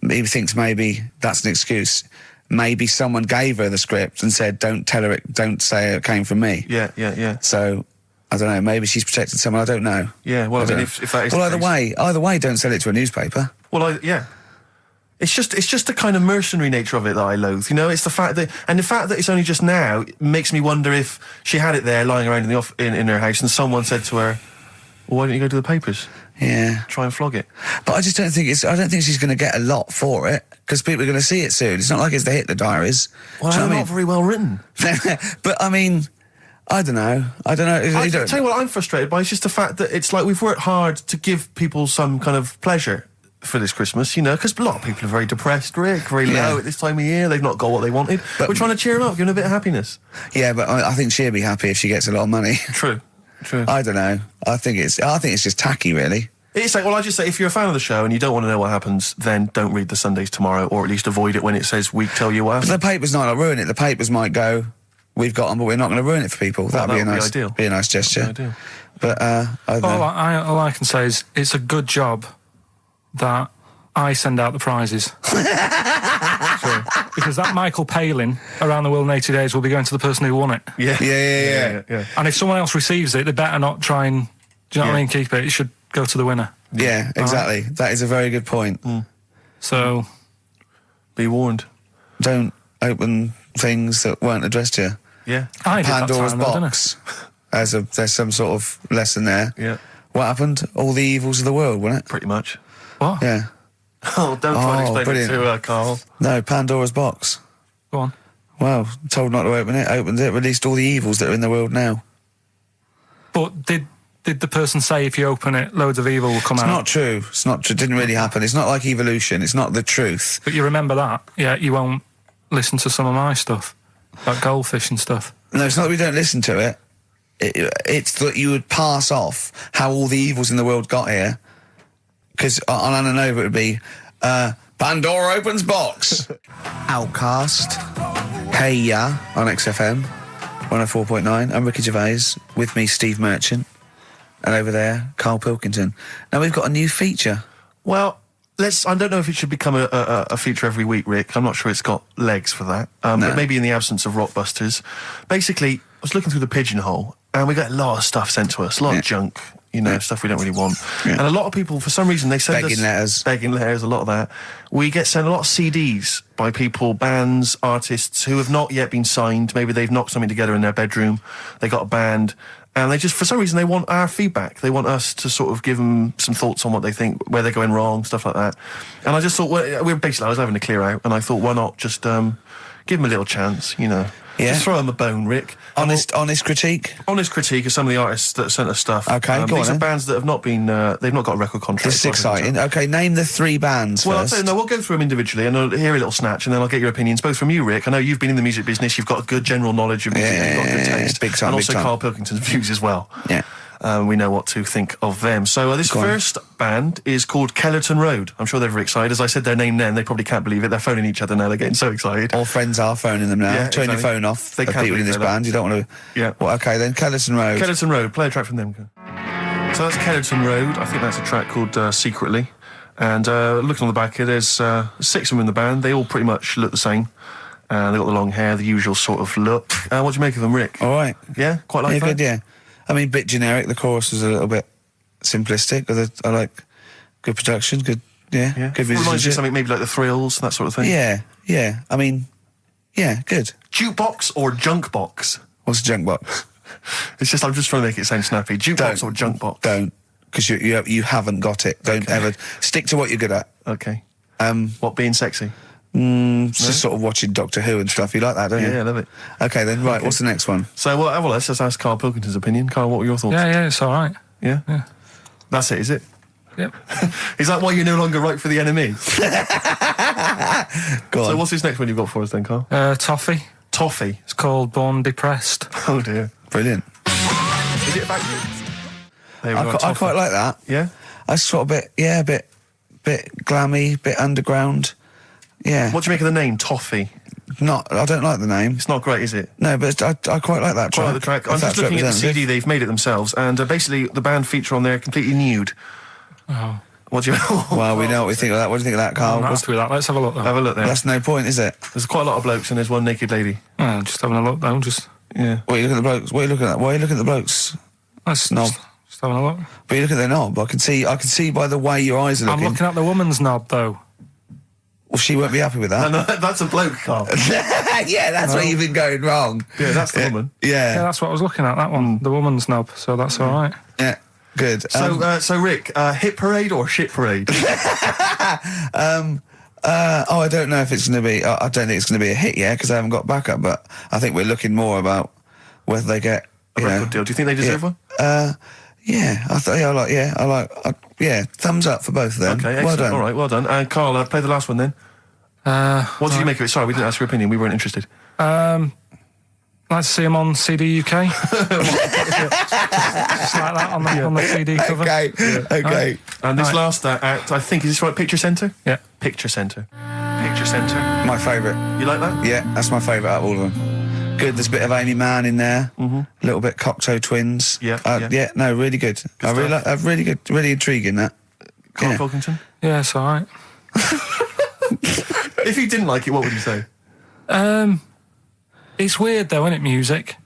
he thinks maybe that's an excuse. Maybe someone gave her the script and said, don't say it came from me. Yeah. So... I don't know, maybe she's protected someone, I don't know. Yeah, well, I mean, if that is... Well, either way, don't sell it to a newspaper. Well, It's just the kind of mercenary nature of it that I loathe, It's the fact that it's only just now makes me wonder if she had it there lying around in her house and someone said to her, well, why don't you go to the papers? Yeah. Try and flog it. But I just don't think she's going to get a lot for it, because people are going to see it soon. It's not like it's the Hitler Diaries. Well, they're not very well written. But, I mean... I don't know. I tell you what I'm frustrated by is just the fact that it's like we've worked hard to give people some kind of pleasure for this Christmas, because a lot of people are very depressed, Rick, very low at this time of year. They've not got what they wanted. But we're trying to cheer them up, give them a bit of happiness. Yeah, but I think she'll be happy if she gets a lot of money. True. I don't know. I think it's just tacky, really. It's like, well, I just say, if you're a fan of the show and you don't want to know what happens, then don't read the Sundays Tomorrow, or at least avoid it when it says we tell you what happens. But the papers might not ruin it. The papers might go... We've got them, but we're not going to ruin it for people. That'd be a nice gesture. But I don't know. All I can say is it's a good job that I send out the prizes. Because that Michael Palin around the world in 80 days will be going to the person who won it. Yeah. And if someone else receives it, they better not try and, do you know what I mean, keep it. It should go to the winner. Yeah, exactly. Right? That is a very good point. Mm. So... Be warned. Don't open things that weren't addressed to you. Yeah. Pandora's box. There's some sort of lesson there. Yeah. What happened? All the evils of the world, wasn't it? Pretty much. What? Yeah. Oh, don't try and explain brilliant. it to Carl. No, Pandora's box. Go on. Well, told not to open it, opened it, released all the evils that are in the world now. But did the person say if you open it, loads of evil will come out? It's not true. It's not true. It didn't really happen. It's not like evolution. It's not the truth. But you remember that? Yeah, you won't listen to some of my stuff. Like goldfish and stuff. No, it's not that we don't listen to it. It's that you would pass off how all the evils in the world got here. Because on Anna Nova it would be, Pandora opens box. Outcast. Hey Ya on XFM 104.9. I'm Ricky Gervais. With me, Steve Merchant. And over there, Karl Pilkington. Now we've got a new feature. Well... I don't know if it should become a feature every week, Rick. I'm not sure it's got legs for that. No. But maybe in the absence of Rockbusters. Basically, I was looking through the pigeonhole, and we got a lot of stuff sent to us, a lot of junk, stuff we don't really want. Yeah. And a lot of people, for some reason, they send us... Begging letters, a lot of that. We get sent a lot of CDs by people, bands, artists, who have not yet been signed. Maybe they've knocked something together in their bedroom. They got a band... And they just, for some reason, they want our feedback. They want us to sort of give them some thoughts on what they think, where they're going wrong, stuff like that. And I just thought, I was having to clear out, and I thought, why not just give them a little chance, Yeah. Just throw them a bone, Rick. Honest critique? Honest critique of some of the artists that sent us stuff. Okay, go on These are then. bands that have not been, they've not got a record contract. This is exciting. Okay, name the 3 bands Well, first. I'll tell you, we'll go through them individually, and I'll hear a little snatch, and then I'll get your opinions, both from you, Rick. I know you've been in the music business, you've got a good general knowledge of music, you've got good taste. Big time, and big also time. Karl Pilkington's views as well. Yeah. We know what to think of them. So this first band is called Kellerton Road. I'm sure they're very excited. As I said their name then, they probably can't believe it. They're phoning each other now. They're getting so excited. All friends are phoning them now. Yeah, Turn your exactly. phone off. They They can't people in believe this that. band. You don't want to... Yeah. Well, okay, then Kellerton Road. Kellerton Road. Play a track from them. So that's Kellerton Road. I think that's a track called Secretly. And looking on the back here, there's 6 of them in the band. They all pretty much look the same. They got the long hair, the usual sort of look. What do you make of them, Rick? All right. Yeah? Quite like Yeah, that? good, yeah. I mean, bit generic. The chorus is a little bit simplistic, but I like good production, good Yeah. good Reminds you of musicianship. something maybe like the Thrills, that sort of thing. Yeah. I mean, yeah, good. Jukebox or junk box? What's a junk box? It's just, I'm just trying to make it sound snappy. Jukebox or junk box? Don't, because you haven't got it. Don't ever stick to what you're good at. Okay. What, being sexy? Just sort of watching Doctor Who and stuff. You like that, don't you? Yeah, I love it. Okay, then, right, what's the next one? So, well, let's just ask Karl Pilkington's opinion. Karl, what were your thoughts? Yeah, it's all right. Yeah? Yeah. That's it, is it? Yep. Is that why you're no longer right for the enemy? Go on. So what's this next one you've got for us then, Karl? Toffee. Toffee. It's called Born Depressed. Oh, dear. Brilliant. Is it about you? There we go, I tougher. quite like that. Yeah? That's sort of a bit glammy, bit underground. Yeah. What do you make of the name, Toffee? I don't like the name. It's not great, is it? No, but I quite like that track. Quite like the track. I'm If just that's looking at the representative. CD, they've made it themselves, and basically the band feature on there completely nude. Oh, What do you... Well, we know what we think of that. What do you think of that, Carl? I'm not happy with that. Let's have a look, though. Have a look there. That's no point, is it? There's quite a lot of blokes and there's one naked lady. Just having a look, though. Yeah. What are you looking at the blokes? What are you looking at? Why are you looking at the blokes? Let's Knob. just having a look. But you look at their knob. I can see by the way your eyes are I'm looking. looking at the woman's knob, though. Well, she won't be happy with that. No, that's a bloke, Carl. Yeah, that's where you've been going wrong. Yeah, that's the woman. Yeah, Yeah. that's what I was looking at, that one. The woman's knob, so that's all right. Yeah. Good. So Rick, hit parade or shit parade? I don't know if it's going to be. I don't think it's going to be a hit yet because I haven't got backup. But I think we're looking more about whether they get A record deal. Do you think they deserve one? Yeah, I like. Thumbs up for both of them. Okay, excellent. Well done. All right, well done. And Carl, play the last one then. What did you make of it? Sorry, we didn't ask your opinion. We weren't interested. Like to see him on CD UK. Just like that on the CD cover. Okay. And this last act, I think, is this right? Picture Centre? Yeah. Picture Centre. Picture Centre. My favourite. You like that? Yeah, that's my favourite out of all of them. Good. There's a bit of Amy Mann in there. A little bit Cocteau Twins. Yeah. No, really good. Really good. Really intriguing that. Karl Yeah. Pilkington? Yeah, it's all right. If you didn't like it, what would you say? It's weird, though, isn't it, music?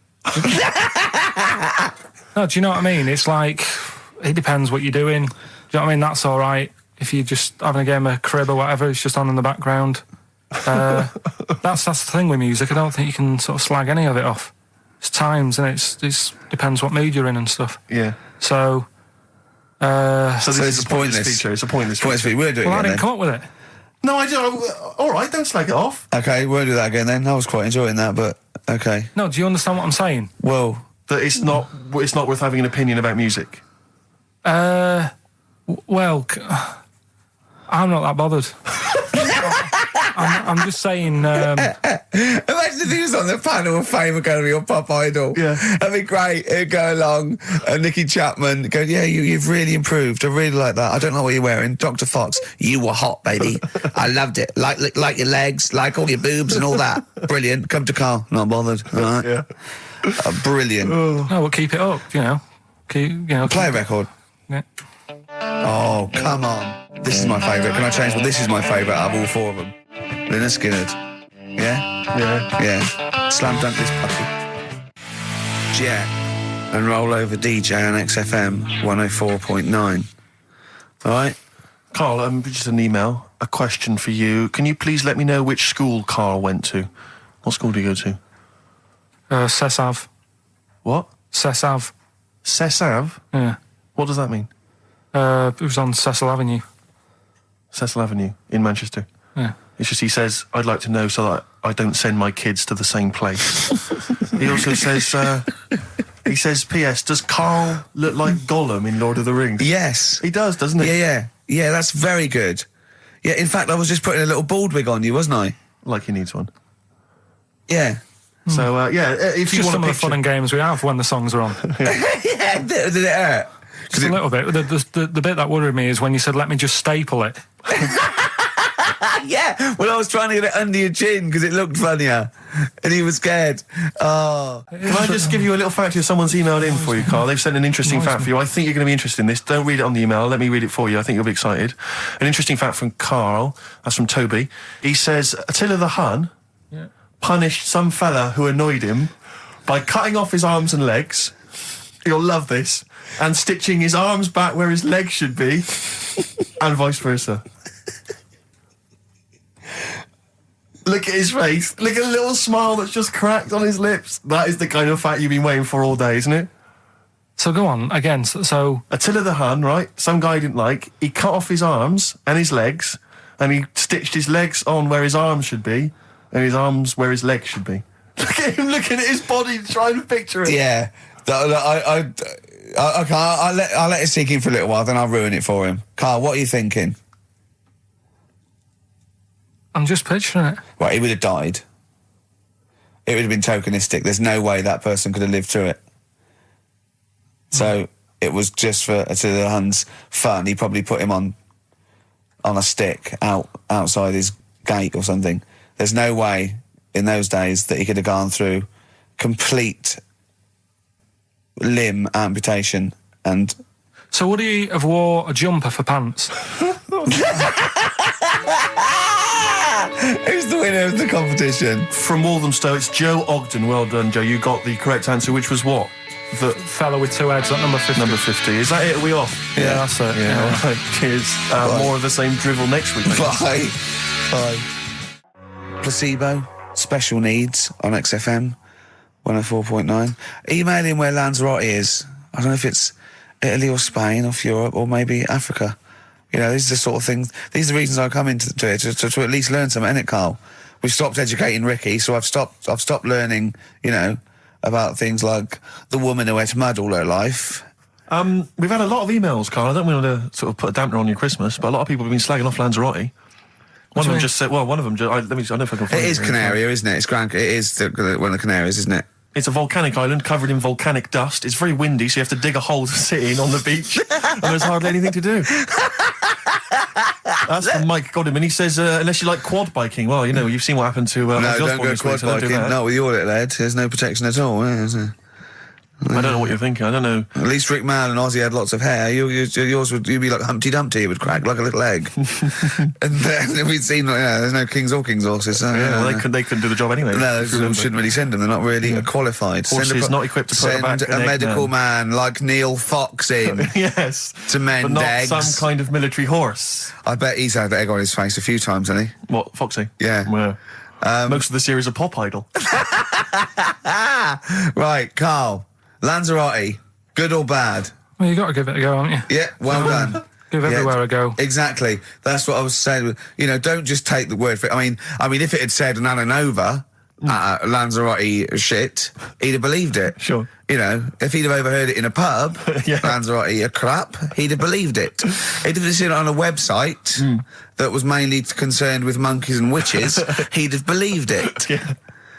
No, do you know what I mean? It's like, it depends what you're doing. Do you know what I mean? That's all right. If you're just having a game of crib or whatever, it's just on in the background. That's the thing with music. I don't think you can sort of slag any of it off. It's times, and it's depends what mood you're in and stuff. Yeah. So this is a pointless pointless. feature. It's a pointless Points feature. for you. We'll do it well, I again didn't then. come up with it. No, I don't. All right, don't slag it off. Okay, we'll do that again then. I was quite enjoying that, but okay. No, do you understand what I'm saying? Well, That it's not worth having an opinion about music. Well, I'm not that bothered. I'm just saying. imagine if he was on the panel of Fame Academy or Pop Idol. Yeah. That'd be great. He'd go along, and Nicky Chapman go, yeah, you've really improved. I really like that. I don't know what you're wearing. Dr. Fox, you were hot, baby. I loved it. Like your legs, like all your boobs and all that. Brilliant. Come to Carl. Not bothered. All right. Yeah. Brilliant. No, we'll keep it up. Play a record. Yeah. Oh, come on. This is my favourite. Can I change? Well, this is my favourite out of all four of them. Lynyrd Skynyrd. Yeah? Yeah. Yeah. Slam dunk this puppy. Jet. And roll over DJ on XFM 104.9. All right? Carl, just an email, a question for you. Can you please let me know which school Carl went to? What school did you go to? Cessav. What? Cessav. Cessav? Yeah. What does that mean? It was on Cecil Avenue. Cecil Avenue in Manchester. Yeah. It's just he says, I'd like to know so that I don't send my kids to the same place. He also says, P.S., does Carl look like Gollum in Lord of the Rings? Yes. He does, doesn't he? Yeah, that's very good. Yeah, in fact, I was just putting a little bald wig on you, wasn't I? Like he needs one. Yeah. So, if It's you just want some to of the fun and games we have when the songs are on. Yeah, did it hurt? Just a little bit. The bit that worried me is when you said, let me just staple it. Yeah, well, I was trying to get it under your chin because it looked funnier. And he was scared. Oh. Can I just give you a little fact here? Someone's emailed in for you, Carl. They've sent an interesting fact for you. I think you're going to be interested in this. Don't read it on the email. Let me read it for you. I think you'll be excited. An interesting fact from Carl. That's from Toby. He says, Attila the Hun punished some fella who annoyed him by cutting off his arms and legs. You'll love this. And stitching his arms back where his legs should be. And vice versa. Look at his face. Look at the little smile that's just cracked on his lips. That is the kind of fact you've been waiting for all day, isn't it? So go on, again, so... Attila the Hun, right? Some guy didn't like. He cut off his arms and his legs, and he stitched his legs on where his arms should be, and his arms where his legs should be. Look at him looking at his body, trying to picture it. Yeah. I'll let it sink in for a little while, then I'll ruin it for him. Carl, what are you thinking? I'm just picturing it. Right, he would have died. It would have been tokenistic. There's no way that person could have lived through it. So, it was just for to the Huns' fun, he probably put him on a stick outside his gate or something. There's no way in those days that he could have gone through complete limb amputation and... So would he have wore a jumper for pants? Who's the winner of the competition? From Walthamstow, it's Joe Ogden. Well done, Joe. You got the correct answer, which was what? The fellow with two heads at number 50. Number 50. Is that it? Are we off? Yeah, that's it. Yeah, all right. Cheers. More of the same drivel next week. Bye. Bye. Placebo, special needs on XFM 104.9. Email in where Lanzarote is. I don't know if it's Italy or Spain or Europe or maybe Africa. You know, these are the sort of things, these are the reasons I come into it, to at least learn something, innit, Carl? We've stopped educating Ricky, so I've stopped learning, you know, about things like the woman who ate mud all her life. We've had a lot of emails, Carl. I don't want to sort of put a dampener on your Christmas, but a lot of people have been slagging off Lanzarote. One of them just said, well, one of them, I don't know if I can find it. It is Canaria, isn't it? It is one of the Canaries, isn't it? It's a volcanic island covered in volcanic dust. It's very windy, so you have to dig a hole to sit in on the beach, and there's hardly anything to do. That's from Mike Godham, and he says, unless you like quad biking, well, you know, you've seen what happened to... no, don't go quad biking. Not with your little head. There's no protection at all, is there? I don't know what you're thinking. I don't know. At least Rick Mann and Ozzy had lots of hair. Yours would be like Humpty Dumpty. It would crack like a little egg. And then we'd seen, there's no kings or king's horses. So, well, they couldn't do the job anyway. No, we shouldn't really send them. They're not really qualified. Horses not equipped to put back a medical man like Neil Fox in. Yes. To mend but not eggs. Some kind of military horse. I bet he's had egg on his face a few times, hasn't he? What, Foxy? Yeah. Well, most of the series are Pop Idol. Right, Carl. Lanzarote, good or bad? Well, you got to give it a go, haven't you? Yeah, well done. Give everywhere a go. Exactly. That's what I was saying. You know, don't just take the word for it. I mean, if it had said Nananova, Lanzarote shit, he'd have believed it. Sure. You know, if he'd have overheard it in a pub, Yeah. Lanzarote a crap, he'd have believed it. He'd have seen it on a website that was mainly concerned with monkeys and witches, he'd have believed it. Yeah.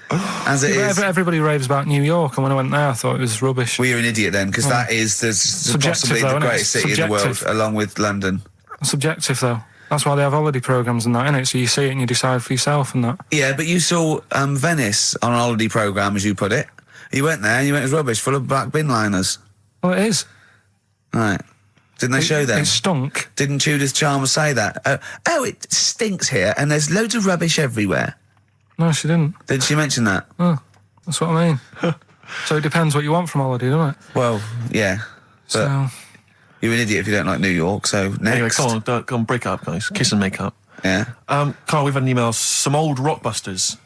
As it is. Everybody raves about New York, and when I went there, I thought it was rubbish. Well, you're an idiot then, because that is possibly the greatest city in the world, along with London. Subjective, though. That's why they have holiday programmes and that, innit? So you see it and you decide for yourself and that. Yeah, but you saw Venice on a holiday programme, as you put it. You went there and you went, it was rubbish, full of black bin liners. Well, it is. Right. Didn't they show them? It stunk. Didn't Judith Chalmers say that? Oh, it stinks here and there's loads of rubbish everywhere. No, she didn't. Did she mention that? Oh, that's what I mean. So it depends what you want from holiday, doesn't it? Well, yeah. But So... you're an idiot if you don't like New York, so next. Anyway, come on, break up, guys. Kiss and make up. Yeah. Carl, we've had an email. Some old Rockbusters.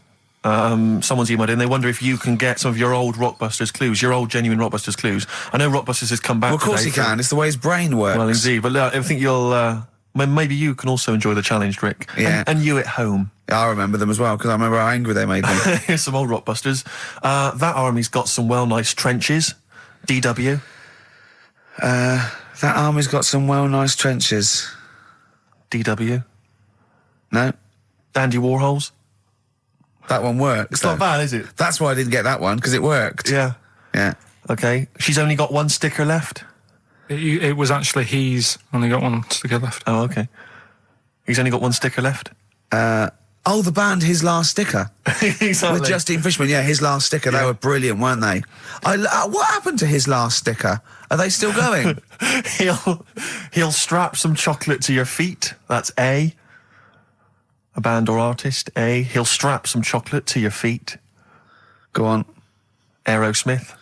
Someone's emailed in. They wonder if you can get some of your old Rockbusters clues, your old genuine Rockbusters clues. I know Rockbusters has come back. Well, of course he can. It's the way his brain works. Well, indeed. But I think you'll... maybe you can also enjoy the challenge, Rick. Yeah. And you at home. I remember them as well, because I remember how angry they made me. Here's some old Rockbusters. That army's got some nice trenches. DW. That army's got some nice trenches. DW. No. Dandy Warhols. That one works. It's not bad, is it? That's why I didn't get that one, because it worked. Yeah. Yeah. Okay. She's only got one sticker left. It was actually he's only got one sticker left. Oh, okay. He's only got one sticker left. The band His Last Sticker. Exactly. With Justine Fishman, His Last Sticker. They were brilliant, weren't they? What happened to His Last Sticker? Are they still going? He'll strap some chocolate to your feet. That's A. A band or artist. A. He'll strap some chocolate to your feet. Go on. Aerosmith.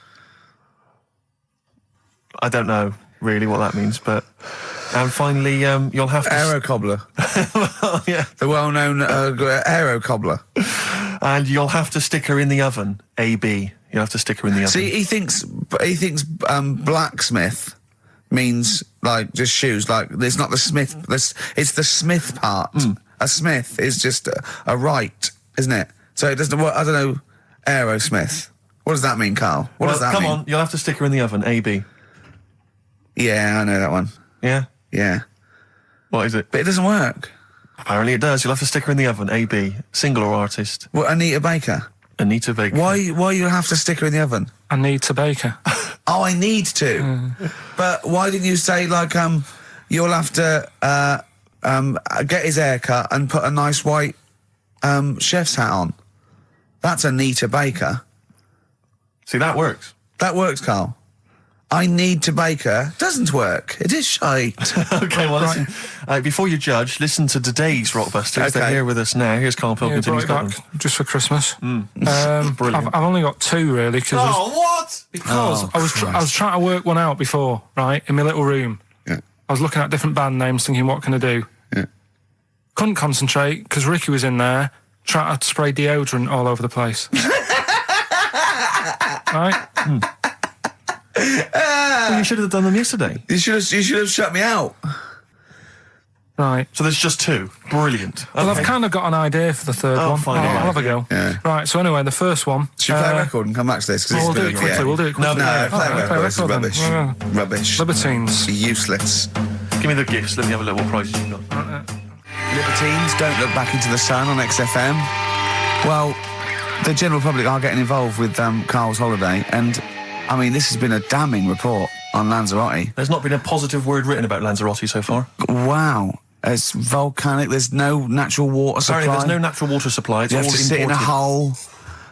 I don't know really what that means, but... And finally, you'll have to... Aero Cobbler. Well, yeah. The well-known Aero Cobbler. And you'll have to stick her in the oven. AB. You'll have to stick her in the oven. See, he thinks blacksmith means, like, just shoes. Like, it's not the smith. It's the smith part. A smith is just a right, isn't it? So it doesn't... I don't know... Aerosmith. What does that mean, Carl? What does that mean? Come on, you'll have to stick her in the oven. AB. Yeah, I know that one. Yeah? Yeah. What is it? But it doesn't work. Apparently it does. You'll have to stick her in the oven. AB. Single or artist? What, Anita Baker? Anita Baker. Why you have to stick her in the oven? Anita Baker. Oh, I need to. But why didn't you say, like, you'll have to get his hair cut and put a nice white chef's hat on? That's Anita Baker. See, that works. That works, Carl. I need to Baker doesn't work. It is shite. Okay, well, listen, before you judge, listen to today's Rockbusters. Okay. They're here with us now. Here's Karl Pilkington. He's got back just for Christmas. Brilliant. I've only got 2 really because what? I was trying to work one out before, right, in my little room. Yeah. I was looking at different band names, thinking, what can I do? Yeah. Couldn't concentrate because Ricky was in there trying to spray deodorant all over the place. Right? Well, you should have done them yesterday. You should have shut me out. Right. So there's just 2. Brilliant. Well, Okay. I've kind of got an idea for the third one. fine, I'll yeah. have a go. Yeah. Right, so anyway, the first one... Should we play a record and come back to this? 'Cause We'll it's do been it quickly, we'll do it quickly. No, play a Okay, record. This is record then. rubbish. Yeah. Rubbish. Libertines. Useless. Give me the gifts. Let me have a look what prizes you got. Libertines, Don't Look Back Into the Sun on XFM. Well, the general public are getting involved with Carl's holiday, and, I mean, this has been a damning report on Lanzarote. There's not been a positive word written about Lanzarote so far. Wow. It's volcanic, there's no natural water supply. Apparently there's no natural water supply. It's You all have to sit in a imported. hole.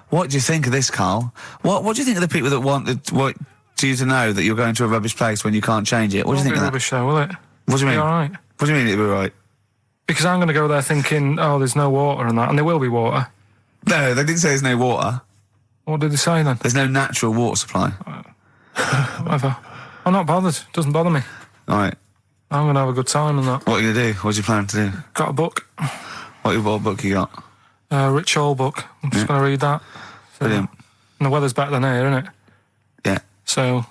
What do you think of this, Carl? What do you think of the people that want you to know that you're going to a rubbish place when you can't change it? What do you think of that? Rubbish though, will it? What do you mean? Be all right. What do you mean it'll be right? Because I'm going to go there thinking, oh, there's no water and that, and there will be water. No, they didn't say there's no water. What did they say then? There's no natural water supply. Whatever. I'm not bothered. Doesn't bother me. All right. I'm going to have a good time and that. What are you going to do? What do you plan to do? Got a book. What book you got? Rich Hall book. I'm just going to read that. Brilliant. And the weather's better than here, isn't it? Yeah. So...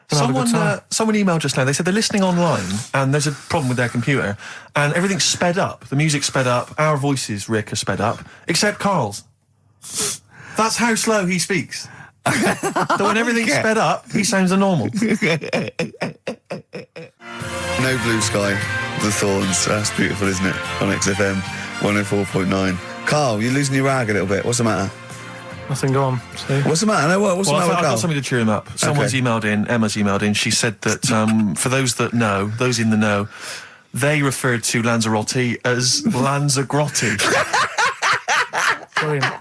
gonna have a good time. Someone emailed just now. They said they're listening online and there's a problem with their computer and everything's sped up. The music's sped up. Our voices, Rick, are sped up, except Carl's. That's how slow he speaks. So when everything's sped up, he sounds a normal. No Blue Sky, The Thorns. That's beautiful, isn't it? On XFM 104.9. Carl, you're losing your rag a little bit. What's the matter? Nothing, go on. See? What's the matter? No, what's the matter with I've Carl? got something to cheer him up. Someone's emailed in, Emma's emailed in, she said that for those that know, those in the know, they referred to Lanzarote as Lanzarote. Brilliant.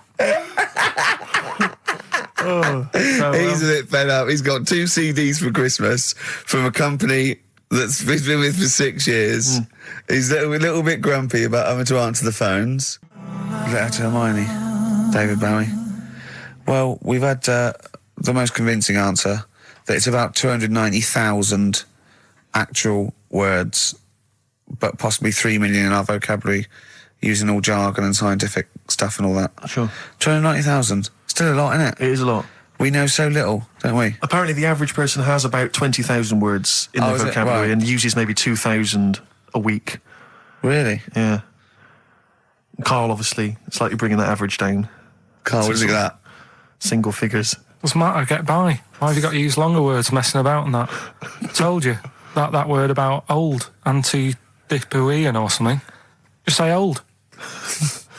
He's a bit fed up. He's got 2 CDs for Christmas from a company that's he's been with for 6 years. He's a little bit grumpy about having to answer the phones. Letter to Hermione. David Bowie. Well, we've had the most convincing answer that it's about 290,000 actual words, but possibly 3 million in our vocabulary, using all jargon and scientific stuff and all that. Sure. 290,000. Still a lot, isn't it? It is a lot. We know so little, don't we? Apparently the average person has about 20,000 words in their is it? vocabulary Right. and uses maybe 2,000 a week. Really? Yeah. Carl, obviously, slightly bringing that average down. Carl, what do you think of that? Single figures. What's the matter? Get by. Why have you got to use longer words messing about and that? Told you. That word about old. Anti-dipuian or something. Just say old.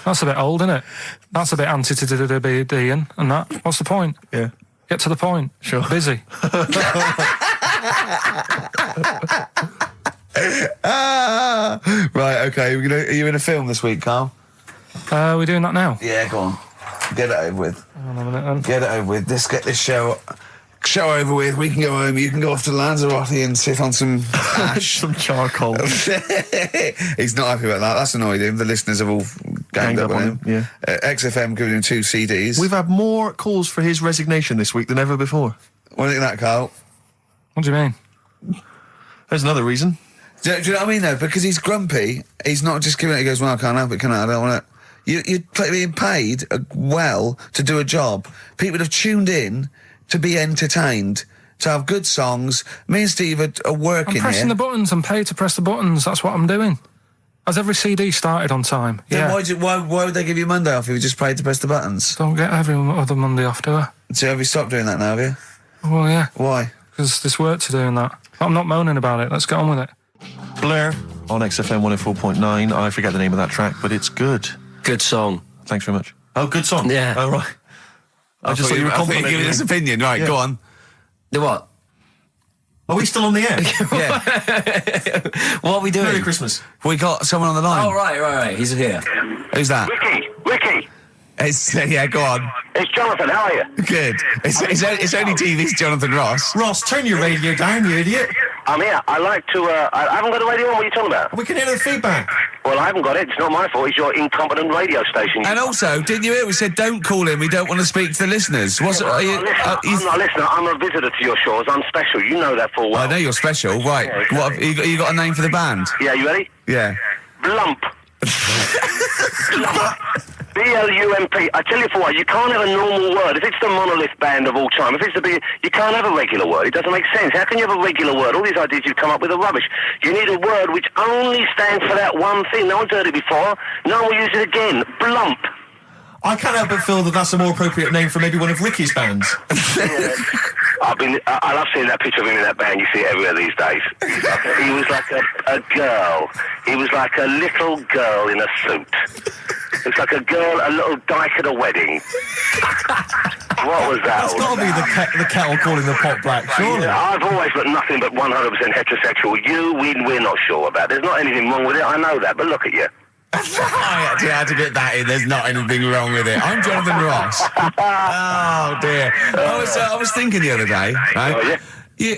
That's a bit old, isn't it? That's a bit anti-dipuian and that. What's the point? Yeah. Get to the point. Sure. Busy. Right, okay. Are you in a film this week, Carl? We're doing that now. Yeah, go on. Get it over with. Hang on a minute then. Get it over with. Let's get this show over with. We can go home. You can go off to Lanzarote and sit on some ash. Some charcoal. He's not happy about that. That's annoyed him. The listeners have all ganged up on him. Yeah. XFM giving him 2 CDs. We've had more calls for his resignation this week than ever before. What do you think of that, Carl? What do you mean? There's another reason. Do you know what I mean, though? Because he's grumpy. He's not just giving it. He goes, well, I can't help it, can I? I don't want it. You're being paid well to do a job. People have tuned in to be entertained, to have good songs. Me and Steve are working I'm pressing here. the buttons. I'm paid to press the buttons. That's what I'm doing. Has every CD started on time? Then Yeah. why would they give you Monday off if you just paid to press the buttons? Don't get every other Monday off, do I? So have you stopped doing that now, have you? Well, yeah. Why? Because there's work to do and that. I'm not moaning about it. Let's get on with it. Blur on XFM 104.9. I forget the name of that track, but it's good. Good song. Thanks very much. Oh, good song. Yeah. Oh, right. I just thought you were giving complimenting his him. opinion. Right, Yeah. go on. The what? Are we still on the air? Yeah. What are we doing? Merry Christmas. We got someone on the line. Oh, right. He's here. Who's that? Ricky. Yeah, go on. It's Jonathan. How are you? Good. It's only TV's Jonathan Ross. Ross, turn your radio down, you idiot. I'm here. I like to. I haven't got the radio on. What are you talking about? We can hear the feedback. Well, I haven't got it. It's not my fault. It's your incompetent radio station. And also, didn't you hear we said don't call him? We don't want to speak to the listeners. I'm not a listener. I'm a visitor to your shores. I'm special. You know that full well. I know you're special. Right. Yeah, exactly. What have you got a name for the band? Yeah, you ready? Yeah. Blump. B-L-U-M-P. I tell you for what, you can't have a normal word. If it's the monolith band of all time, if it's the big, you can't have a regular word. It doesn't make sense. How can you have a regular word? All these ideas you've come up with are rubbish. You need a word which only stands for that one thing. No one's heard it before. No one will use it again. Blump. I can't help but feel that that's a more appropriate name for maybe one of Ricky's bands. Yeah. I love seeing that picture of him in that band. You see it everywhere these days. He was like a girl. He was like a little girl in a suit. It's like a little dyke at a wedding. What was that? That's got to be the kettle calling the pot black, surely. Yeah, I've always got nothing but 100% heterosexual. We're not sure about. There's not anything wrong with it. I know that, but look at you. I actually had to get that in. There's not anything wrong with it. I'm Jonathan Ross. Oh dear. I was thinking the other day, right? Oh, yeah?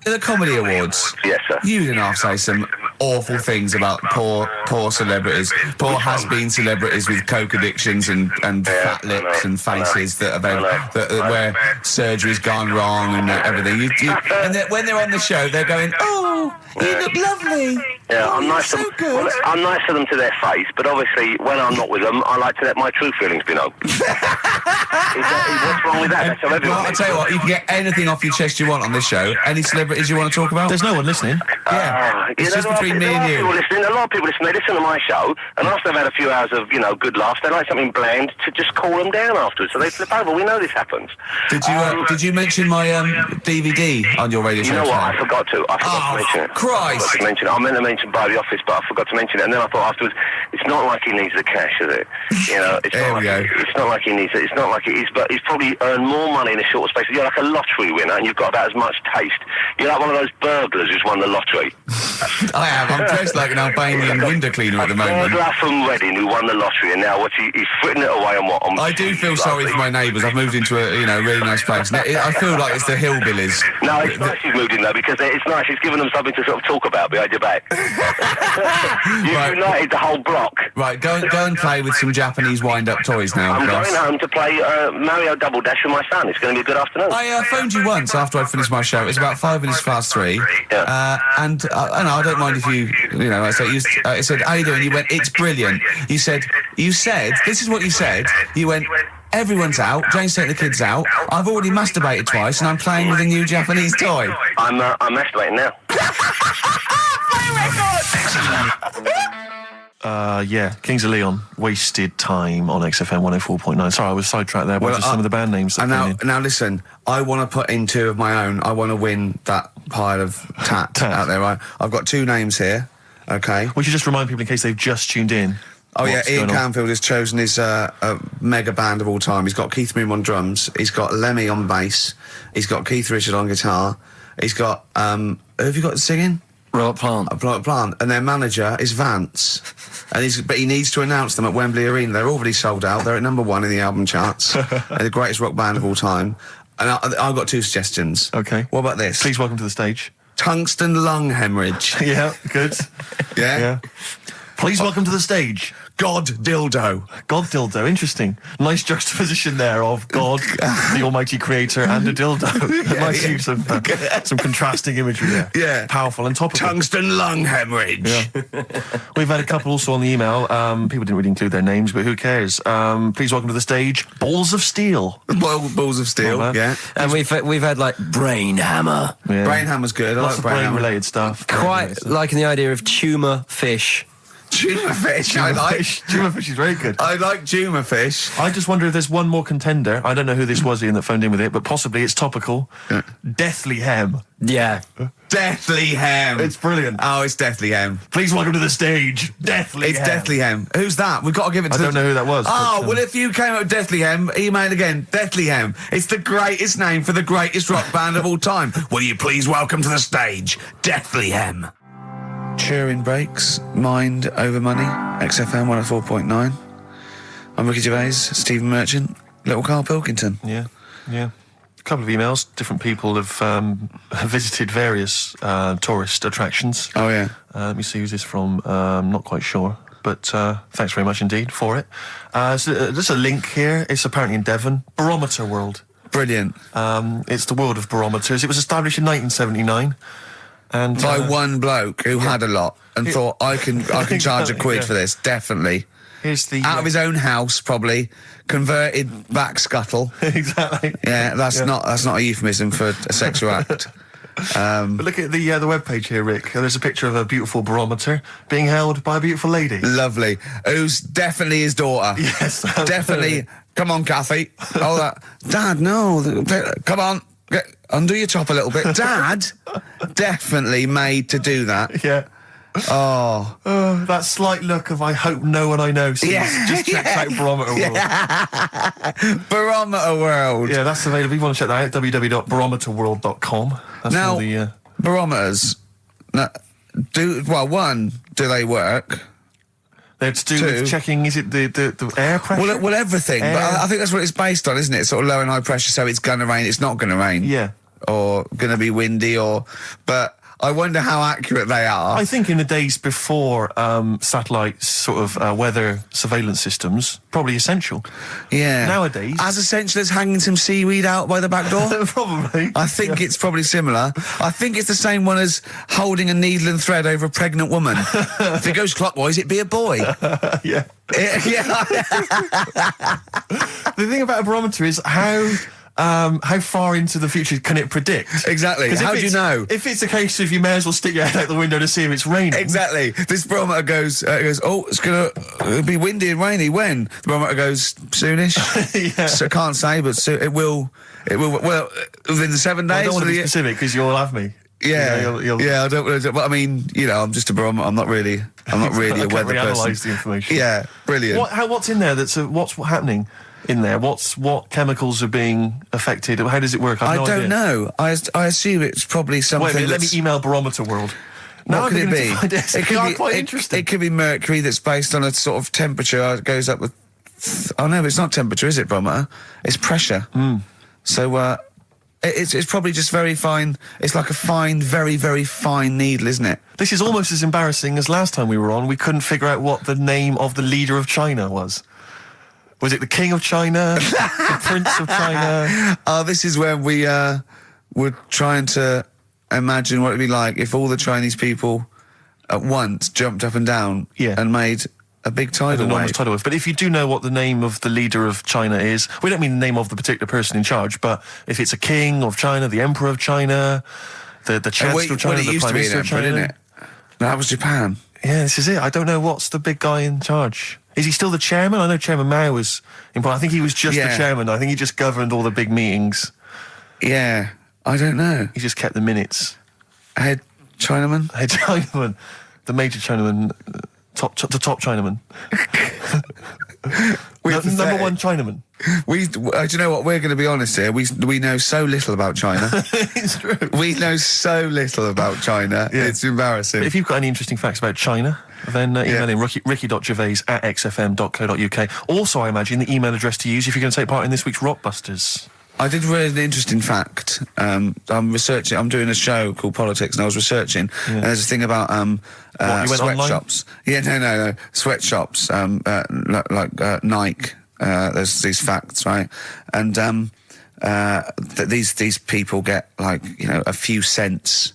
The Comedy Awards. Yes, sir. You didn't half say some awful things about poor celebrities, poor has-been celebrities with coke addictions and fat lips and faces that where surgery's gone wrong and everything. And when they're on the show, they're going, "Oh, you look lovely." Yeah, I'm nice so good. Well, I'm nice to them to their face, but obviously when I'm not with them, I like to let my true feelings be known. What's wrong with that? That's how everyone I'll tell you what, you can get anything off your chest you want on this show. Any celebrities you want to talk about? There's no one listening. Yeah, it's just between me and you. A lot of people listen. They listen to my show, and after they've had a few hours of good laughs, they like something bland to just cool them down afterwards. So they flip over. We know this happens. Did you mention my DVD on your radio show? You know what? I forgot to. I forgot to mention it. Christ! I meant to mention by the office, but I forgot to mention it. And then I thought afterwards, it's not like he needs the cash, is it? It's not like he needs it. It's not like it is, but he's probably earned more money in a short space. You're like a lottery winner, and you've got about as much taste. You're like one of those burglars who's won the lottery. I am. I'm dressed like an Albanian window cleaner at the moment. Burglar from Reading who won the lottery, and now he's fritting it away on what? I do feel sorry for my neighbours. I've moved into a really nice place. I feel like it's the hillbillies. No, it's nice you've moved in though, because it's nice. It's given them something to sort of talk about behind your back. You've united the whole block. Right, go and play with some Japanese wind-up toys now. I'm going home to play Mario Double Dash with my son. It's going to be a good afternoon. I phoned you once after I finished my show. It's about 5 minutes past 3. Yeah. And I don't mind if I said, how you doing? You went, it's brilliant. You said, this is what you said. You went, everyone's out. Jane's taking the kids out. I've already masturbated twice, and I'm playing with a new Japanese toy. I'm masturbating now. Kings of Leon, Wasted Time on XFM 104.9. Sorry, I was sidetracked there by just some of the band names. Now listen, I want to put in 2 of my own. I want to win that pile of tat out there. Right? I've got 2 names here. Okay. We should just remind people in case they've just tuned in. Oh yeah, Ian Canfield has chosen his mega band of all time. He's got Keith Moon on drums. He's got Lemmy on bass. He's got Keith Richard on guitar. He's got who have you got singing? Robert Plant. Robert Plant. And their manager is Vance. But he needs to announce them at Wembley Arena. They're already sold out. They're at number 1 in the album charts. They're the greatest rock band of all time. And I've got 2 suggestions. Okay. What about this? Please welcome to the stage. Tungsten lung hemorrhage. Yeah, good. Yeah? Please welcome to the stage. God dildo. God dildo, interesting. Nice juxtaposition there of God, the almighty creator, and a dildo. Nice use of some contrasting imagery there. Yeah. Powerful and topical. Tungsten lung hemorrhage. Yeah. We've had a couple also on the email. People didn't really include their names, but who cares? Please welcome to the stage, Balls of Steel. Balls of Steel, yeah. And we've had like Brain Hammer. Yeah. Brain Hammer's good. I Lots like of Brain Hammer. brain-related stuff. Quite liking the idea of tumour fish. Tuna fish, I like. Tuna fish is very good. I like tuna fish. I just wonder if there's one more contender. I don't know who this was, Ian, that phoned in with it, but possibly it's topical. Deathly Hem. Yeah. Deathly Hem. It's brilliant. Oh, it's Deathly Hem. Please welcome to the stage, Deathly Hem. It's Deathly Hem. Who's that? We've got to give it to I don't know who that was. Oh, but, well, if you came up with Deathly Hem, email again. Deathly Hem. It's the greatest name for the greatest rock band of all time. Will you please welcome to the stage, Deathly Hem. Turing Breaks, Mind Over Money, XFM 104.9. I'm Ricky Gervais, Stephen Merchant, little Karl Pilkington. Yeah. A couple of emails. Different people have visited various tourist attractions. Oh, yeah. Let me see who's this from. Not quite sure. But thanks very much indeed for it. So there's a link here. It's apparently in Devon. Barometer World. Brilliant. It's the world of barometers. It was established in 1979. And By one bloke who had a lot and thought, I can charge a quid for this, definitely. Here's the... Out of his own house, probably. Converted back scuttle. Exactly. Yeah, that's not a euphemism for a sexual act. But look at the webpage here, Rick. There's a picture of a beautiful barometer being held by a beautiful lady. Lovely. Who's definitely his daughter. Yes. Definitely. Come on, Kathy. Oh, that. Dad, no. Come on. Undo your top a little bit. Dad, definitely made to do that. Yeah. Oh, that slight look of I hope no one I know sees. Yeah. Just check out Barometer World. Barometer World. Yeah, that's available. If you want to check that out, www.barometerworld.com. That's Now, all the... barometers, do they work? They're to do with checking, is it the air pressure? Well, everything. But I think that's what it's based on, isn't it? Sort of low and high pressure, so it's going to rain, it's not going to rain. Yeah. Or going to be windy, but I wonder how accurate they are. I think in the days before satellite sort of weather surveillance systems, probably essential. Yeah. Nowadays... As essential as hanging some seaweed out by the back door? Probably. I think it's probably similar. I think it's the same one as holding a needle and thread over a pregnant woman. If it goes clockwise, it'd be a boy. Yeah. Yeah. The thing about a barometer is how far into the future can it predict? Exactly. How do you know? If it's a case of you may as well stick your head out the window to see if it's raining. Exactly. This barometer goes, oh, it's going to be windy and rainy. When? The barometer goes, soonish. Yeah. So I can't say, but it will, well, within the 7 days. I don't want to be specific because you'll have me. Yeah, you'll yeah. I don't. But I mean, I'm just a barometer. I'm not really a weather person. Analyse the information. Yeah, brilliant. What's in there? What's happening in there? What chemicals are being affected? How does it work? I don't know. I assume it's probably something. Wait a minute, let me email Barometer World. What could it be? It could be quite interesting. It could be mercury that's based on a sort of temperature. It goes up with. Oh no, it's not temperature, is it, barometer? It's pressure. So it's probably just very fine. It's like a fine, very, very fine needle, isn't it? This is almost as embarrassing as last time we were on. We couldn't figure out what the name of the leader of China was. Was it the King of China? The Prince of China? Oh, this is when we were trying to imagine what it'd be like if all the Chinese people at once jumped up and down and made a big tidal wave. Tidal wave. But if you do know what the name of the leader of China is, we don't mean the name of the particular person in charge, but if it's a king of China, the emperor of China, the chancellor of China, the prime minister of China, didn't it? No, that was Japan. Yeah, this is it. I don't know what's the big guy in charge. Is he still the chairman? I know Chairman Mao was important. I think he was just the chairman. I think he just governed all the big meetings. Yeah, I don't know. He just kept the minutes. Head Chinaman? Head Chinaman. The major Chinaman. The top Chinaman. Number one Chinaman. Do you know what? We're going to be honest here. We know so little about China. It's true. We know so little about China. Yeah. It's embarrassing. But if you've got any interesting facts about China, then email in ricky.gervais@xfm.co.uk. Also, I imagine the email address to use if you're going to take part in this week's Rockbusters. I did read an interesting fact. I'm researching. I'm doing a show called Politics, and I was researching. And there's a thing about sweatshops. Yeah, no, sweatshops. Like Nike. There's these facts, right? And these people get a few cents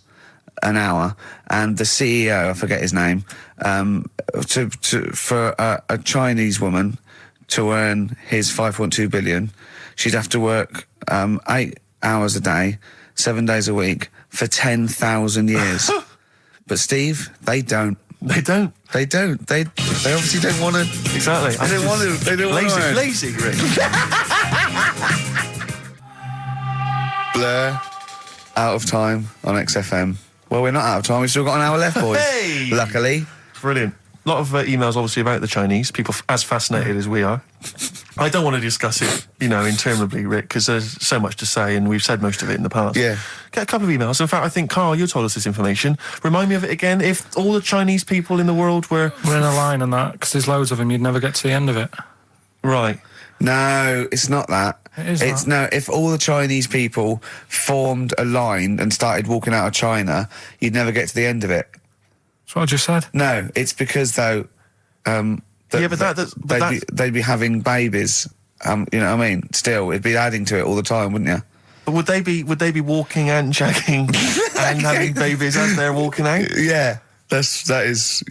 an hour, and the CEO, I forget his name, for a Chinese woman to earn his 5.2 billion, she'd have to work 8 hours a day, 7 days a week for 10,000 years. But Steve, they don't. They don't. They don't. They obviously don't want to. Exactly. They don't want to. They don't want to. Lazy, Rick. Blur, Out of Time on XFM. Well, we're not out of time. We've still got an hour left, boys. Hey! Luckily. Brilliant. A lot of emails, obviously, about the Chinese. People as fascinated as we are. I don't want to discuss it, interminably, Rick, because there's so much to say, and we've said most of it in the past. Yeah. Get a couple of emails. In fact, I think, Carl, you told us this information. Remind me of it again. If all the Chinese people in the world were... We're in a line on that, because there's loads of them, you'd never get to the end of it. Right. No, it's not that. It's no. If all the Chinese people formed a line and started walking out of China, you'd never get to the end of it. That's what I just said. No, it's because though. They'd be having babies. You know what I mean? Still, it'd be adding to it all the time, wouldn't you? But would they be walking and shagging and having babies as they're walking out? Yeah, that is.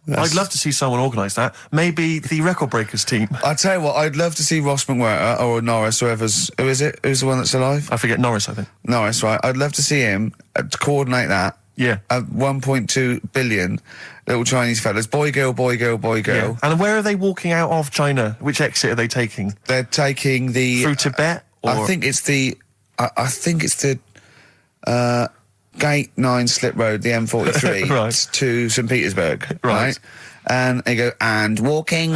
I'd love to see someone organise that. Maybe the Record Breakers team. I tell you what, I'd love to see Ross McWhirter or Norris, who is it? Who's the one that's alive? I forget Norris, I think. Norris, right? I'd love to see him to coordinate that. Yeah. 1.2 billion little Chinese fellas. Boy, girl, boy, girl, boy, girl. Yeah. And where are they walking out of China? Which exit are they taking? They're taking the... Through Tibet? Or? I think it's the Gate 9 Slip Road, the M43, right. to St. Petersburg, right? And they go, and walking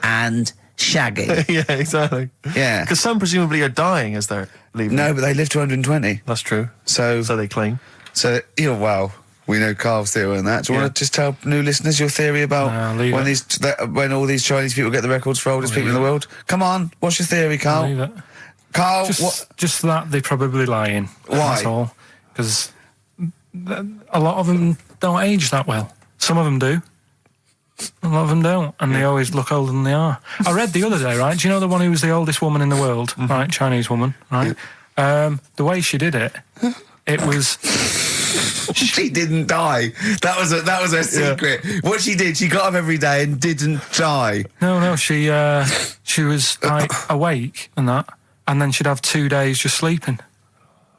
and shagging. Yeah, exactly. Yeah. Because some presumably are dying as they're leaving. No, but they live to 120. That's true. So they claim. So, well, we know Carl's theory on that. Do you want to just tell new listeners your theory about when all these Chinese people get the records for oldest people in the world? Come on, what's your theory, Carl? Leave it. Carl, just that they're probably lying. Why? That's all. Because a lot of them don't age that well. Some of them do. A lot of them don't, and they always look older than they are. I read the other day, right? Do you know the one who was the oldest woman in the world, right? Chinese woman, right? The way she did it, it was... She didn't die. That was her secret. Yeah. What she did, she got up every day and didn't die. No, she was like awake and that, and then she'd have 2 days just sleeping.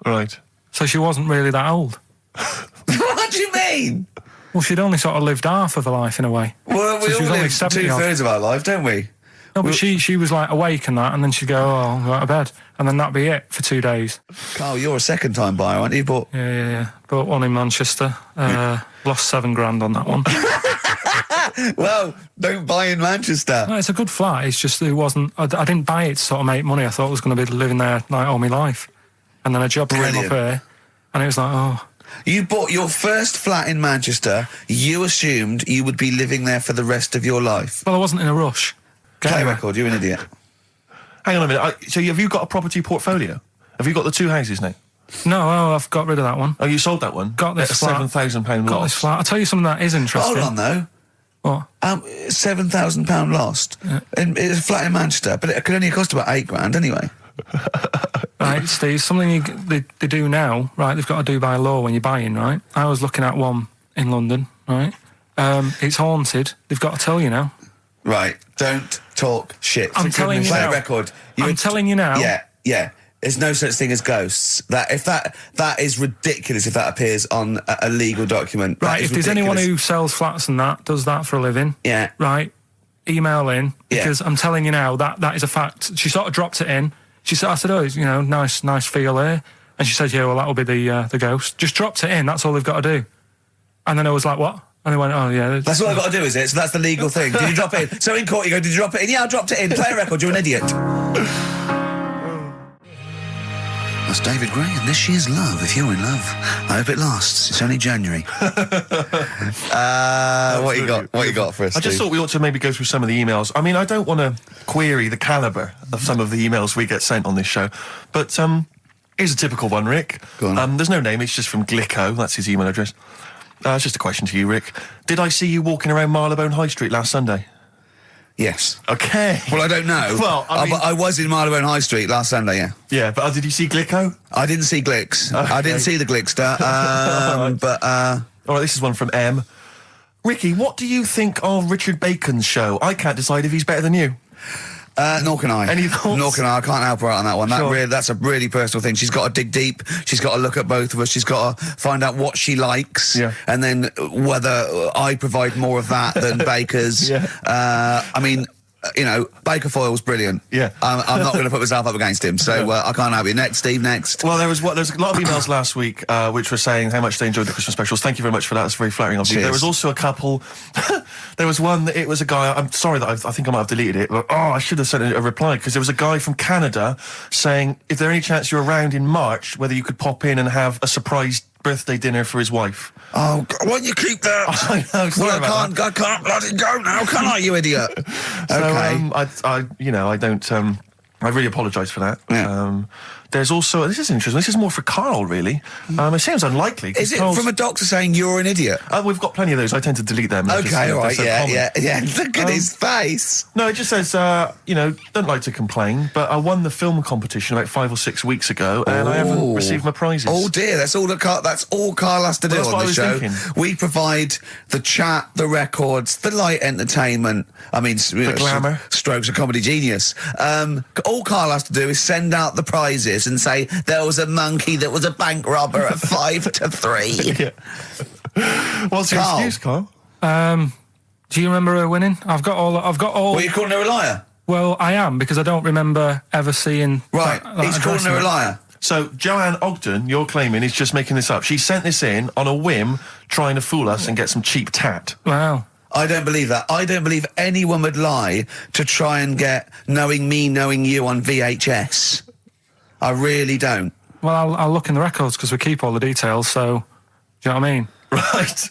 Right. So she wasn't really that old. What do you mean? Well, she'd only sort of lived half of her life in a way. Well, we so all live 2/3 of our life, don't we? No, but she was like awake and that, and then she'd go, I'll go to bed, and then that'd be it for 2 days. Carl, you're a second-time buyer, aren't you? Yeah. Bought one in Manchester. Lost $7,000 on that one. Well, don't buy in Manchester. No, it's a good flat. It's just it wasn't. I didn't buy it to sort of make money. I thought I was going to be living there like all my life, and then a job came up here, and it was like, oh. You bought your first flat in Manchester. You assumed you would be living there for the rest of your life. Well, I wasn't in a rush. Play record, you're an idiot. Hang on a minute. So have you got a property portfolio? Have you got the 2 houses now? No, I've got rid of that one. Oh, you sold that one? Got this flat. £7,000 loss. Got this flat. I'll tell you something that is interesting. Hold on, though. What? £7,000 lost. Yeah. It's a flat in Manchester, but it could only cost about £8,000 anyway. Right, Steve, something they do now, right, they've got to do by law when you're buying, right? I was looking at one in London, right? It's haunted. They've got to tell you now. Right, don't talk shit. I'm telling you Play now. a record. I'm telling you now. Yeah. There's no such thing as ghosts. That is ridiculous if that appears on a legal document. Right, if there's anyone who sells flats and that, does that for a living. Yeah. Right, email in, because I'm telling you now, that is a fact. She sort of dropped it in. She said, I said, oh, nice feel here. And she said, yeah, well, that'll be the ghost. Just dropped it in, that's all they've got to do. And then I was like, what? And they went, oh, yeah. That's all I've got to do, is it? So that's the legal thing. Did you drop it in? So in court you go, did you drop it in? Yeah, I dropped it in. Play a record, you're an idiot. That's David Gray, and this year's Love, if you're in love. I hope it lasts. It's only January. What you got for us, I just Steve? thought we ought to maybe go through some of the emails. I mean, I don't want to query the calibre of some of the emails we get sent on this show, but here's a typical one, Rick. Go on. There's no name, it's just from Glicko, that's his email address. It's just a question to you, Rick. Did I see you walking around Marylebone High Street last Sunday? Yes. Okay. Well, I don't know. Well, I was in Marylebone High Street last Sunday, yeah. Yeah, but did you see Glicko? I didn't see Glicks. Okay. I didn't see the Glickster. But all right, this is one from M. Ricky, what do you think of Richard Bacon's show? I can't decide if he's better than you. Nor can I. Any thoughts? Nor can I. I can't help her out on that one. Sure. That's a really personal thing. She's got to dig deep. She's got to look at both of us. She's got to find out what she likes. Yeah. And then whether I provide more of that than Baker's. Yeah. I mean, you know, Baker Foyle's brilliant. Yeah. I'm not going to put myself up against him, so I can't help you. Next, Steve, next. Well, there's a lot of emails last week which were saying how much they enjoyed the Christmas specials. Thank you very much for that. It's very flattering of you. Cheers. There was also a couple. There was one that it was a guy. I'm sorry that I think I might have deleted it. But, I should have sent a reply because there was a guy from Canada saying, "If there any chance you're around in March, whether you could pop in and have a surprise birthday dinner for his wife." Oh, why don't you keep that? I know. Sorry about that. I can't bloody go now, can I, you idiot? So, Okay. I really apologise for that. Yeah. There's also, this is interesting, this is more for Karl, really. It seems unlikely. Is it from a doctor saying you're an idiot? We've got plenty of those. I tend to delete them. Okay, all right, yeah. yeah. Look at his face. No, it just says, don't like to complain, but I won the film competition about 5 or 6 weeks ago, and I haven't received my prizes. Oh dear, that's all Karl has to do Well, that's on what I the was show. thinking. We provide the chat, the records, the light entertainment. I mean, the glamour. Strokes of comedy genius. All Karl has to do is send out the prizes and say there was a monkey that was a bank robber at 5 to 3. Yeah. What's your Karl. excuse, Karl? Do you remember her winning? I've got all. What, are you calling her a liar? Well, I am, because I don't remember ever seeing. Right, he's calling her a liar. So, Joanne Ogden, you're claiming, is just making this up. She sent this in on a whim, trying to fool us and get some cheap tat. Wow. I don't believe that. I don't believe anyone would lie to try and get Knowing Me, Knowing You on VHS. I really don't. Well, I'll look in the records because we keep all the details, so... Do you know what I mean? Right.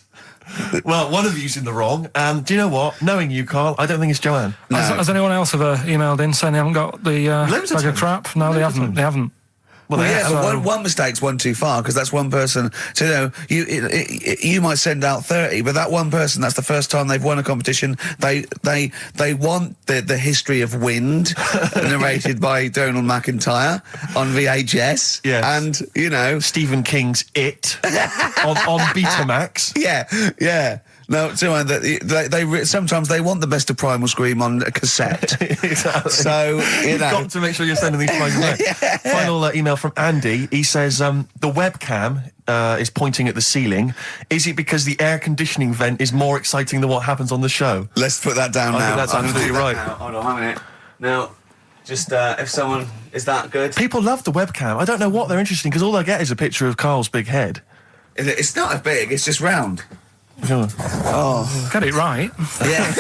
Well, one of you's in the wrong. Do you know what? Knowing you, Karl, I don't think it's Joanne. No. Has anyone else ever emailed in saying they haven't got the Loads of bag of times. crap? No, they Loads of haven't. times. They haven't. Well, Yeah, so- but one mistake's one too far, because that's one person. So, you know, you might send out 30, but that one person, that's the first time they've won a competition. They want the history of wind narrated by Donald McIntyre on VHS. Yes. And, you know... Stephen King's It on Betamax. Yeah. No, sometimes they want the best of Primal Scream on a cassette. Exactly. So, you You've know... got to make sure you're sending these prizes out. Yeah. Final email from Andy. He says, the webcam is pointing at the ceiling. Is it because the air conditioning vent is more exciting than what happens on the show? Let's put that down I now. think that's I'm gonna absolutely do that right. now. Hold on a minute. Now, just if someone... Is that good? People love the webcam. I don't know what they're interested in, because all they get is a picture of Karl's big head. It's not as big, it's just round. Oh. Get it right. Yeah.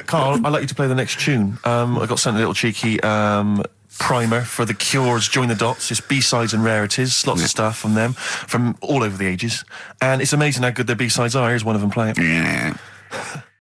Karl, I'd like you to play the next tune. I got sent a little cheeky primer for The Cure's Join the Dots. It's B-sides and rarities, lots of stuff from them, from all over the ages. And it's amazing how good their B-sides are. Here's one of them playing. Yeah.